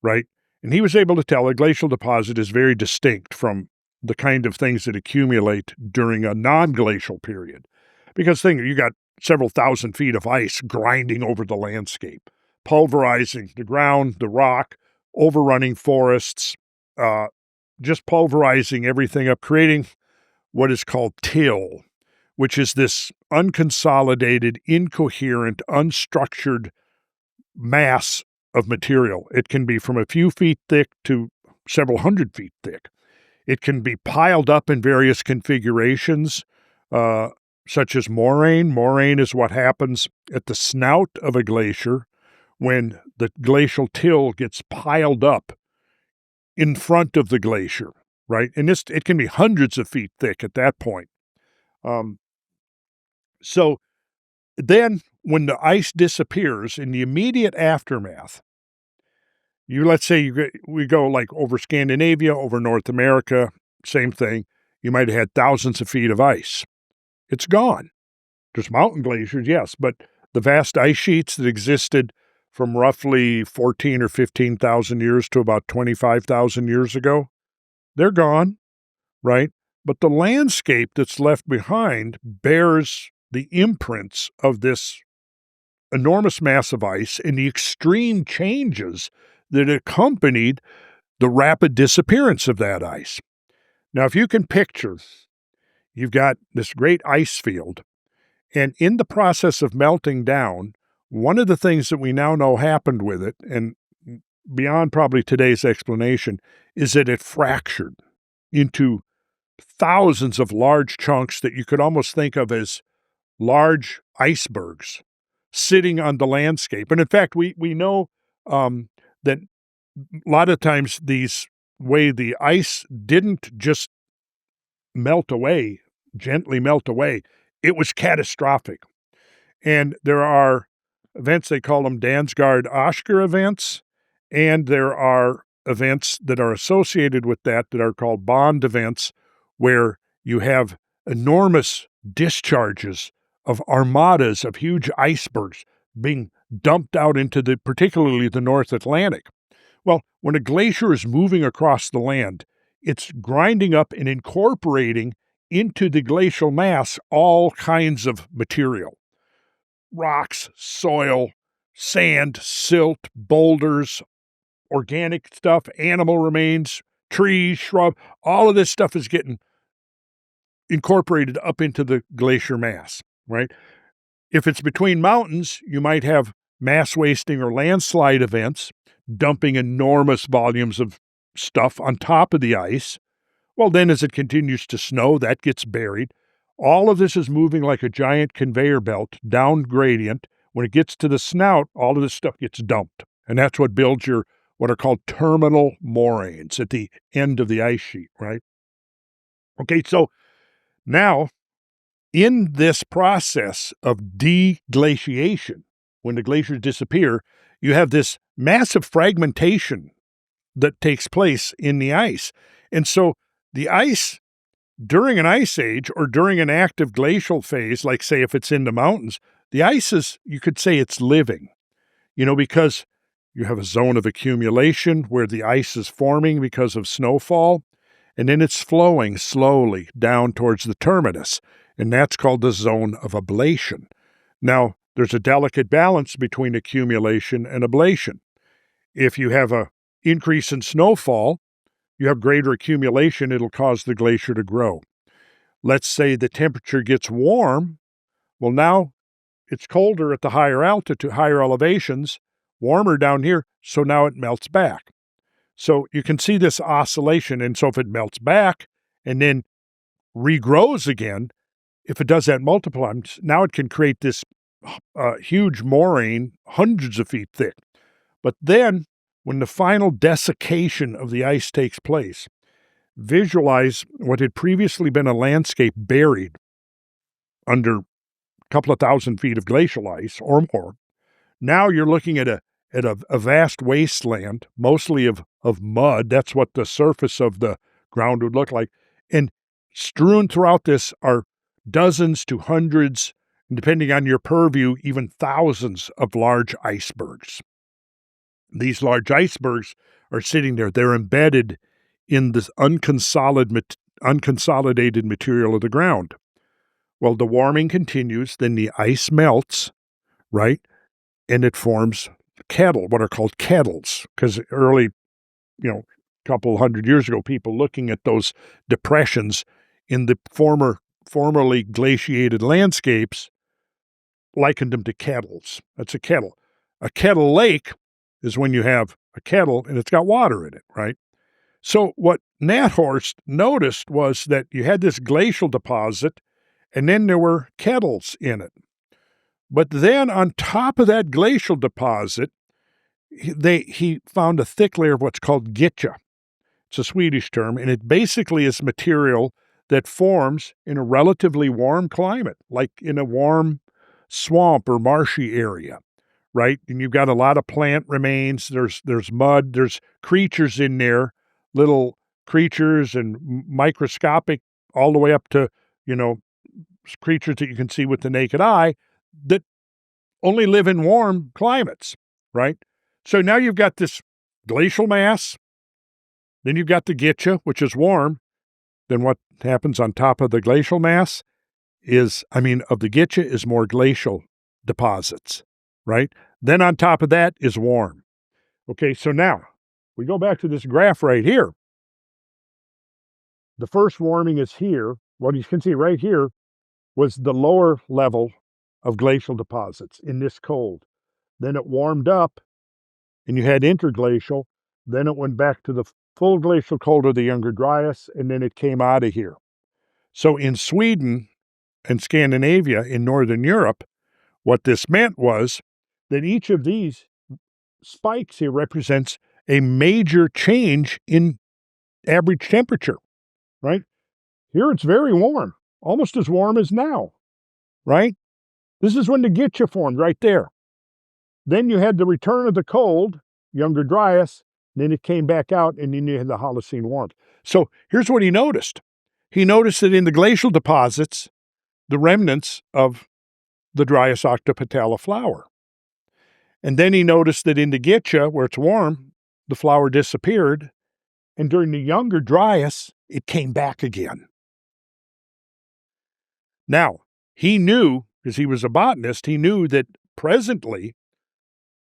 Speaker 2: right? And he was able to tell a glacial deposit is very distinct from the kind of things that accumulate during a non-glacial period. Because you got several thousand feet of ice grinding over the landscape, pulverizing the ground, the rock, overrunning forests, just pulverizing everything up, creating what is called till, which is this unconsolidated, incoherent, unstructured mass of material. It can be from a few feet thick to several hundred feet thick. It can be piled up in various configurations, such as moraine. Moraine is what happens at the snout of a glacier when the glacial till gets piled up in front of the glacier, right? And it can be hundreds of feet thick at that point. So then when the ice disappears in the immediate aftermath, let's say we go like over Scandinavia, over North America, same thing. You might have had thousands of feet of ice. It's gone. There's mountain glaciers, yes, but the vast ice sheets that existed from roughly 14 or 15,000 years to about 25,000 years ago, they're gone, right? But the landscape that's left behind bears the imprints of this enormous mass of ice and the extreme changes that accompanied the rapid disappearance of that ice. Now, if you can picture, you've got this great ice field, and in the process of melting down, one of the things that we now know happened with it, and beyond probably today's explanation, is that it fractured into thousands of large chunks that you could almost think of as large icebergs sitting on the landscape. And in fact, we know that a lot of times the ice didn't just melt away, gently melt away. It was catastrophic. And there are events, they call them Dansgaard-Oeschger events, and there are events that are associated with that are called bond events, where you have enormous discharges of armadas of huge icebergs being dumped out into particularly the North Atlantic. Well, when a glacier is moving across the land, it's grinding up and incorporating into the glacial mass all kinds of material. Rocks, soil, sand, silt, boulders, organic stuff, animal remains, trees, shrub, all of this stuff is getting incorporated up into the glacier mass, right? If it's between mountains, you might have mass wasting or landslide events, dumping enormous volumes of stuff on top of the ice. Well, then as it continues to snow, that gets buried. All of this is moving like a giant conveyor belt, down gradient. When it gets to the snout, all of this stuff gets dumped. And that's what builds your what are called terminal moraines at the end of the ice sheet, right? Okay, so now in this process of deglaciation, when the glaciers disappear, you have this massive fragmentation that takes place in the ice. And so the ice during an ice age or during an active glacial phase, like say if it's in the mountains, the ice is, you could say it's living, because you have a zone of accumulation where the ice is forming because of snowfall, and then it's flowing slowly down towards the terminus, and that's called the zone of ablation. Now, there's a delicate balance between accumulation and ablation. If you have an increase in snowfall, you have greater accumulation, it'll cause the glacier to grow. Let's say the temperature gets warm. Well, now it's colder at the higher altitude, higher elevations, warmer down here, so now it melts back. So you can see this oscillation, and so if it melts back and then regrows again, if it does that multiple times, now it can create this huge moraine, hundreds of feet thick. But then, when the final desiccation of the ice takes place, visualize what had previously been a landscape buried under a couple of thousand feet of glacial ice or more. Now you're looking at a vast wasteland, mostly of mud. That's what the surface of the ground would look like. And strewn throughout this are dozens to hundreds, depending on your purview, even thousands of large icebergs. These large icebergs are sitting there. They're embedded in this unconsolidated material of the ground. Well, the warming continues, then the ice melts, right? And it forms what are called kettles, because early, couple hundred years ago, people looking at those depressions in the formerly glaciated landscapes likened them to kettles. That's a kettle. A kettle lake is when you have a kettle and it's got water in it, right? So what Nathorst noticed was that you had this glacial deposit, and then there were kettles in it. But then on top of that glacial deposit, he found a thick layer of what's called gyttja. It's a Swedish term, and it basically is material that forms in a relatively warm climate, like in a warm swamp or marshy area, right? And you've got a lot of plant remains, there's mud, there's creatures in there, little creatures and microscopic all the way up to, creatures that you can see with the naked eye that only live in warm climates, right? So now you've got this glacial mass, then you've got the gyttja, which is warm. Then what happens on top of the glacial mass of the gyttja is more glacial deposits, right? Then on top of that is warm. Okay, so now we go back to this graph right here. The first warming is here. What you can see right here was the lower level of glacial deposits in this cold. Then it warmed up, and you had interglacial. Then it went back to the full glacial cold of the Younger Dryas, and then it came out of here. So in Sweden and Scandinavia in Northern Europe, what this meant was that each of these spikes here represents a major change in average temperature, right? Here it's very warm, almost as warm as now, right? This is when the Gitcha formed right there. Then you had the return of the cold, Younger Dryas, then it came back out, and then you had the Holocene warmth. So here's what he noticed. He noticed that in the glacial deposits, the remnants of the Dryas octopetala flower. And then he noticed that in the Gitcha, where it's warm, the flower disappeared, and during the Younger Dryas, it came back again. Now, he knew, because he was a botanist, he knew that presently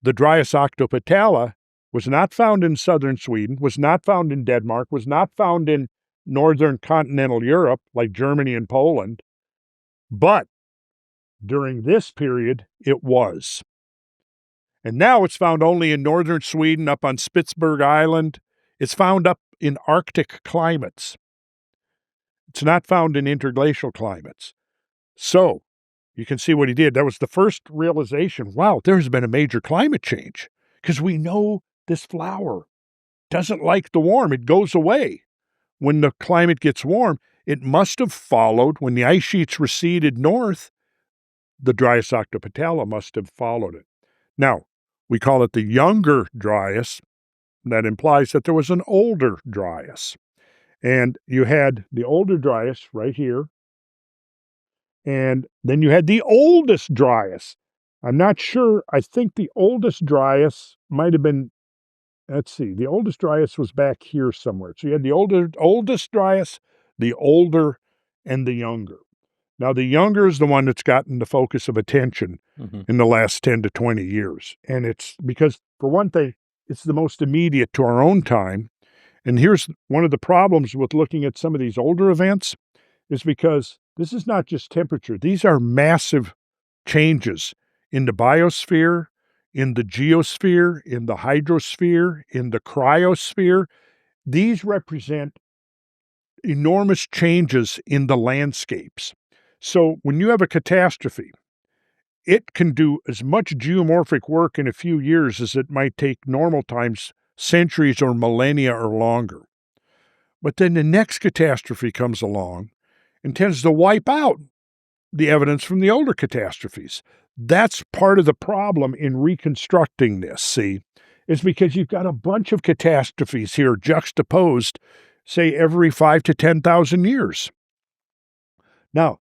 Speaker 2: the Dryas octopetala was not found in southern Sweden, was not found in Denmark, was not found in northern continental Europe, like Germany and Poland, but during this period, it was. And now it's found only in northern Sweden, up on Spitsberg Island. It's found up in Arctic climates. It's not found in interglacial climates. So, you can see what he did. That was the first realization, wow, there's been a major climate change, because we know this flower doesn't like the warm. It goes away. When the climate gets warm, it must have followed, when the ice sheets receded north, the Dryas octopetala must have followed it. Now, we call it the Younger Dryas. That implies that there was an older Dryas. And you had the older Dryas right here, and then you had the oldest Dryas. I'm not sure. I think the oldest Dryas might have been, let's see, the oldest Dryas was back here somewhere. So you had the oldest Dryas, the older, and the younger. Now, the younger is the one that's gotten the focus of attention in the last 10 to 20 years. And it's because, for one thing, it's the most immediate to our own time. And here's one of the problems with looking at some of these older events, is because this is not just temperature. These are massive changes in the biosphere, in the geosphere, in the hydrosphere, in the cryosphere. These represent enormous changes in the landscapes. So when you have a catastrophe, it can do as much geomorphic work in a few years as it might take normal times, centuries or millennia or longer. But then the next catastrophe comes along and tends to wipe out the evidence from the older catastrophes. That's part of the problem in reconstructing this, see, is because you've got a bunch of catastrophes here juxtaposed, say, every 5 to 10,000 years. Now,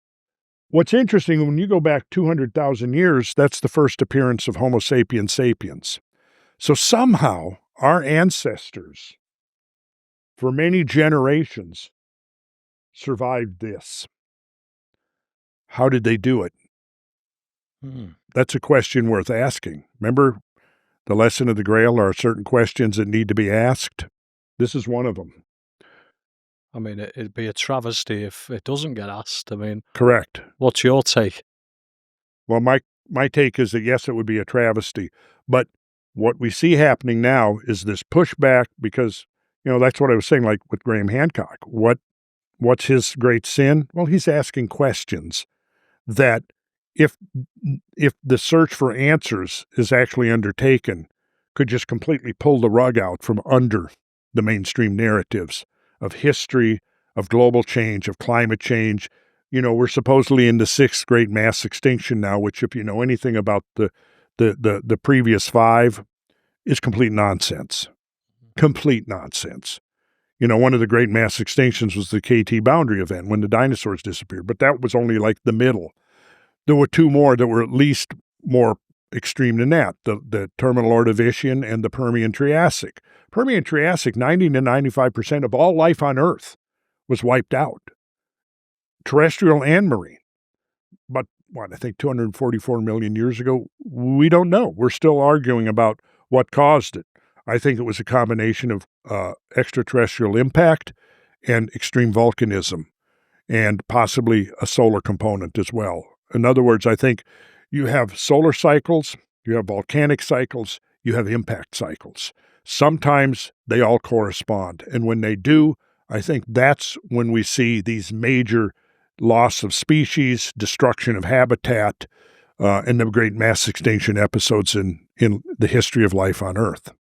Speaker 2: what's interesting, when you go back 200,000 years, that's the first appearance of Homo sapiens sapiens. So somehow, our ancestors, for many generations, survived this. How did they do it? That's a question worth asking. Remember the lesson of the Grail? There are certain questions that need to be asked. This is one of them.
Speaker 1: I mean, it'd be a travesty if it doesn't get asked. I mean,
Speaker 2: correct.
Speaker 1: What's your take?
Speaker 2: Well, my take is that yes, it would be a travesty. But what we see happening now is this pushback, because, that's what I was saying, like with Graham Hancock. What's his great sin? Well, he's asking questions that if the search for answers is actually undertaken, could just completely pull the rug out from under the mainstream narratives of history, of global change, of climate change. We're supposedly in the 6th great mass extinction now, which, if you know anything about the previous 5, is complete nonsense. Complete nonsense. One of the great mass extinctions was the KT boundary event when the dinosaurs disappeared, but that was only like the middle. There were 2 more that were at least more extreme than that, the terminal Ordovician and the Permian-Triassic. Permian-Triassic, 90 to 95% of all life on Earth was wiped out, terrestrial and marine. But, I think 244 million years ago? We don't know. We're still arguing about what caused it. I think it was a combination of extraterrestrial impact and extreme volcanism, and possibly a solar component as well. In other words, I think you have solar cycles, you have volcanic cycles, you have impact cycles. Sometimes they all correspond, and when they do, I think that's when we see these major loss of species, destruction of habitat, and the great mass extinction episodes in the history of life on Earth.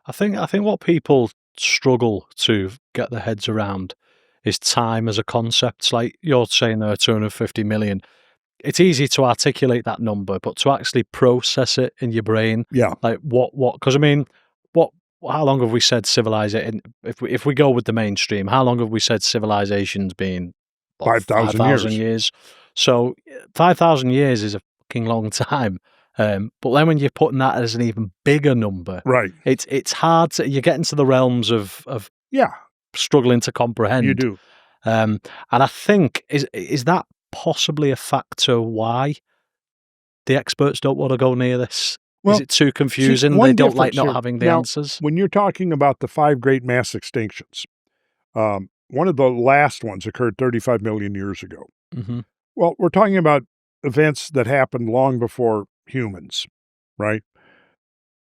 Speaker 1: I think what people struggle to get their heads around is time as a concept. Like you're saying there, 250 million. It's easy to articulate that number, but to actually process it in your brain,
Speaker 2: Yeah.
Speaker 1: like what? Because I mean, how long have we said civilization? If we go with the mainstream, how long have we said civilization's been?
Speaker 2: 5,000
Speaker 1: years. So 5,000 years is a fucking long time. But then when you're putting that as an even bigger number,
Speaker 2: Right.
Speaker 1: it's hard to, you get into the realms of
Speaker 2: Yeah.
Speaker 1: struggling to comprehend.
Speaker 2: You do.
Speaker 1: And I think, is that possibly a factor why the experts don't want to go near this?
Speaker 2: Well,
Speaker 1: is it too confusing? They don't like not having the answers?
Speaker 2: When you're talking about the 5 great mass extinctions, one of the last ones occurred 35 million years ago.
Speaker 1: Mm-hmm.
Speaker 2: Well, we're talking about events that happened long before humans, right?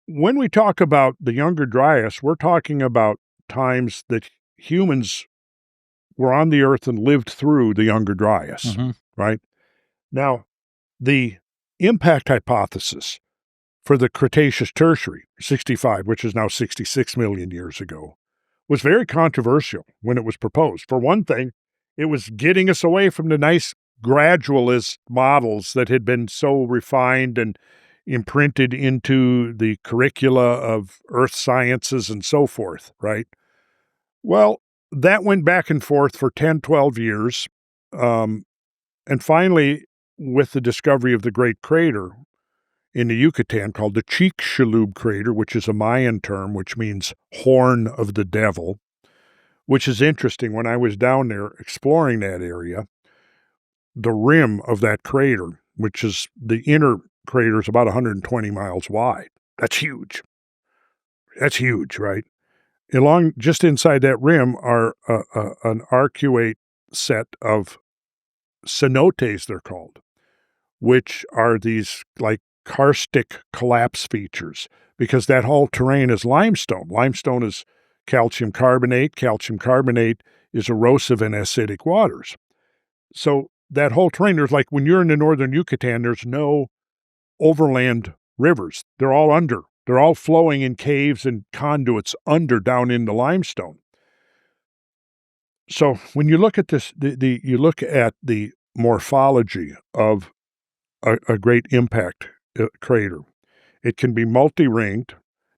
Speaker 2: When we talk about the Younger Dryas, we're talking about times that humans were on the Earth and lived through the Younger Dryas,
Speaker 1: Mm-hmm.
Speaker 2: right? Now, the impact hypothesis for the Cretaceous Tertiary, 65, which is now 66 million years ago, was very controversial when it was proposed. For one thing, it was getting us away from the nice gradualist models that had been so refined and imprinted into the curricula of earth sciences and so forth, right? Well, that went back and forth for 10, 12 years. And finally, with the discovery of the Great Crater in the Yucatan called the Chicxulub Crater, which is a Mayan term, which means horn of the devil, which is interesting. When I was down there exploring that area, the rim of that crater, which is the inner crater, is about 120 miles wide. That's huge. That's huge, right? Along just inside that rim are an arcuate set of cenotes, they're called, which are these like karstic collapse features, because that whole terrain is limestone. Limestone is calcium carbonate. Calcium carbonate is erosive in acidic waters. So that whole terrain, there's like when you're in the northern Yucatan, there's no overland rivers. They're all under. They're all flowing in caves and conduits under down in the limestone. So when you look at this, you look at the morphology of a great impact crater. It can be multi-ringed.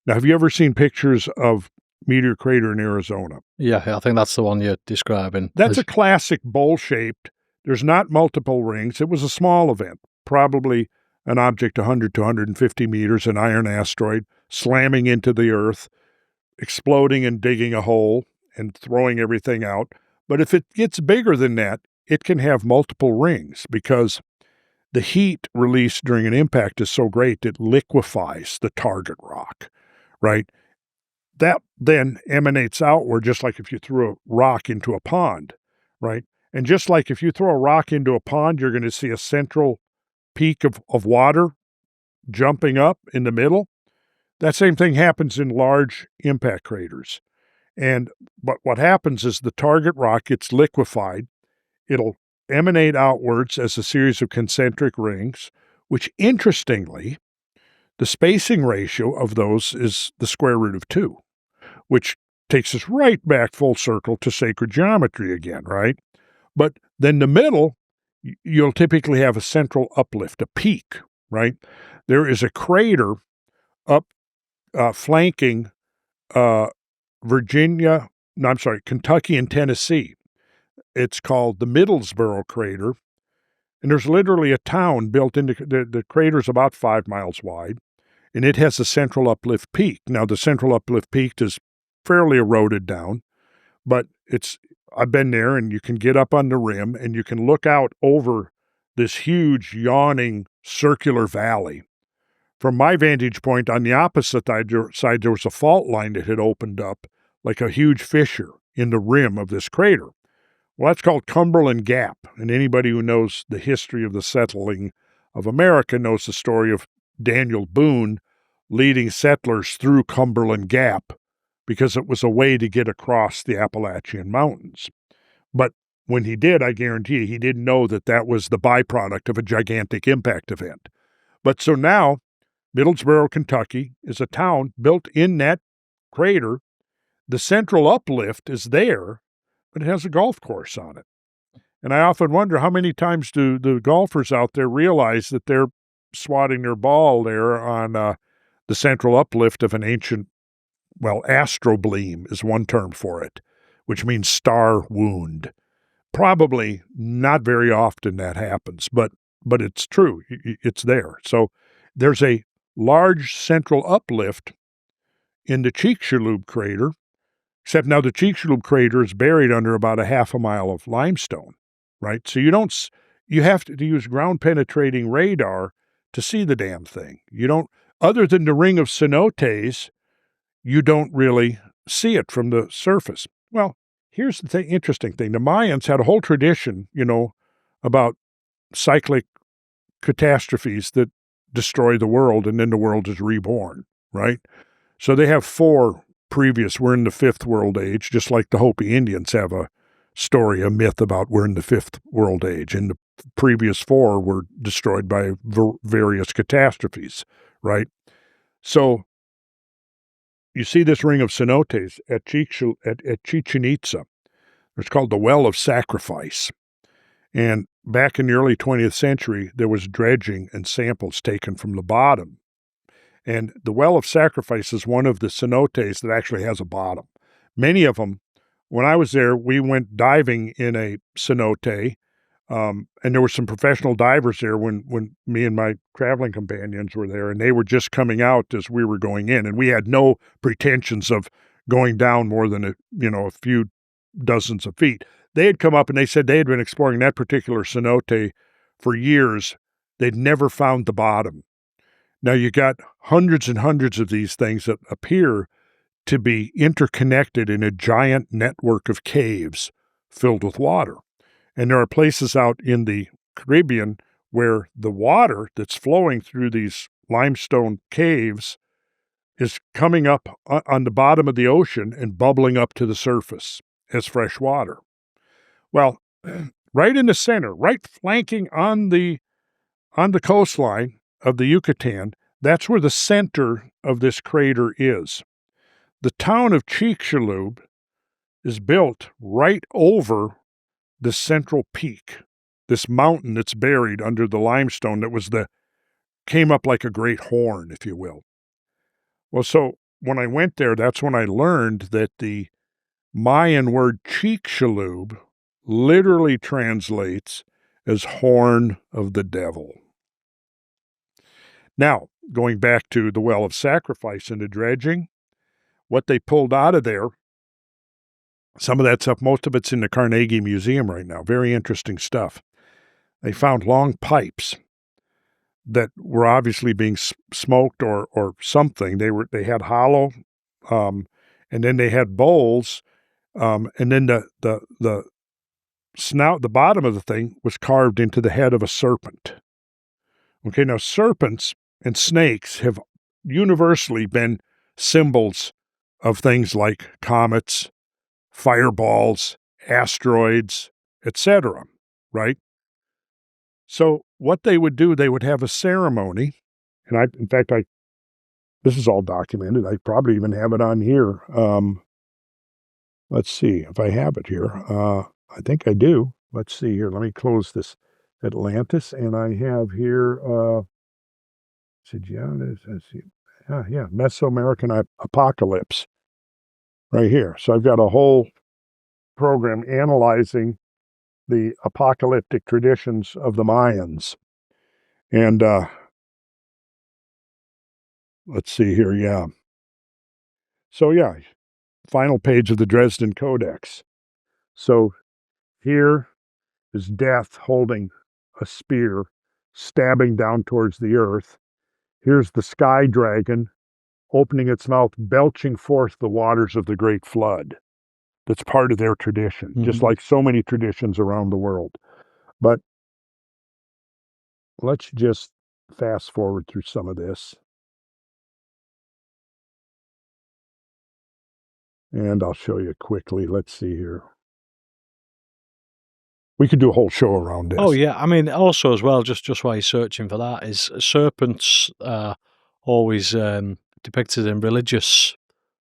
Speaker 2: Now, have you ever seen pictures of Meteor Crater in Arizona?
Speaker 1: Yeah, I think that's the one you're describing.
Speaker 2: That's a classic bowl-shaped. There's not multiple rings. It was a small event, probably an object 100 to 150 meters, an iron asteroid, slamming into the Earth, exploding and digging a hole and throwing everything out. But if it gets bigger than that, it can have multiple rings because the heat released during an impact is so great it liquefies the target rock, right? That then emanates outward, just like if you threw a rock into a pond, right? And just like if you throw a rock into a pond, you're going to see a central peak of water jumping up in the middle. That same thing happens in large impact craters. But what happens is the target rock gets liquefied. It'll emanate outwards as a series of concentric rings, which interestingly, the spacing ratio of those is the square root of 2, which takes us right back full circle to sacred geometry again, right? But then the middle, you'll typically have a central uplift, a peak, right? There is a crater up flanking Kentucky and Tennessee. It's called the Middlesboro Crater, and there's literally a town built into the crater's about 5 miles wide, and it has a central uplift peak. Now, the central uplift peak is fairly eroded down, but I've been there, and you can get up on the rim, and you can look out over this huge, yawning, circular valley. From my vantage point, on the opposite side, there was a fault line that had opened up like a huge fissure in the rim of this crater. Well, that's called Cumberland Gap, and anybody who knows the history of the settling of America knows the story of Daniel Boone leading settlers through Cumberland Gap because it was a way to get across the Appalachian Mountains. But when he did, I guarantee you, he didn't know that that was the byproduct of a gigantic impact event. But so now, Middlesboro, Kentucky is a town built in that crater. The central uplift is there, but it has a golf course on it. And I often wonder how many times do the golfers out there realize that they're swatting their ball there on the central uplift of an ancient, well, astrobleem is one term for it, which means star wound. Probably not very often that happens, but it's true. It's there. So there's a large central uplift in the Chicxulub crater, except now the Chicxulub crater is buried under about a half a mile of limestone, right? So you have to use ground penetrating radar to see the damn thing. You don't, other than the ring of cenotes, you don't really see it from the surface. Well, here's the interesting thing. The Mayans had a whole tradition, about cyclic catastrophes that destroy the world and then the world is reborn, right? So they have four previous, we're in the fifth world age, just like the Hopi Indians have a story, a myth about we're in the fifth world age. And the previous four were destroyed by various catastrophes, right? So you see this ring of cenotes at Chichen Itza. It's called the Well of Sacrifice. And back in the early 20th century, there was dredging and samples taken from the bottom. And the Well of Sacrifice is one of the cenotes that actually has a bottom. Many of them, when I was there, we went diving in a cenote, and there were some professional divers there when me and my traveling companions were there, and they were just coming out as we were going in, and we had no pretensions of going down more than a few dozens of feet. They had come up and they said they had been exploring that particular cenote for years. They'd never found the bottom. Now you got hundreds and hundreds of these things that appear to be interconnected in a giant network of caves filled with water. And there are places out in the Caribbean where the water that's flowing through these limestone caves is coming up on the bottom of the ocean and bubbling up to the surface as fresh water. Well, right in the center, right flanking on the coastline of the Yucatan, that's where the center of this crater is. The town of Chicxulub is built right over the central peak, this mountain that's buried under the limestone that came up like a great horn, if you will. Well, so when I went there, that's when I learned that the Mayan word Chicxulub literally translates as horn of the devil. Now, going back to the Well of Sacrifice and the dredging, what they pulled out of there, some of that stuff, most of it's in the Carnegie Museum right now. Very interesting stuff. They found long pipes that were obviously being smoked or something. They had hollow, and then they had bowls, and then the snout, the bottom of the thing was carved into the head of a serpent. Okay, now serpents and snakes have universally been symbols of things like comets, fireballs, asteroids, etc., right? So what they would do, they would have a ceremony, and in fact, this is all documented. I probably even have it on here. Let's see if I have it here. I think I do. Let's see here. Let me close this Atlantis, and I have here, let's see. Yeah, Mesoamerican Apocalypse right here. So I've got a whole program analyzing the apocalyptic traditions of the Mayans. And let's see here, yeah. So yeah, final page of the Dresden Codex. So here is death holding a spear, stabbing down towards the earth. Here's the sky dragon opening its mouth, belching forth the waters of the great flood. That's part of their tradition, just like so many traditions around the world. But let's just fast forward through some of this. And I'll show you quickly. Let's see here. We could do a whole show around this.
Speaker 1: Oh yeah, I mean, also as well, just while you're searching for that, is serpents always depicted in religious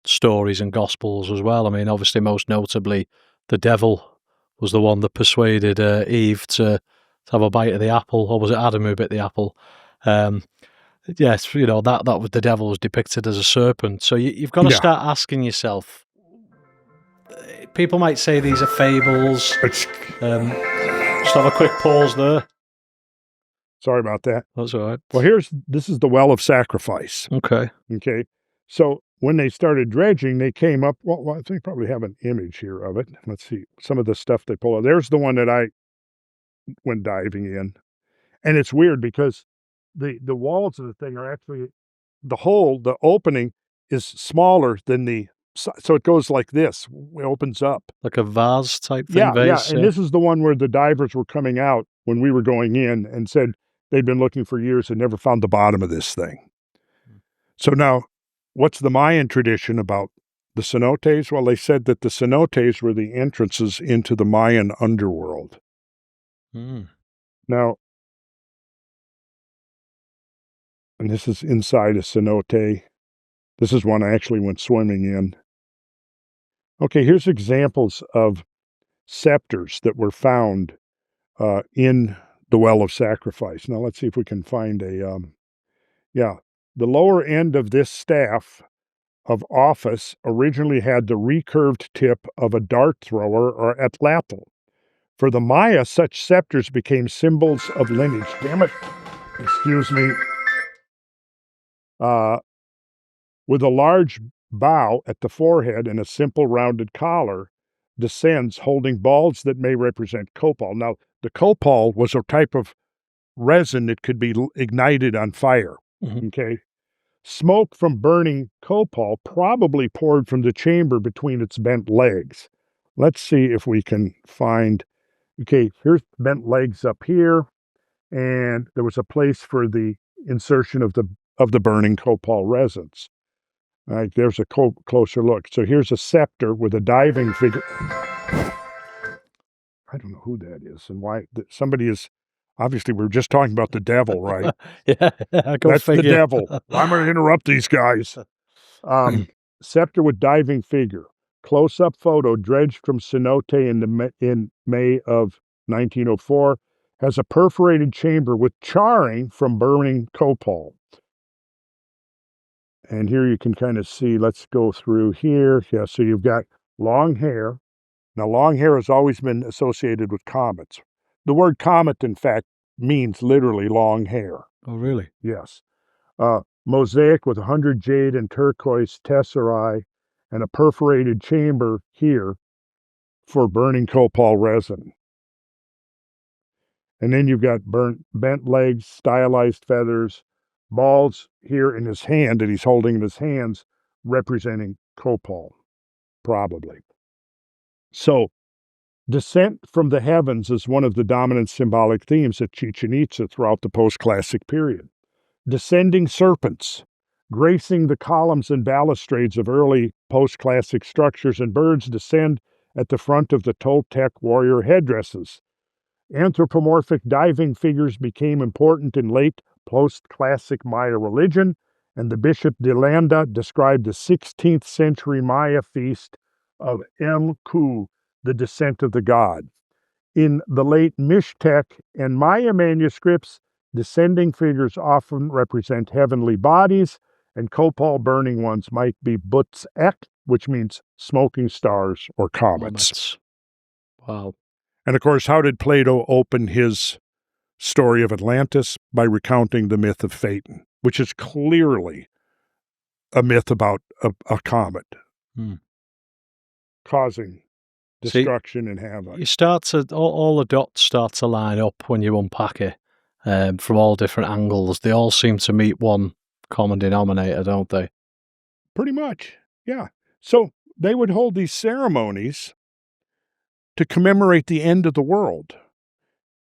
Speaker 1: stories and gospels as well. I mean, obviously, most notably, the devil was the one that persuaded Eve to have a bite of the apple, or was it Adam who bit the apple? Yes, you know, that was the devil was depicted as a serpent. So you've got to
Speaker 2: Yeah.
Speaker 1: start asking yourself. People might say these are fables. Just have a quick pause there.
Speaker 2: Sorry about that.
Speaker 1: That's all right.
Speaker 2: Well, this is the well of sacrifice.
Speaker 1: Okay.
Speaker 2: Okay. So when they started dredging, they came up. Well, I think probably have an image here of it. Let's see some of the stuff they pull out. There's the one that I went diving in, and it's weird because the walls of the thing are actually the opening is smaller than so it goes like this. It opens up
Speaker 1: Like a vase type thing.
Speaker 2: Yeah,
Speaker 1: Vase,
Speaker 2: and this is the one where the divers were coming out when we were going in and said they'd been looking for years and never found the bottom of this thing. So now, what's the Mayan tradition about the cenotes? Well, they said that the cenotes were the entrances into the Mayan underworld. Now, and this is inside a cenote. This is one I actually went swimming in. Okay, here's examples of scepters that were found in the well of sacrifice. Now, let's see if we can find a, the lower end of this staff of office originally had the recurved tip of a dart thrower or atlatl. For the Maya, such scepters became symbols of lineage. Damn it. Excuse me. With a large bow at the forehead and a simple rounded collar, descends holding balls that may represent copal. Now, the copal was a type of resin that could be ignited on fire. Okay. Smoke from burning copal probably poured from the chamber between its bent legs. Let's see if we can find. Okay, here's bent legs up here, and there was a place for the insertion of the burning copal resins. All right, there's a closer look. So here's a scepter with a diving figure. I don't know who that is and why. Somebody is, obviously, we were just talking about the devil, right?
Speaker 1: Yeah,
Speaker 2: That's figure. The devil. I'm going to interrupt these guys. Scepter with diving figure. Close-up photo dredged from cenote in May of 1904. Has a perforated chamber with charring from burning copal. And here you can kind of see, let's go through here. Yeah, so you've got long hair. Now, long hair has always been associated with comets. The word comet, in fact, means literally long hair.
Speaker 1: Oh, really?
Speaker 2: Yes. Mosaic with 100 jade and turquoise tesserae and a perforated chamber here for burning copal resin. And then you've got bent legs, stylized feathers, balls here in his hand that he's holding in his hands, representing copal, probably. So, descent from the heavens is one of the dominant symbolic themes at Chichen Itza throughout the post-classic period. Descending serpents, gracing the columns and balustrades of early post-classic structures, and birds descend at the front of the Toltec warrior headdresses. Anthropomorphic diving figures became important in late post-classic Maya religion, and the Bishop de Landa described the 16th century Maya feast of Mku, the descent of the god. In the late Mixtec and Maya manuscripts, descending figures often represent heavenly bodies, and copal-burning ones might be Butzek, which means smoking stars or comets.
Speaker 1: Wow.
Speaker 2: And of course, how did Plato open his story of Atlantis? By recounting the myth of Phaeton, which is clearly a myth about a comet causing destruction and havoc.
Speaker 1: You start to, all the dots start to line up when you unpack it from all different angles. They all seem to meet one common denominator, don't they?
Speaker 2: Pretty much, yeah. So they would hold these ceremonies to commemorate the end of the world.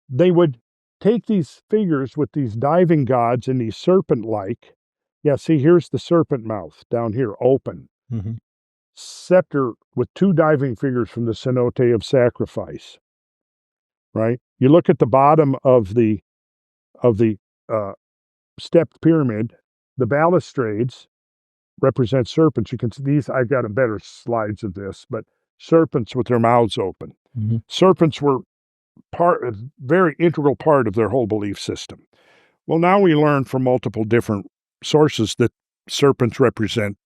Speaker 2: They would take these figures with these diving gods and these serpent-like. Yeah, see, here's the serpent mouth down here, open. Scepter with two diving figures from the cenote of sacrifice. right? You look at the bottom of the stepped pyramid, the balustrades represent serpents. You can see these, I've got a better slides of this, but serpents with their mouths open.
Speaker 1: Mhm.
Speaker 2: Serpents were a very integral part of their whole belief system. Well, now we learn from multiple different sources that serpents represent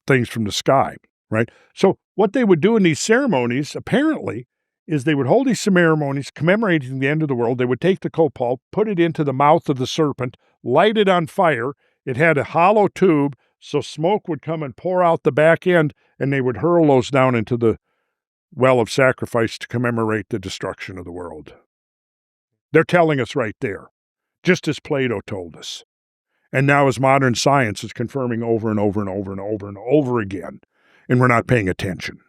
Speaker 2: things from the sky, right? So what they would do in these ceremonies, apparently, is they would hold these ceremonies commemorating the end of the world. They would take the copal, put it into the mouth of the serpent, light it on fire. It had a hollow tube, so smoke would come and pour out the back end, and they would hurl those down into the well of sacrifice to commemorate the destruction of the world. They're telling us right there, just as Plato told us. And now as modern science is confirming over and over and over and over and over again, and we're not paying attention.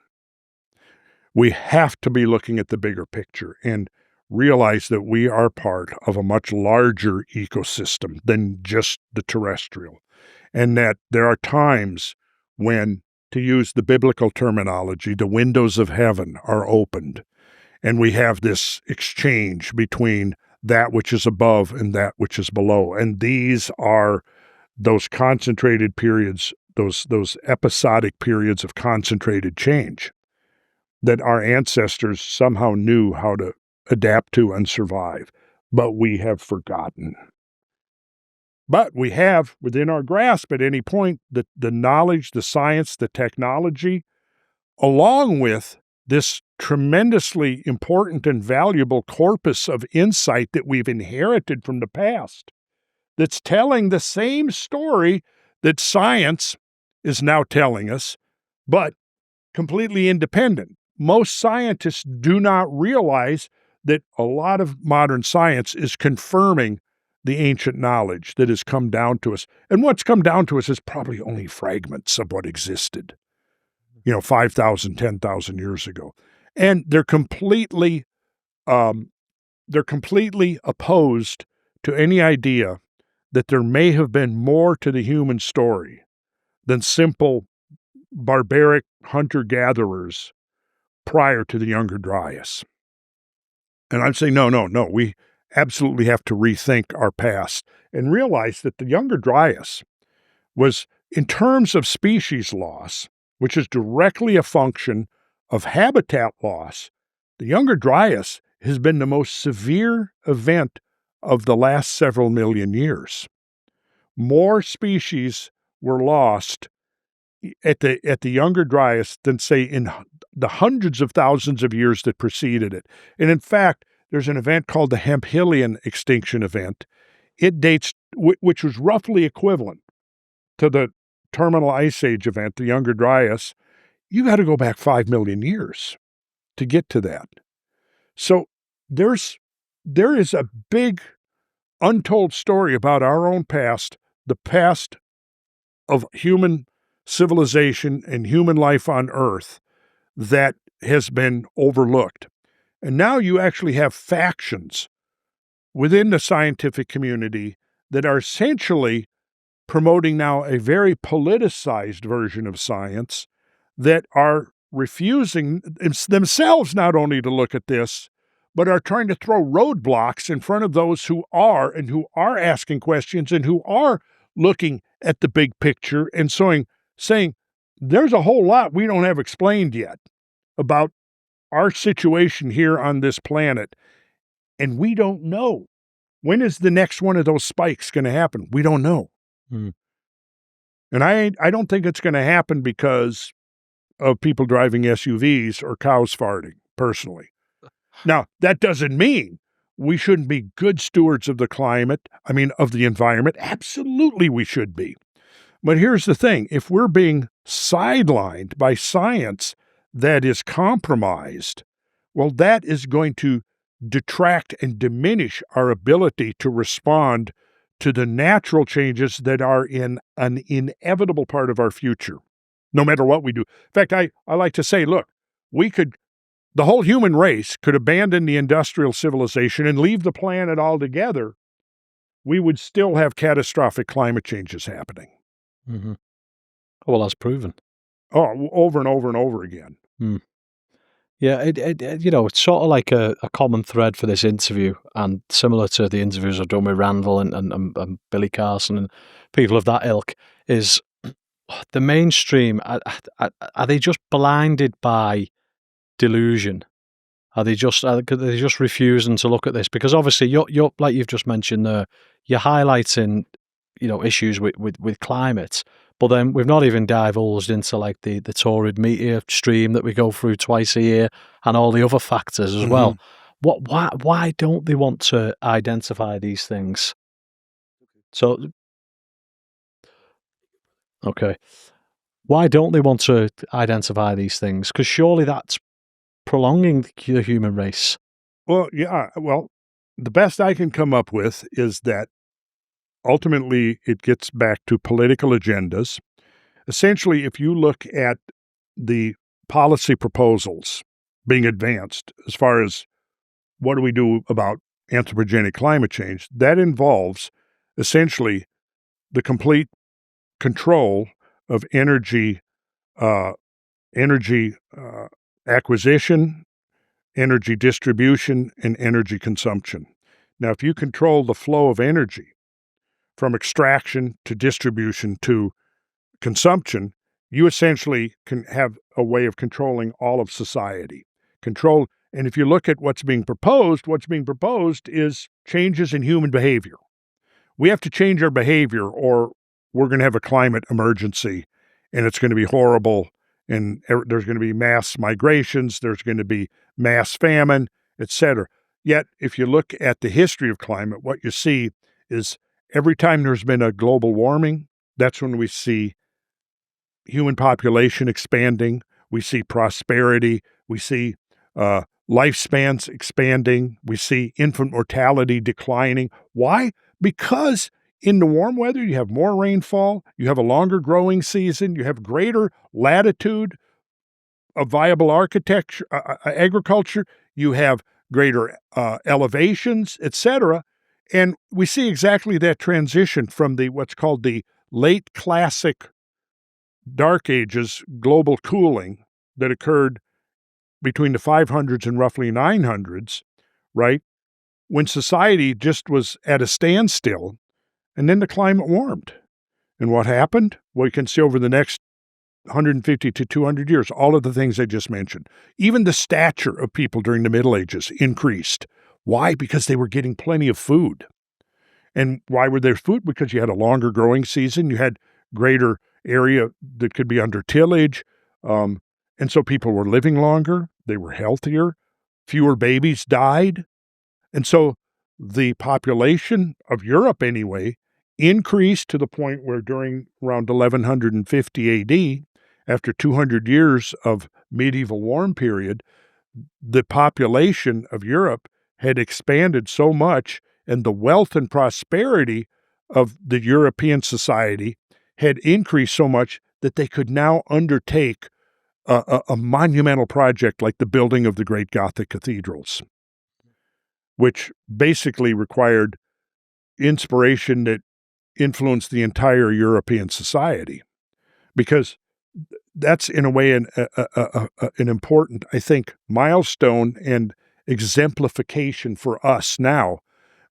Speaker 2: We have to be looking at the bigger picture and realize that we are part of a much larger ecosystem than just the terrestrial, and that there are times when, to use the biblical terminology, the windows of heaven are opened, and we have this exchange between that which is above and that which is below. And these are those concentrated periods, those episodic periods of concentrated change that our ancestors somehow knew how to adapt to and survive, but we have forgotten. But we have within our grasp at any point the knowledge, the science, the technology, along with this tremendously important and valuable corpus of insight that we've inherited from the past that's telling the same story that science is now telling us, but completely independent. Most scientists do not realize that a lot of modern science is confirming the ancient knowledge that has come down to us. And what's come down to us is probably only fragments of what existed, 5,000, 10,000 years ago. And they're completely opposed to any idea that there may have been more to the human story than simple barbaric hunter-gatherers prior to the Younger Dryas. And I'm saying, no, we absolutely have to rethink our past and realize that the Younger Dryas was, in terms of species loss, which is directly a function of habitat loss, the Younger Dryas has been the most severe event of the last several million years. More species were lost at the Younger Dryas than, say, in the hundreds of thousands of years that preceded it. And in fact, there's an event called the Hemphillian extinction event. It dates, which was roughly equivalent to the terminal ice age event, the Younger Dryas. You got to go back 5 million years to get to that. So there is a big untold story about our own past, the past of human civilization and human life on Earth that has been overlooked. And now you actually have factions within the scientific community that are essentially promoting now a very politicized version of science that are refusing themselves not only to look at this, but are trying to throw roadblocks in front of those who are asking questions and who are looking at the big picture and saying there's a whole lot we don't have explained yet about our situation here on this planet, and we don't know. When is the next one of those spikes going to happen? We don't know.
Speaker 1: Mm.
Speaker 2: And I don't think it's going to happen because of people driving SUVs or cows farting, personally. Now, that doesn't mean we shouldn't be good stewards of the of the environment. Absolutely we should be. But here's the thing. If we're being sidelined by science that is compromised, well, that is going to detract and diminish our ability to respond to the natural changes that are in an inevitable part of our future, no matter what we do. In fact, I like to say, look, the whole human race could abandon the industrial civilization and leave the planet altogether. We would still have catastrophic climate changes happening.
Speaker 1: Mm-hmm. Well, that's proven.
Speaker 2: Oh, over and over and over again.
Speaker 1: Mm. Yeah, it's sort of like a common thread for this interview, and similar to the interviews I've done with Randall and Billy Carson and people of that ilk, is the mainstream. Are they just blinded by delusion? Are they just refusing to look at this? Because obviously, you're like you've just mentioned there, you're highlighting issues with climate, but then we've not even divulged into like the torrid meteor stream that we go through twice a year and all the other factors as well. Why don't they want to identify these things? So okay, why don't they want to identify these things? Because surely that's prolonging the human race.
Speaker 2: Well, yeah, well, the best I can come up with is that ultimately it gets back to political agendas. Essentially, if you look at the policy proposals being advanced as far as what do we do about anthropogenic climate change, that involves essentially the complete control of uh, energy acquisition, energy distribution, and energy consumption. Now, if you control the flow of energy from extraction to distribution to consumption, you essentially can have a way of controlling all of society. And if you look at what's being proposed is changes in human behavior. We have to change our behavior or we're going to have a climate emergency and it's going to be horrible. And there's going to be mass migrations, there's going to be mass famine, etc. Yet, if you look at the history of climate, what you see is every time there's been a global warming, that's when we see human population expanding, we see prosperity, we see lifespans expanding, we see infant mortality declining. Why? Because in the warm weather, you have more rainfall, you have a longer growing season, you have greater latitude of viable agriculture, you have greater elevations, etc. And we see exactly that transition from what's called the late classic dark ages global cooling that occurred between the 500s and roughly 900s, right? When society just was at a standstill, and then the climate warmed. And what happened? Well, you can see over the next 150 to 200 years, all of the things I just mentioned. Even the stature of people during the Middle Ages increased. Why? Because they were getting plenty of food. And why were there food? Because you had a longer growing season, you had greater area that could be under tillage, and so people were living longer, they were healthier, fewer babies died, and so the population of Europe, anyway, increased to the point where during around 1150 AD, after 200 years of medieval warm period, the population of Europe had expanded so much, and the wealth and prosperity of the European society had increased so much that they could now undertake a monumental project like the building of the great Gothic cathedrals, which basically required inspiration that influenced the entire European society. Because that's, in a way, an important, I think, milestone and exemplification for us now,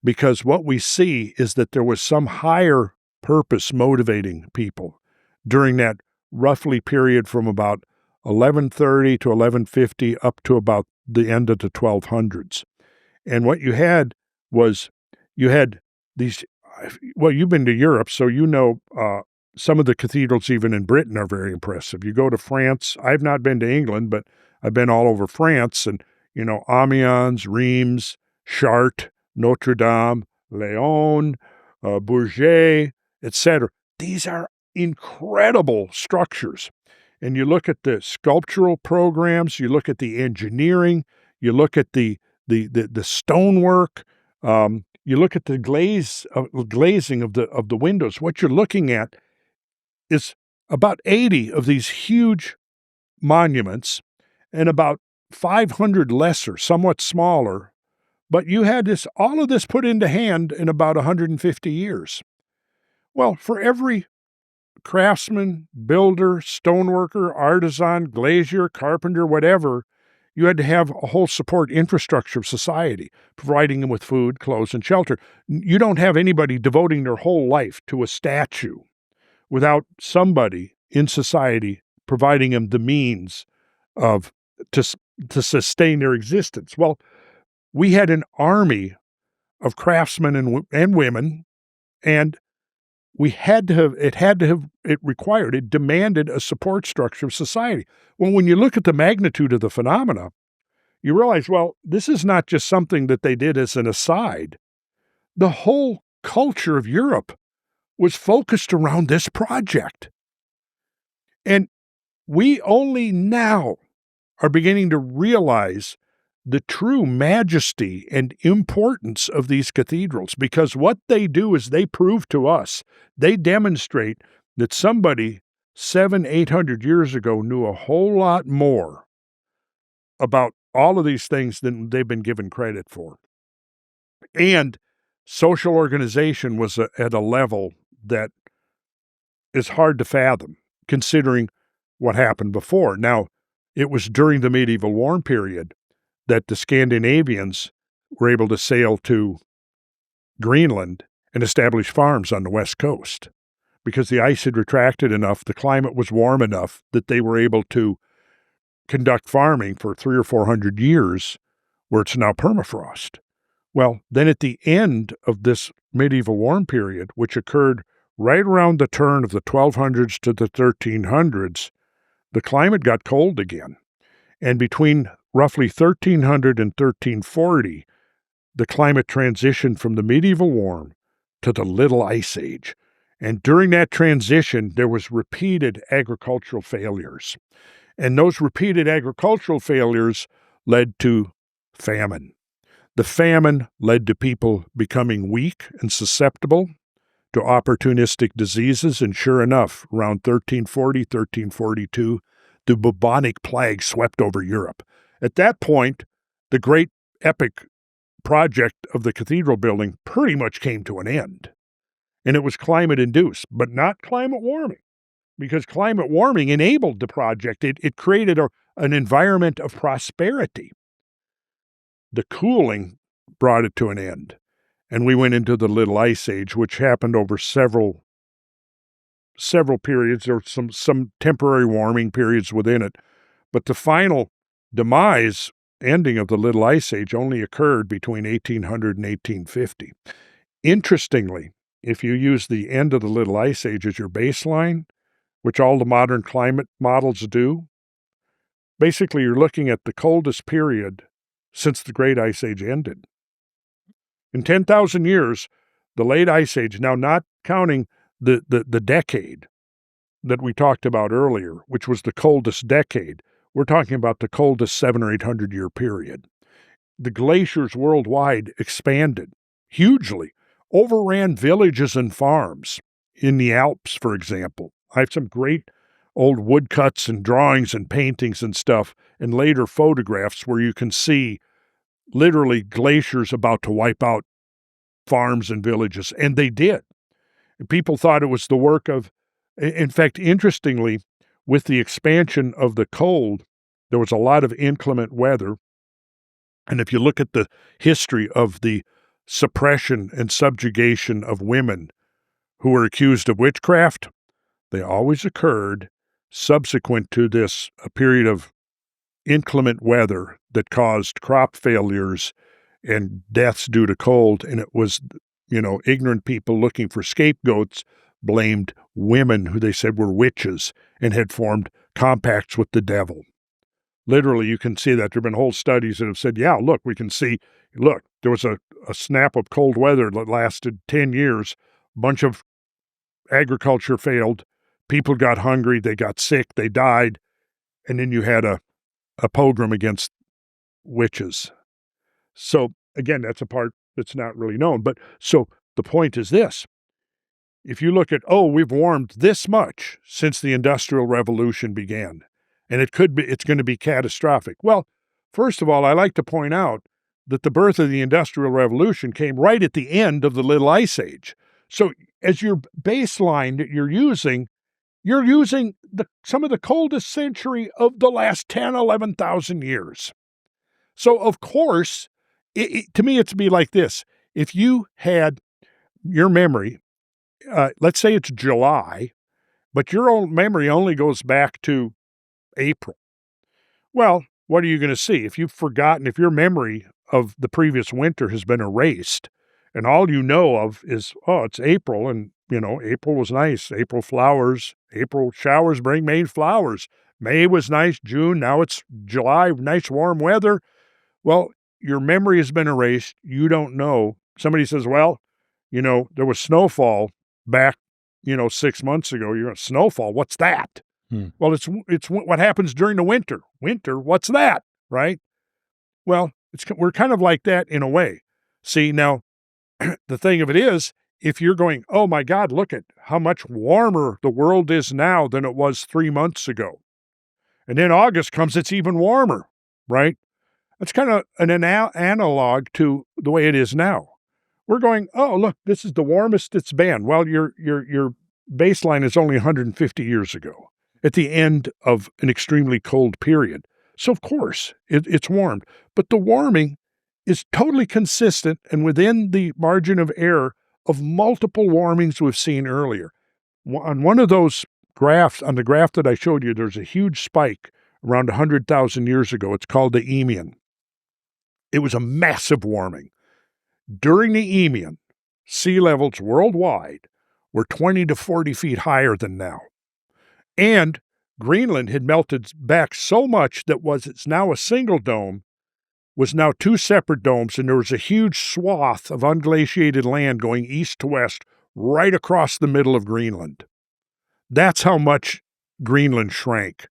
Speaker 2: because what we see is that there was some higher purpose motivating people during that roughly period from about 1130 to 1150 up to about the end of the 1200s. And what you had was you had these, well, you've been to Europe, so you know some of the cathedrals even in Britain are very impressive. You go to France, I've not been to England, but I've been all over France, and, Amiens, Reims, Chartres, Notre Dame, Lyon, Bourget, etc. These are incredible structures. And you look at the sculptural programs, you look at the engineering, you look at the stonework, you look at the glazing of the windows. What you're looking at is about 80 of these huge monuments and about 500 lesser, somewhat smaller, but you had all of this put into hand in about 150 years. Well, for every craftsman, builder, stoneworker, artisan, glazier, carpenter, whatever, You had to have a whole support infrastructure of society, providing them with food, clothes, and shelter. You don't have anybody devoting their whole life to a statue without somebody in society providing them the means of to sustain their existence. Well, we had an army of craftsmen and women, and it demanded a support structure of society. Well, when you look at the magnitude of the phenomena, you realize, well, this is not just something that they did as an aside. The whole culture of Europe was focused around this project. And we only now are beginning to realize the true majesty and importance of these cathedrals, because what they do is they prove to us, they demonstrate that somebody 700-800 years ago knew a whole lot more about all of these things than they've been given credit for. And social organization was at a level that is hard to fathom, considering what happened before. Now, it was during the medieval warm period that the Scandinavians were able to sail to Greenland and establish farms on the west coast, because the ice had retracted enough, the climate was warm enough that they were able to conduct farming for 300 or 400 years, where it's now permafrost. Well, then at the end of this medieval warm period, which occurred right around the turn of the 1200s to the 1300s, the climate got cold again. And between roughly 1300 and 1340, the climate transitioned from the medieval warm to the Little Ice Age. And during that transition, there was repeated agricultural failures. And those repeated agricultural failures led to famine. The famine led to people becoming weak and susceptible to opportunistic diseases, and sure enough, around 1340, 1342, the bubonic plague swept over Europe. At that point, the great epic project of the cathedral building pretty much came to an end. And it was climate-induced, but not climate warming, because climate warming enabled the project. It created an environment of prosperity. The cooling brought it to an end, and we went into the Little Ice Age, which happened over several periods. There were some temporary warming periods within it, but the final demise, ending of the Little Ice Age, only occurred between 1800 and 1850. Interestingly, if you use the end of the Little Ice Age as your baseline, which all the modern climate models do, basically you're looking at the coldest period since the Great Ice Age ended. In 10,000 years, the Late Ice Age, now not counting the decade that we talked about earlier, which was the coldest decade, we're talking about the coldest 700 or 800 year period. The glaciers worldwide expanded hugely, overran villages and farms in the Alps, for example. I have some great old woodcuts and drawings and paintings and stuff, and later photographs where you can see literally glaciers about to wipe out farms and villages, and they did. People thought it was the work of, in fact, interestingly, with the expansion of the cold, there was a lot of inclement weather. And if you look at the history of the suppression and subjugation of women who were accused of witchcraft, they always occurred subsequent to this, a period of inclement weather that caused crop failures and deaths due to cold. And it was, ignorant people looking for scapegoats blamed women who they said were witches and had formed compacts with the devil. Literally, you can see that. There have been whole studies that have said, there was a snap of cold weather that lasted 10 years. A bunch of agriculture failed. People got hungry. They got sick. They died. And then you had a pogrom against witches. So, again, that's a part that's not really known. But so the point is this. If you look at, we've warmed this much since the Industrial Revolution began, and it's going to be catastrophic. Well, first of all, I like to point out that the birth of the Industrial Revolution came right at the end of the Little Ice Age. So as your baseline that you're using some of the coldest century of the last 10, 11,000 years. So, of course, to me, it'd be like this. If you had your memory, let's say it's July, but your old memory only goes back to April. Well, what are you going to see? If you've forgotten, if your memory of the previous winter has been erased and all you know of is, oh, it's April and, April was nice. April flowers, April showers bring May flowers. May was nice. June, now it's July, nice warm weather. Well, your memory has been erased. You don't know. Somebody says, well, there was snowfall back, 6 months ago. You're going, snowfall? What's that? Well, it's what happens during the winter. Winter, what's that, right? Well, we're kind of like that in a way. See, now, the thing of it is, if you're going, oh my God, look at how much warmer the world is now than it was 3 months ago. And then August comes, it's even warmer, right? That's kind of an analog to the way it is now. We're going, oh, look, this is the warmest it's been. Well, your baseline is only 150 years ago, at the end of an extremely cold period. So, of course, it's warmed. But the warming is totally consistent and within the margin of error of multiple warmings we've seen earlier. On one of those graphs, on the graph that I showed you, there's a huge spike around 100,000 years ago. It's called the Eemian. It was a massive warming. During the Eemian, sea levels worldwide were 20 to 40 feet higher than now. And Greenland had melted back so much that it's now a single dome, was now two separate domes, and there was a huge swath of unglaciated land going east to west right across the middle of Greenland. That's how much Greenland shrank,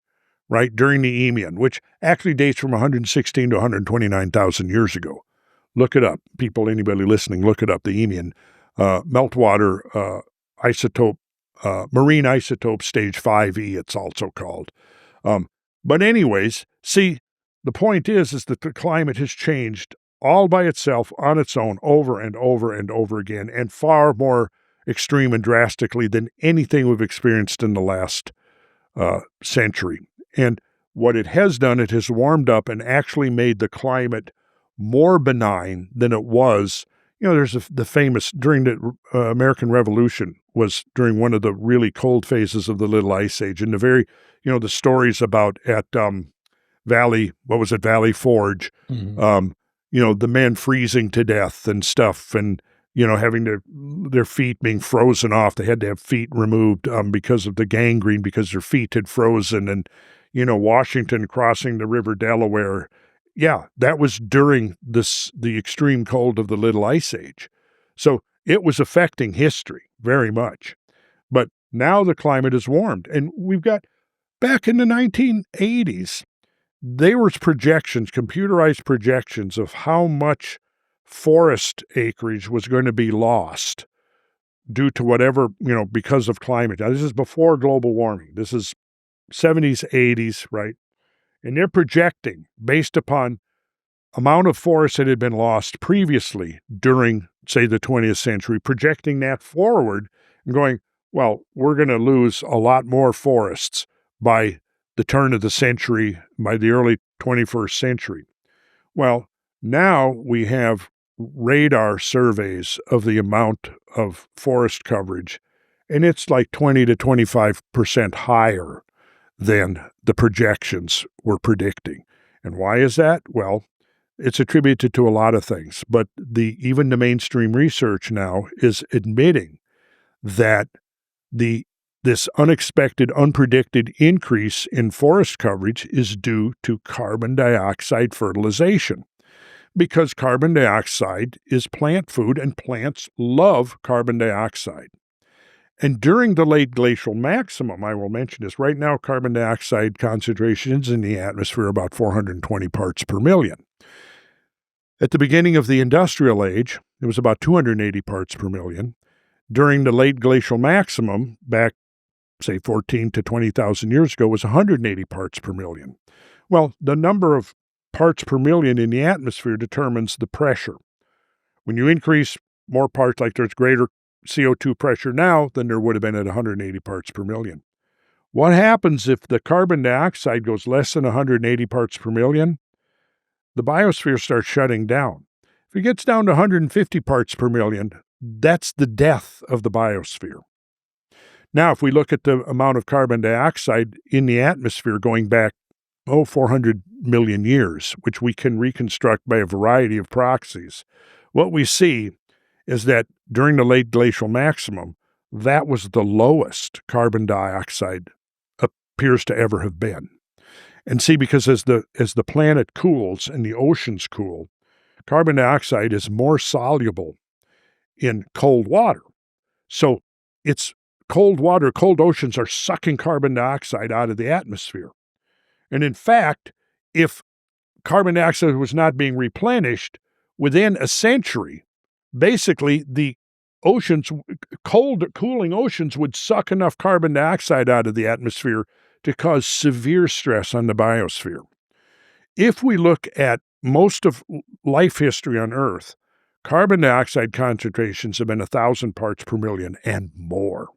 Speaker 2: right, during the Eemian, which actually dates from 116 to 129,000 years ago. Look it up. People, anybody listening, look it up, the Eemian. Meltwater isotope, marine isotope stage 5E, it's also called. But anyways, see, the point is that the climate has changed all by itself, on its own, over and over and over again, and far more extreme and drastically than anything we've experienced in the last century. And what it has done, it has warmed up and actually made the climate more benign than it was. There's the famous, during the American Revolution, was during one of the really cold phases of the Little Ice Age. And the stories about at Valley Forge, the men freezing to death and stuff, and, having their feet being frozen off. They had to have feet removed because of the gangrene, because their feet had frozen, and, Washington crossing the River Delaware. Yeah, that was during the extreme cold of the Little Ice Age. So it was affecting history very much. But now the climate has warmed. And we've got, back in the 1980s, there was projections, computerized projections of how much forest acreage was going to be lost due to whatever, because of climate. Now, this is before global warming. This is 70s, 80s, right? And they're projecting, based upon amount of forest that had been lost previously during, say, the 20th century, projecting that forward and going, well, we're going to lose a lot more forests by the turn of the century, by the early 21st century. Well, now we have radar surveys of the amount of forest coverage, and it's like 20 to 25% higher than the projections were predicting. And why is that? Well, it's attributed to a lot of things, but even the mainstream research now is admitting that this unexpected, unpredicted increase in forest coverage is due to carbon dioxide fertilization, because carbon dioxide is plant food and plants love carbon dioxide. And during the late glacial maximum, I will mention this, right now carbon dioxide concentrations in the atmosphere are about 420 parts per million. At the beginning of the industrial age, it was about 280 parts per million. During the late glacial maximum, back, say, 14 to 20,000 years ago, was 180 parts per million. Well, the number of parts per million in the atmosphere determines the pressure. When you increase more parts, like there's greater CO2 pressure now than there would have been at 180 parts per million. What happens if the carbon dioxide goes less than 180 parts per million? the biosphere starts shutting down. If it gets down to 150 parts per million, that's the death of the biosphere. Now, if we look at the amount of carbon dioxide in the atmosphere going back, 400 million years, which we can reconstruct by a variety of proxies, what we see is that during the late glacial maximum, that was the lowest carbon dioxide appears to ever have been. And see, because as the planet cools and the oceans cool, carbon dioxide is more soluble in cold water. So it's cold water, cold oceans are sucking carbon dioxide out of the atmosphere. And in fact, if carbon dioxide was not being replenished within a century, basically the oceans, cooling oceans would suck enough carbon dioxide out of the atmosphere to cause severe stress on the biosphere. If we look at most of life history on Earth, carbon dioxide concentrations have been 1,000 parts per million and more,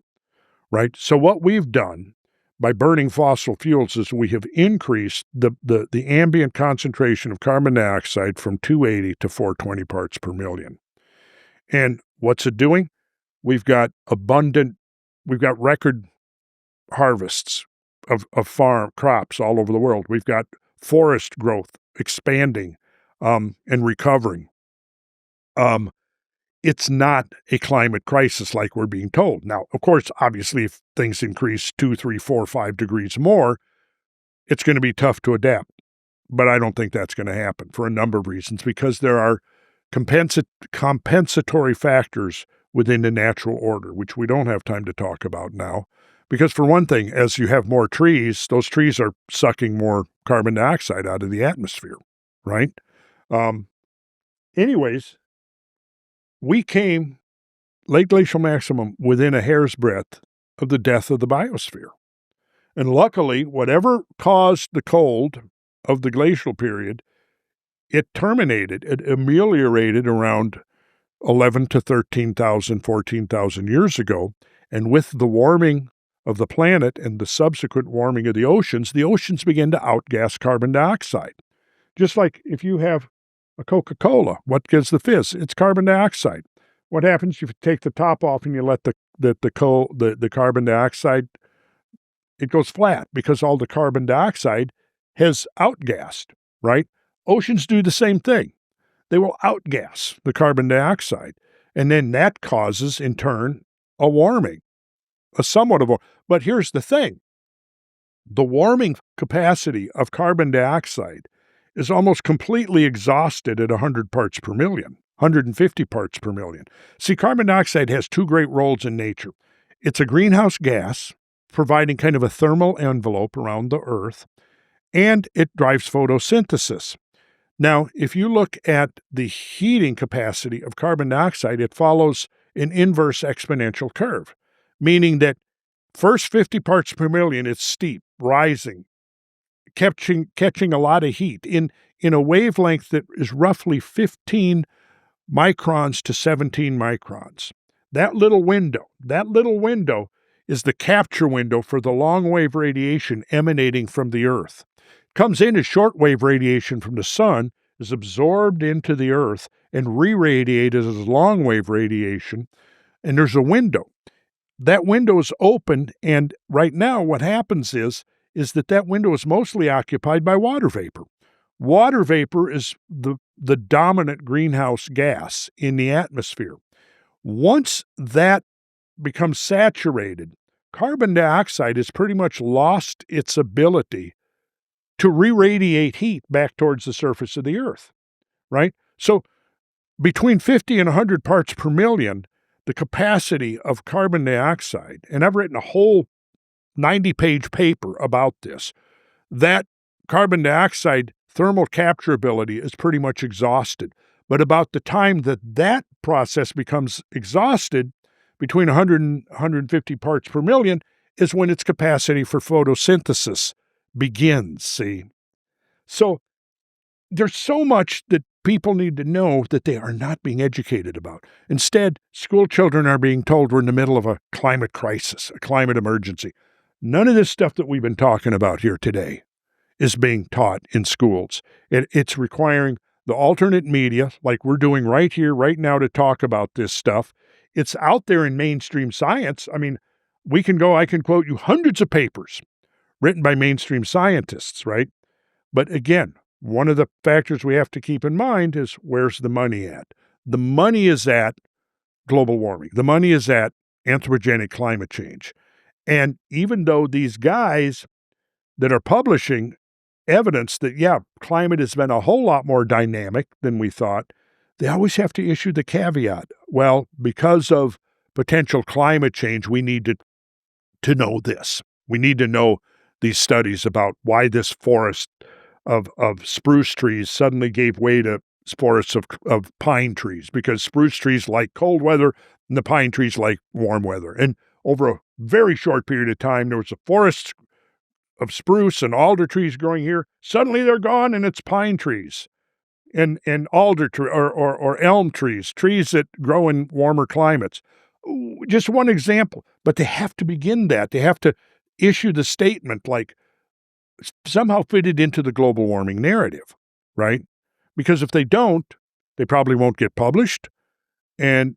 Speaker 2: right? So what we've done by burning fossil fuels is we have increased the ambient concentration of carbon dioxide from 280 to 420 parts per million. And what's it doing? We've got record harvests of farm crops all over the world. We've got forest growth expanding and recovering. It's not a climate crisis like we're being told. Now, of course, obviously, if things increase 2, 3, 4, 5 degrees more, it's going to be tough to adapt. But I don't think that's going to happen for a number of reasons, because there are compensatory factors within the natural order, which we don't have time to talk about now. Because for one thing, as you have more trees, those trees are sucking more carbon dioxide out of the atmosphere, right? Anyways, we came, late glacial maximum, within a hair's breadth of the death of the biosphere. And luckily, whatever caused the cold of the glacial period, it ameliorated around 11 to 13,000, 14,000 years ago. And with the warming of the planet and the subsequent warming of the oceans begin to outgas carbon dioxide. Just like if you have a Coca-Cola, what gives the fizz? It's carbon dioxide. What happens if you take the top off and you let the carbon dioxide, it goes flat because all the carbon dioxide has outgassed, right? Oceans do the same thing. They will outgas the carbon dioxide. And then that causes, in turn, a warming, but here's the thing. The warming capacity of carbon dioxide is almost completely exhausted at 100 parts per million, 150 parts per million. See, carbon dioxide has two great roles in nature. It's a greenhouse gas, providing kind of a thermal envelope around the Earth, and it drives photosynthesis. Now, if you look at the heating capacity of carbon dioxide, it follows an inverse exponential curve, meaning that first 50 parts per million, it's steep, rising, catching a lot of heat in a wavelength that is roughly 15 microns to 17 microns. That little window is the capture window for the long-wave radiation emanating from the Earth. It comes in as short-wave radiation from the sun, is absorbed into the Earth, and re-radiated as long-wave radiation, and there's a window. That window is open, and right now what happens is that window is mostly occupied by water vapor. Water vapor is the dominant greenhouse gas in the atmosphere. Once that becomes saturated, carbon dioxide has pretty much lost its ability to re-radiate heat back towards the surface of the Earth, right? So between 50 and 100 parts per million, the capacity of carbon dioxide, and I've written a whole 90-page paper about this, that carbon dioxide thermal capture ability is pretty much exhausted. But about the time that process becomes exhausted, between 100 and 150 parts per million, is when its capacity for photosynthesis begins, see? So there's so much that people need to know that they are not being educated about. Instead, school children are being told we're in the middle of a climate crisis, a climate emergency. None of this stuff that we've been talking about here today is being taught in schools. It's requiring the alternate media, like we're doing right here, right now, to talk about this stuff. It's out there in mainstream science. I mean, I can quote you hundreds of papers written by mainstream scientists, right? But again, one of the factors we have to keep in mind is where's the money at? The money is at global warming. The money is at anthropogenic climate change. And even though these guys that are publishing evidence that, yeah, climate has been a whole lot more dynamic than we thought, they always have to issue the caveat. Well, because of potential climate change, we need to know this. We need to know these studies about why this forest of spruce trees suddenly gave way to forests of pine trees, because spruce trees like cold weather and the pine trees like warm weather. And over a very short period of time, there was a forest of spruce and alder trees growing here. Suddenly they're gone and it's pine trees and alder or elm trees that grow in warmer climates. Just one example, but they have to begin that. They have to issue the statement, like somehow fit it into the global warming narrative, right? Because if they don't, they probably won't get published. And,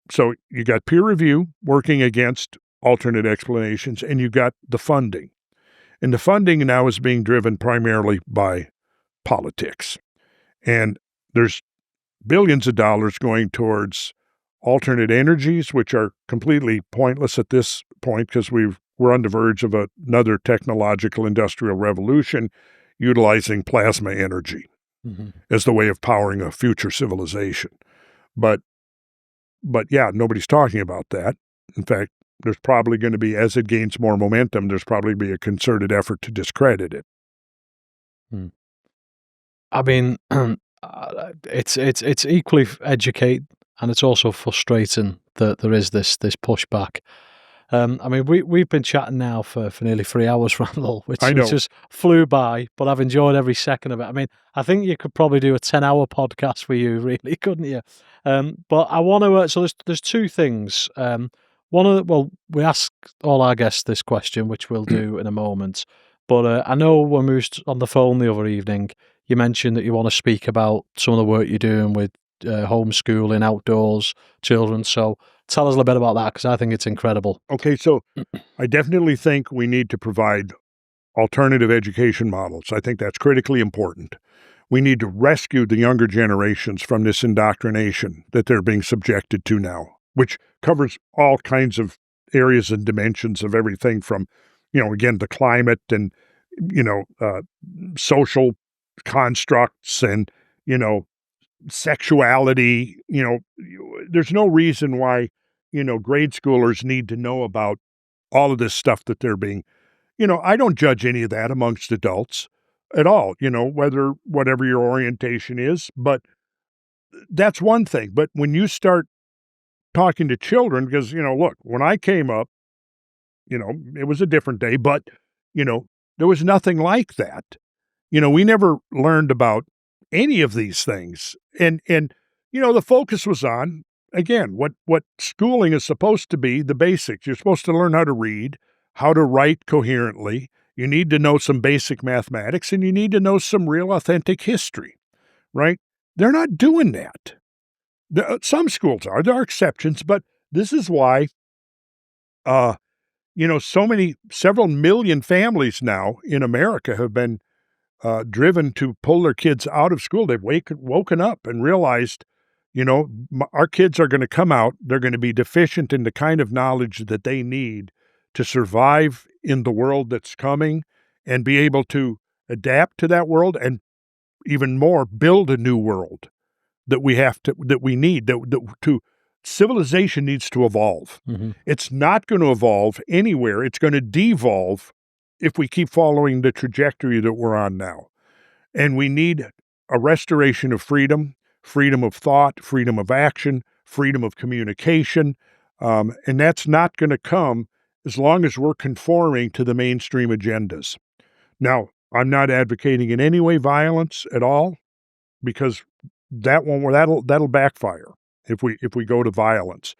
Speaker 2: so you got peer review working against alternate explanations, and you got the funding. And the funding now is being driven primarily by politics. And there's billions of dollars going towards alternate energies, which are completely pointless at this point because we're on the verge of another technological industrial revolution utilizing plasma energy as the way of powering a future civilization. But yeah, nobody's talking about that. In fact, there's probably going to be, as it gains more momentum, there's probably be a concerted effort to discredit it.
Speaker 1: I mean, it's equally educating, and it's also frustrating that there is this pushback. I mean, we've been chatting now for nearly 3 hours, Randall, which just flew by, but I've enjoyed every second of it. I mean, I think you could probably do a 10-hour podcast for you, really, couldn't you? But I want to. So there's two things. We ask all our guests this question, which we'll do in a moment. But I know when we were on the phone the other evening, you mentioned that you want to speak about some of the work you're doing with homeschooling, outdoors, children. So tell us a little bit about that, because I think it's incredible.
Speaker 2: Okay, so I definitely think we need to provide alternative education models. I think that's critically important. We need to rescue the younger generations from this indoctrination that they're being subjected to now, which covers all kinds of areas and dimensions of everything from, again, the climate and, social constructs and, sexuality. There's no reason why, grade schoolers need to know about all of this stuff that they're being, I don't judge any of that amongst adults at all, whatever your orientation is, but that's one thing. But when you start talking to children, because, look, when I came up, it was a different day, but, there was nothing like that. We never learned about any of these things. And the focus was on, again, what schooling is supposed to be, the basics. You're supposed to learn how to read, how to write coherently. You need to know some basic mathematics, and you need to know some real authentic history, right? They're not doing that. Some schools are. There are exceptions, but this is why, several million families now in America have been driven to pull their kids out of school. They've woken up and realized, our kids are going to come out. They're going to be deficient in the kind of knowledge that they need to survive in the world that's coming and be able to adapt to that world and even more build a new world that we need. Civilization needs to evolve. It's not going to evolve anywhere. It's going to devolve if we keep following the trajectory that we're on now. And we need a restoration of freedom of thought, freedom of action, freedom of communication. And that's not going to come as long as we're conforming to the mainstream agendas. Now, I'm not advocating in any way violence at all, because that'll backfire if we go to violence.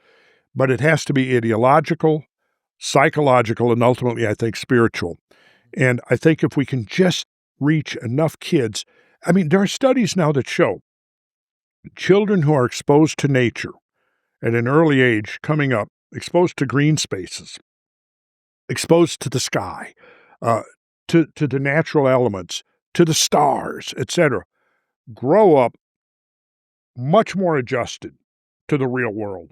Speaker 2: But it has to be ideological, psychological, and ultimately, I think, spiritual. And I think if we can just reach enough kids, I mean, there are studies now that show children who are exposed to nature at an early age coming up, exposed to green spaces, exposed to the sky, to the natural elements, to the stars, etc., grow up much more adjusted to the real world.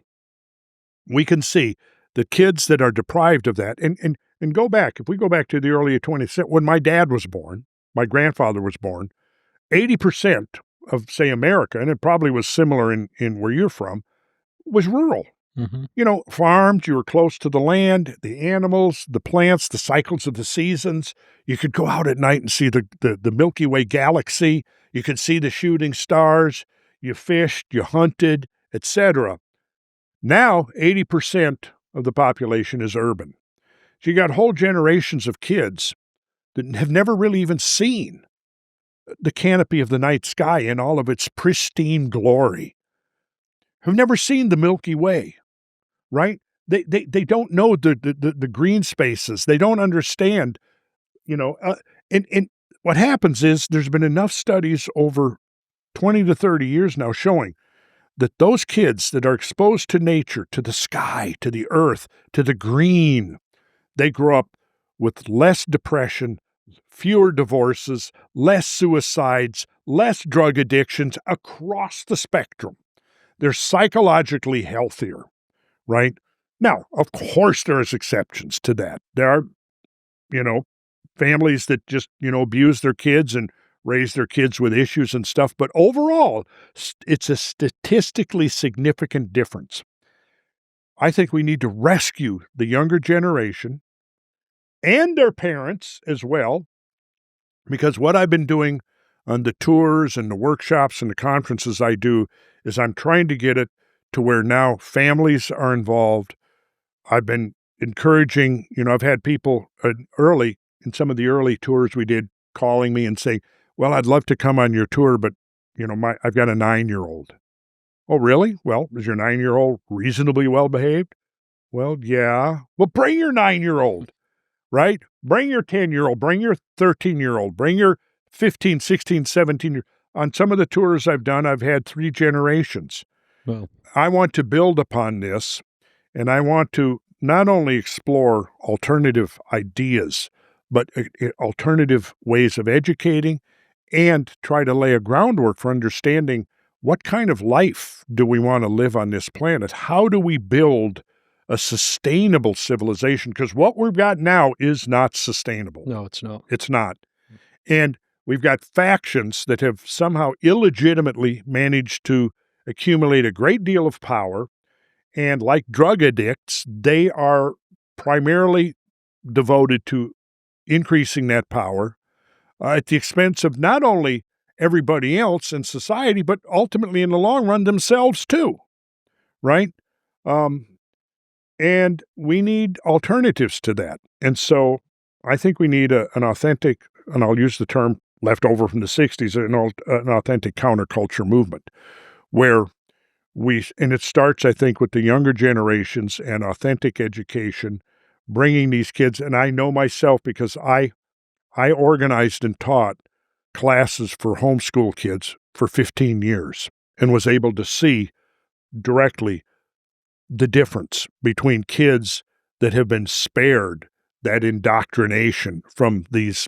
Speaker 2: We can see the kids that are deprived of that, and go back, if we go back to the early 20th, when my dad was born, my grandfather was born, 80% of, say, America, and it probably was similar in where you're from, was rural.
Speaker 1: Mm-hmm.
Speaker 2: You know, farmed, you were close to the land, the animals, the plants, the cycles of the seasons. You could go out at night and see the Milky Way galaxy. You could see the shooting stars. You fished, you hunted, etc. Now, 80% of the population is urban. So you got whole generations of kids that have never really even seen the canopy of the night sky in all of its pristine glory, have never seen the Milky Way. Right? They don't know the green spaces. They don't understand, and what happens is there's been enough studies over 20 to 30 years now showing that those kids that are exposed to nature, to the sky, to the earth, to the green, they grow up with less depression, fewer divorces, less suicides, less drug addictions across the spectrum. They're psychologically healthier. Right? Now, of course, there's exceptions to that. There are, families that just, abuse their kids and raise their kids with issues and stuff. But overall, it's a statistically significant difference. I think we need to rescue the younger generation and their parents as well, because what I've been doing on the tours and the workshops and the conferences I do is I'm trying to get it to where now families are involved. I've been encouraging, I've had people early, in some of the early tours we did, calling me and saying, well, I'd love to come on your tour, but, I've got a 9-year-old. Oh, really? Well, is your 9-year-old reasonably well behaved? Well, yeah. Well, bring your 9-year-old, right? Bring your 10-year-old, bring your 13-year-old, bring your 15, 16, 17. On some of the tours I've done, I've had 3 generations.
Speaker 1: Well,
Speaker 2: I want to build upon this, and I want to not only explore alternative ideas, but alternative ways of educating, and try to lay a groundwork for understanding what kind of life do we want to live on this planet? How do we build a sustainable civilization? Because what we've got now is not sustainable.
Speaker 1: no, it's not.
Speaker 2: It's not. And we've got factions that have somehow illegitimately managed to accumulate a great deal of power, and like drug addicts, they are primarily devoted to increasing that power at the expense of not only everybody else in society, but ultimately in the long run themselves too, right? And we need alternatives to that. And so I think we need an authentic, and I'll use the term left over from the 60s, an authentic counterculture movement, where and it starts, I think, with the younger generations and authentic education, bringing these kids, and I know myself because I organized and taught classes for homeschool kids for 15 years and was able to see directly the difference between kids that have been spared that indoctrination from these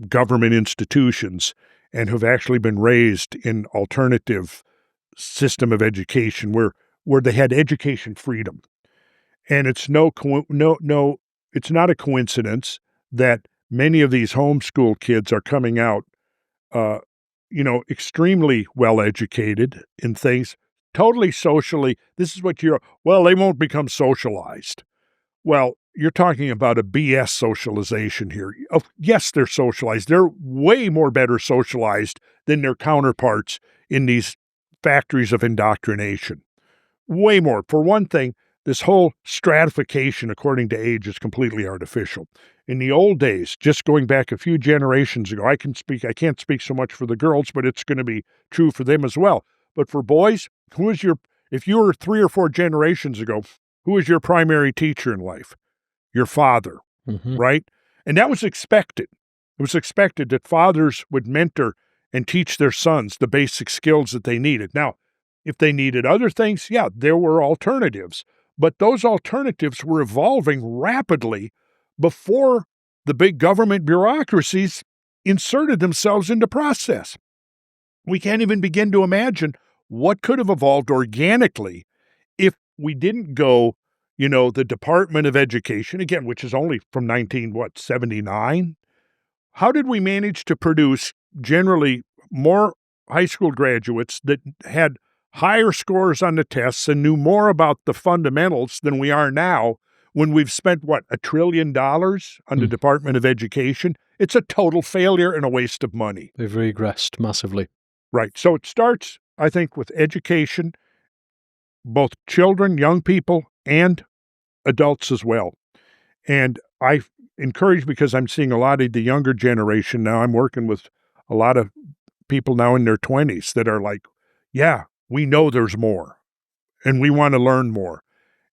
Speaker 2: government institutions and have actually been raised in alternative system of education where they had education freedom. And it's it's not a coincidence that many of these homeschool kids are coming out, extremely well educated in things, totally socially. This is what they won't become socialized. Well, you're talking about a BS socialization here. Oh, yes, they're socialized. They're way more better socialized than their counterparts in these factories of indoctrination. Way more. For one thing, this whole stratification according to age is completely artificial. In the old days, just going back a few generations ago, I can't speak so much for the girls, but it's going to be true for them as well. But for boys, if you were 3 or 4 generations ago, who was your primary teacher in life? Your father,
Speaker 1: Mm-hmm.
Speaker 2: right? And that was expected. It was expected that fathers would mentor and teach their sons the basic skills that they needed. Now, if they needed other things, yeah, there were alternatives. But those alternatives were evolving rapidly before the big government bureaucracies inserted themselves into process. We can't even begin to imagine what could have evolved organically if we didn't go, the Department of Education, again, which is only from 1979. How did we manage to produce generally more high school graduates that had higher scores on the tests and knew more about the fundamentals than we are now when we've spent, $1 trillion on the Department of Education? It's a total failure and a waste of money.
Speaker 1: They've regressed massively.
Speaker 2: Right. So it starts, I think, with education, both children, young people, and adults as well. And I encourage, because I'm seeing a lot of the younger generation now. I'm working with a lot of people now in their 20s that are like, yeah, we know there's more and we want to learn more.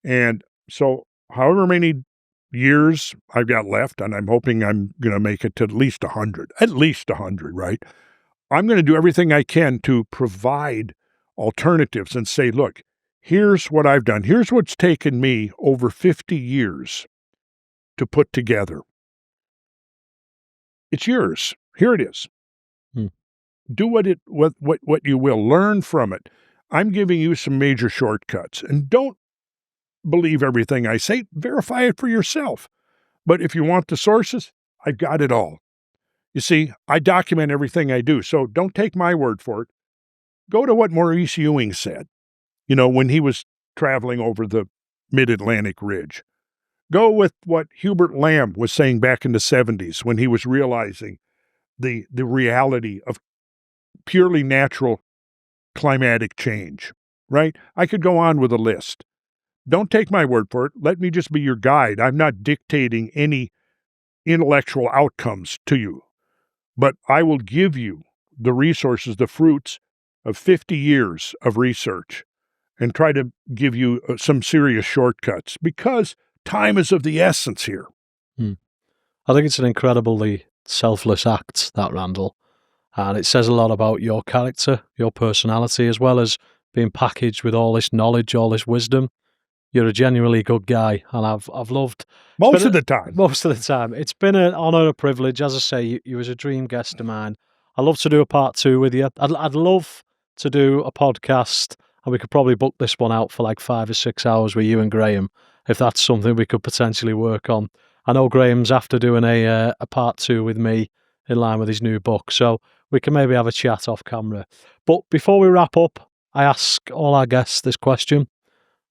Speaker 2: And so however many years I've got left, and I'm hoping I'm going to make it to at least 100, right? I'm going to do everything I can to provide alternatives and say, look, here's what I've done. Here's what's taken me over 50 years to put together. It's yours. Here it is. Do what you will. Learn from it. I'm giving you some major shortcuts. And don't believe everything I say. Verify it for yourself. But if you want the sources, I've got it all. You see, I document everything I do, so don't take my word for it. Go to what Maurice Ewing said, when he was traveling over the mid-Atlantic ridge. Go with what Hubert Lamb was saying back in the 70s when he was realizing the reality of purely natural climatic change, right? I could go on with a list. Don't take my word for it. Let me just be your guide. I'm not dictating any intellectual outcomes to you. But I will give you the resources, the fruits of 50 years of research, and try to give you some serious shortcuts, because time is of the essence here.
Speaker 1: I think it's an incredibly selfless act, that, Randall. And it says a lot about your character, your personality, as well as being packaged with all this knowledge, all this wisdom. You're a genuinely good guy, and I've loved...
Speaker 2: Most of the time.
Speaker 1: Most of the time. It's been an honour, a privilege. As I say, you was a dream guest of mine. I'd love to do a part 2 with you. I'd love to do a podcast, and we could probably book this one out for like 5 or 6 hours with you and Graham, if that's something we could potentially work on. I know Graham's after doing a part 2 with me in line with his new book, so we can maybe have a chat off camera. But before we wrap up, I ask all our guests this question.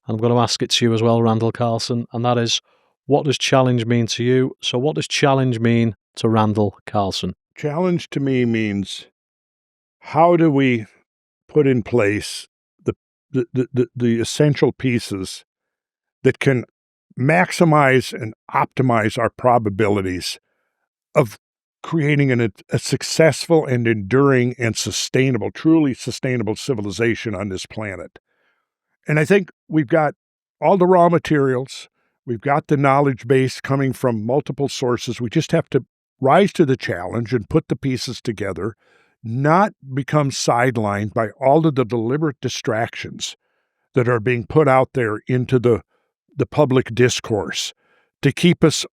Speaker 1: I'm going to ask it to you as well, Randall Carlson, and that is, what does challenge mean to you? So what does challenge mean to Randall Carlson?
Speaker 2: Challenge to me means, how do we put in place the essential pieces that can maximize and optimize our probabilities of creating a successful and enduring and sustainable, truly sustainable civilization on this planet? And I think we've got all the raw materials. We've got the knowledge base coming from multiple sources. We just have to rise to the challenge and put the pieces together, not become sidelined by all of the deliberate distractions that are being put out there into the public discourse to keep us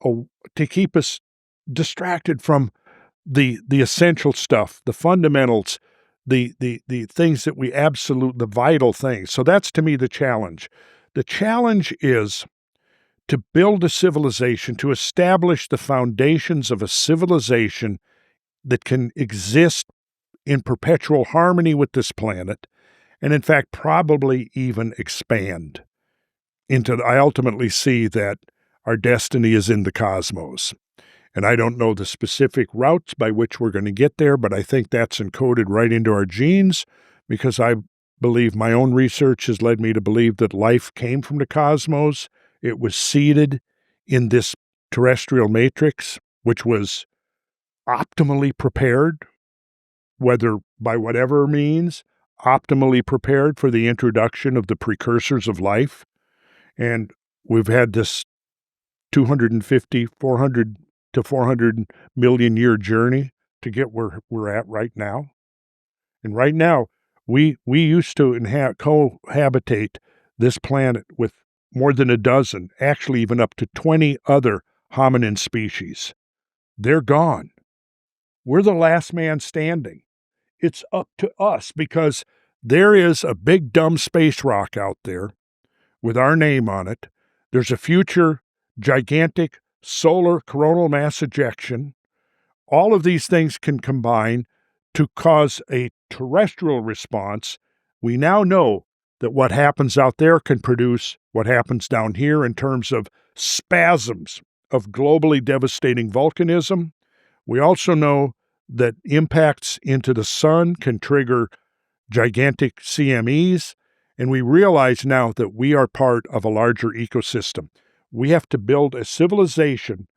Speaker 2: distracted from the essential stuff, the fundamentals, the things that the vital things. So that's, to me, the challenge. The challenge is to build a civilization, to establish the foundations of a civilization that can exist in perpetual harmony with this planet, and in fact, probably even expand into, I ultimately see that our destiny is in the cosmos. And I don't know the specific routes by which we're going to get there, but I think that's encoded right into our genes, because I believe my own research has led me to believe that life came from the cosmos. It was seeded in this terrestrial matrix, which was optimally prepared, whether by whatever means, optimally prepared for the introduction of the precursors of life. And we've had this 250, 400 to 400 million year journey to get where we're at right now. And right now, we used to cohabitate this planet with more than a dozen, actually even up to 20 other hominin species. They're gone. We're the last man standing. It's up to us because there is a big dumb space rock out there with our name on it. There's a future gigantic solar coronal mass ejection. All of these things can combine to cause a terrestrial response. We now know that what happens out there can produce what happens down here in terms of spasms of globally devastating volcanism. We also know that impacts into the sun can trigger gigantic CMEs, and we realize now that we are part of a larger ecosystem. We have to build a civilization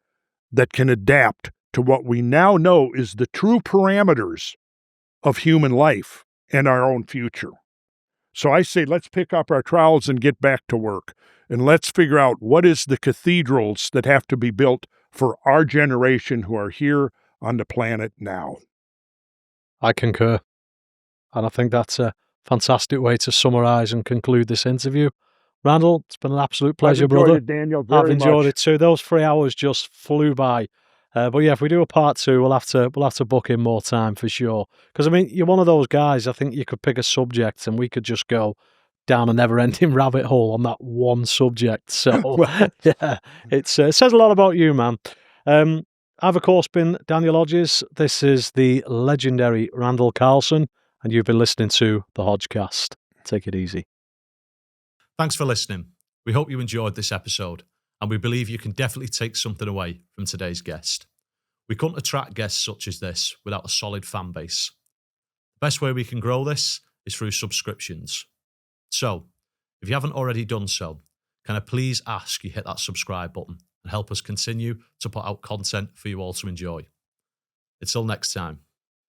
Speaker 2: that can adapt to what we now know is the true parameters of human life and our own future. So I say, let's pick up our trowels and get back to work, and let's figure out what is the cathedrals that have to be built for our generation who are here on the planet now.
Speaker 1: I concur. And I think that's a fantastic way to summarise and conclude this interview. Randall, it's been an absolute pleasure, brother.
Speaker 2: It, Daniel, very
Speaker 1: I've enjoyed
Speaker 2: much.
Speaker 1: it too. Those 3 hours just flew by. But yeah, if we do a part 2, we'll have to book in more time for sure. Because I mean, you're one of those guys. I think you could pick a subject and we could just go down a never-ending rabbit hole on that one subject. So yeah, it says a lot about you, man. I've of course been Daniel Hodges. This is the legendary Randall Carlson, and you've been listening to the Hodge-Cast. Take it easy. Thanks for listening. We hope you enjoyed this episode, and we believe you can definitely take something away from today's guest. We couldn't attract guests such as this without a solid fan base. The best way we can grow this is through subscriptions. So, if you haven't already done so, can I please ask you hit that subscribe button and help us continue to put out content for you all to enjoy. Until next time,